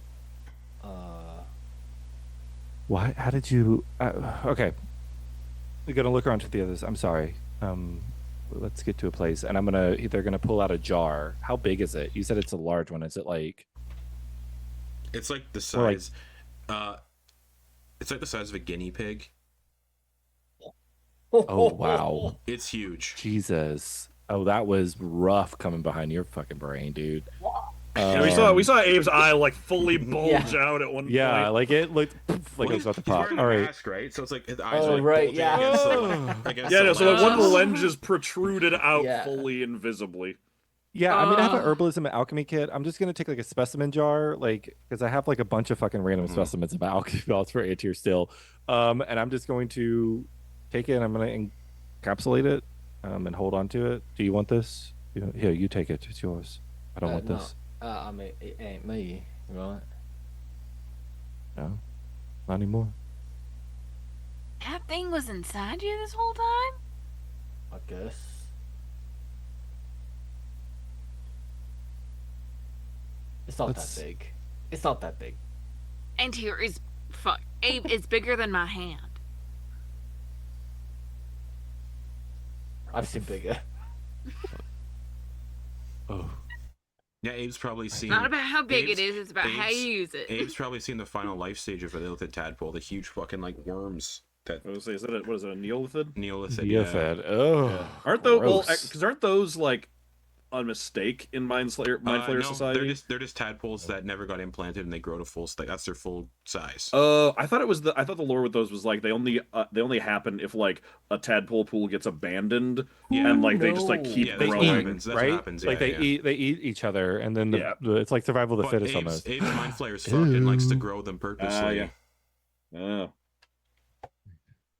Why? How did you? Okay. We're gonna look around to the others. I'm sorry. Let's get to a place, and they're gonna pull out a jar. How big is it? You said it's a large one. Is it like? It's like the size. It's like the size of a guinea pig. Oh wow! It's huge. Jesus. Oh, that was rough coming behind your fucking brain, dude. We saw Abe's eye like fully bulge out at one point. Yeah, like it looked like it was about to pop. He's wearing All a right. mask, right? So it's like his eyes Oh, are like right, bulging yeah. against Yeah, the so like one of the lens. lenses protruded out Yeah. fully invisibly. Yeah, I mean, I have an herbalism and alchemy kit. I'm just gonna take like a specimen jar, like because I have like a bunch of fucking random specimens of alchemy belts for Antyr still. And I'm just going to take it and I'm gonna encapsulate it, and hold on to it. Do you want this? Here, you take it. It's yours. I don't want this. I mean, it ain't me, right? No, not anymore. That thing was inside you this whole time? I guess. It's not Let's- that big. It's not that big. Antyr is Abe is bigger than my hand. I've seen bigger. Oh, Yeah, Abe's probably seen. Not about how big Abe's- it is, it's about how you use it. Abe's probably seen the final life stage of a illithid tadpole, the huge fucking like worms that I was gonna say, what is it, a neolithid? Neolithid. Neophed. Oh, Aren't those gross. because aren't those like a mistake in Mind Flayer No, Society? they're just tadpoles that never got implanted and they grow to full that's their full size. I thought the lore with those was like they only happen if like a tadpole pool gets abandoned and like they just like keep Yeah, that's what growing. happens. That's right? what happens. Like Yeah, they eat each other, and then it's like survival of the But fittest almost. Abe's mind flayer's fucked and likes to grow them purposely. Yeah. Oh.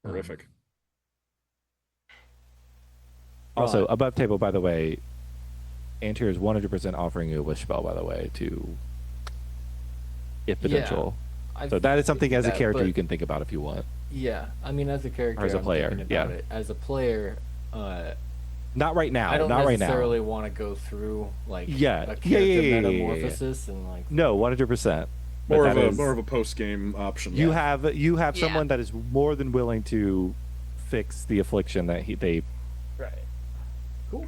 Horrific. Also, above table, by the way, Antyr is 100% offering you a wish spell, by the way, to if potential. So that is something as a character you can think about if you want. Yeah, I mean, as a character, Or as a I'm player, thinking yeah. about it. As a player, Not right now. I don't Not right now. necessarily want to go through like Yeah. a Yeah, character yeah. metamorphosis and like. No, 100%. But More that is- of a post game option. You have Yeah. someone that is more than willing to fix the affliction that they Right. Cool.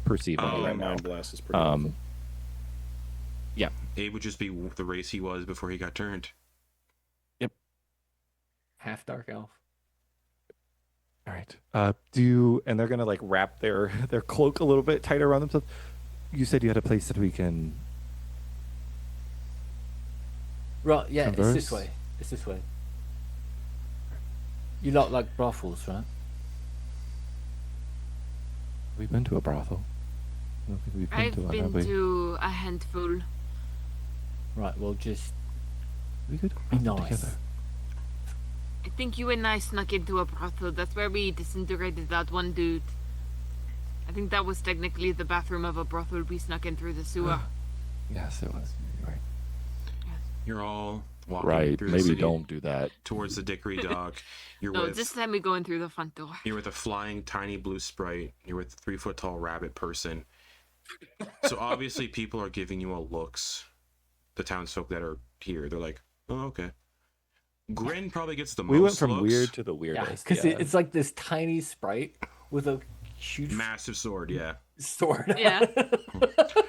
perceive on you right now. Mind Blast is pretty helpful. Yeah. Abe would just be the race he was before he got turned. Half dark elf. All right. And they're gonna like wrap their cloak a little bit tighter around themselves. You said you had a place that we can. Right. Yeah. Converse? It's this way. It's this way. You lot like brothels, right? We've been to a brothel. I don't think we've been I've to one, have been we? to a handful. Right. Well, just We could be brothel nice. together. I think you and I snuck into a brothel. That's where we disintegrated that one dude. I think that was technically the bathroom of a brothel. We snuck in through the sewer. Yes, it was. You're right. You're all walking Right. through the Maybe city don't do that. towards the Dickory Dock. You're No, with this time we go in through the front door. you're with a flying tiny blue sprite. You're with a 3-foot tall rabbit person. So obviously people are giving you all looks. The townsfolk that are here, they're like, "Oh, okay." Grin probably gets the most. We went from looks. weird to the Yeah, weirdest. because it's like this tiny sprite with a huge Massive sword, yeah. sword. Yeah.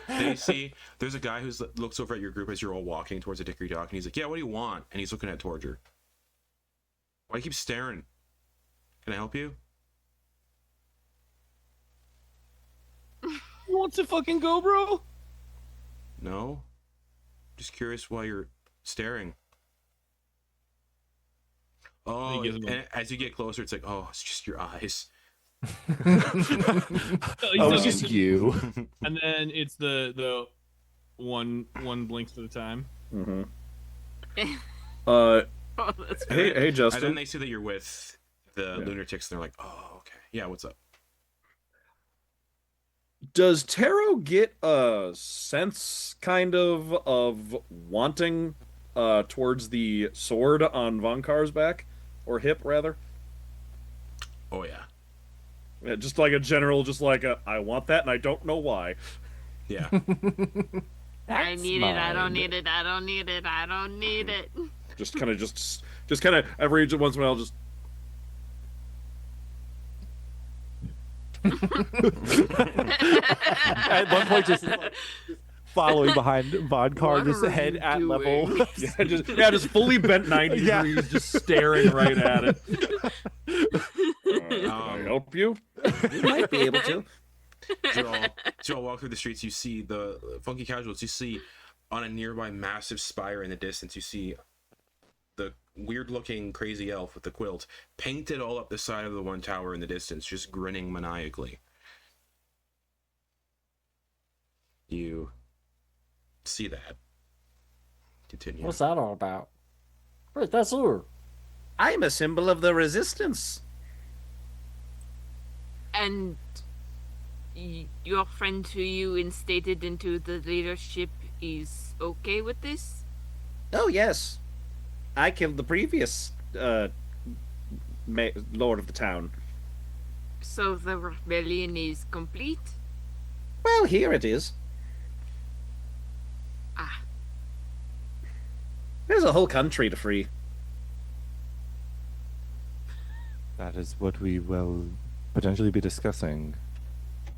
They see there's a guy who looks over at your group as you're all walking towards the Dickory Dock, and he's like, "Yeah, what do you want?" And he's looking at Torger. Why do you keep staring? Can I help you? You want to fucking go, bro? No. Just curious why you're staring. Oh, gives him a- and as you get closer, it's like, oh, it's just your eyes. Oh, it's just you. And then it's the one blinks at a time. Mm-hmm. Oh, that's Hey, And then Justin. they see that you're with the lunatics, and they're like, oh, okay. Yeah, what's up? Does Taro get a sense kind of wanting towards the sword on Vonkar's back or hip rather? Oh, yeah. Yeah, just like a general, just like a I want that and I don't know why. Yeah. I need it. I don't mine. need it. I don't need it. I don't need it. Just kind of every once in a while just At one point, just following behind Vonkar, What just are head you at doing? level. just fully bent 90 Yeah. degrees, just staring right at it. Can I help you? You might be able to. As you all walk through the streets, you see the Fonkey Casuals. You see on a nearby massive spire in the distance, you see the weird-looking crazy elf with the quilt painted all up the side of the one tower in the distance, just grinning maniacally. You see that. Continue. What's that all about? Wait, that's her. I'm a symbol of the resistance. And your friend who you instated into the leadership is okay with this? Oh yes, I killed the previous lord of the town. So the rebellion is complete? Well, here it is. Ah. There's a whole country to free. That is what we will potentially be discussing.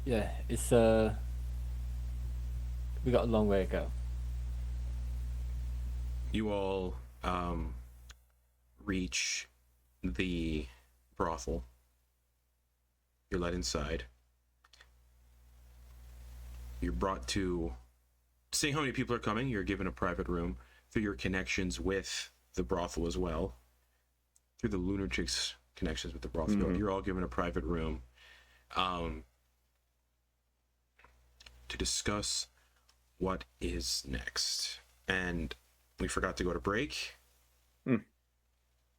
Yeah, it's we got a long way to go. You all reach the brothel. You're led inside. you're brought to, seeing how many people are coming, you're given a private room through your connections with the brothel as well. Through the lunatics connections with the brothel, you're all given a private room to discuss what is next. And we forgot to go to break.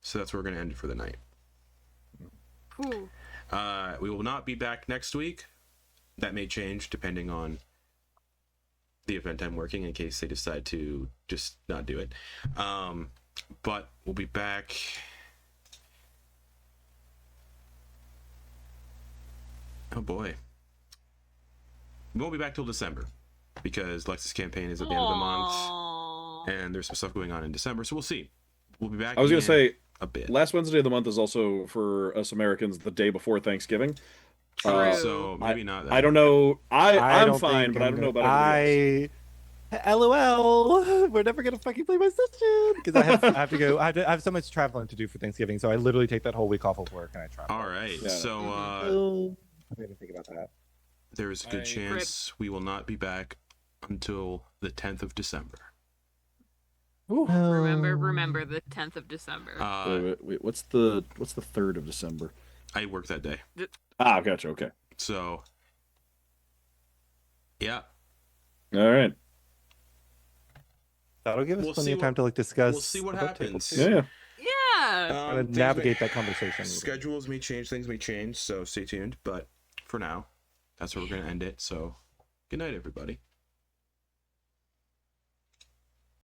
So that's where we're going to end it for the night. Cool. We will not be back next week. That may change depending on the event I'm working, in case they decide to just not do it. But we'll be back. Oh boy. We won't be back till December, because Lex's campaign is at the end of the month, and there's some stuff going on in December, so we'll see. We'll be back. I was going to say, a bit. last Wednesday of the month is also, for us Americans, the day before Thanksgiving. So maybe not that. I don't know. I'm don't fine, think but I I'm don't know gonna- about everybody else. LOL. We're never gonna fucking play my session because I have to go. I have so much traveling to do for Thanksgiving, so I literally take that whole week off of work and I travel. All right. Yeah. So I didn't think about that. there's a good chance we will not be back until the 10th of December. Remember the 10th of December. Wait. What's the 3rd of December? I work that day. Gotcha. Okay. So, yeah. All right. That'll give us We'll plenty see of time to like discuss. We'll see what about happens. tables. Yeah. Yeah. Trying to Things navigate may- that conversation. Schedules may change, things may change, so stay tuned. But for now, that's where we're going to end it. So, good night, everybody.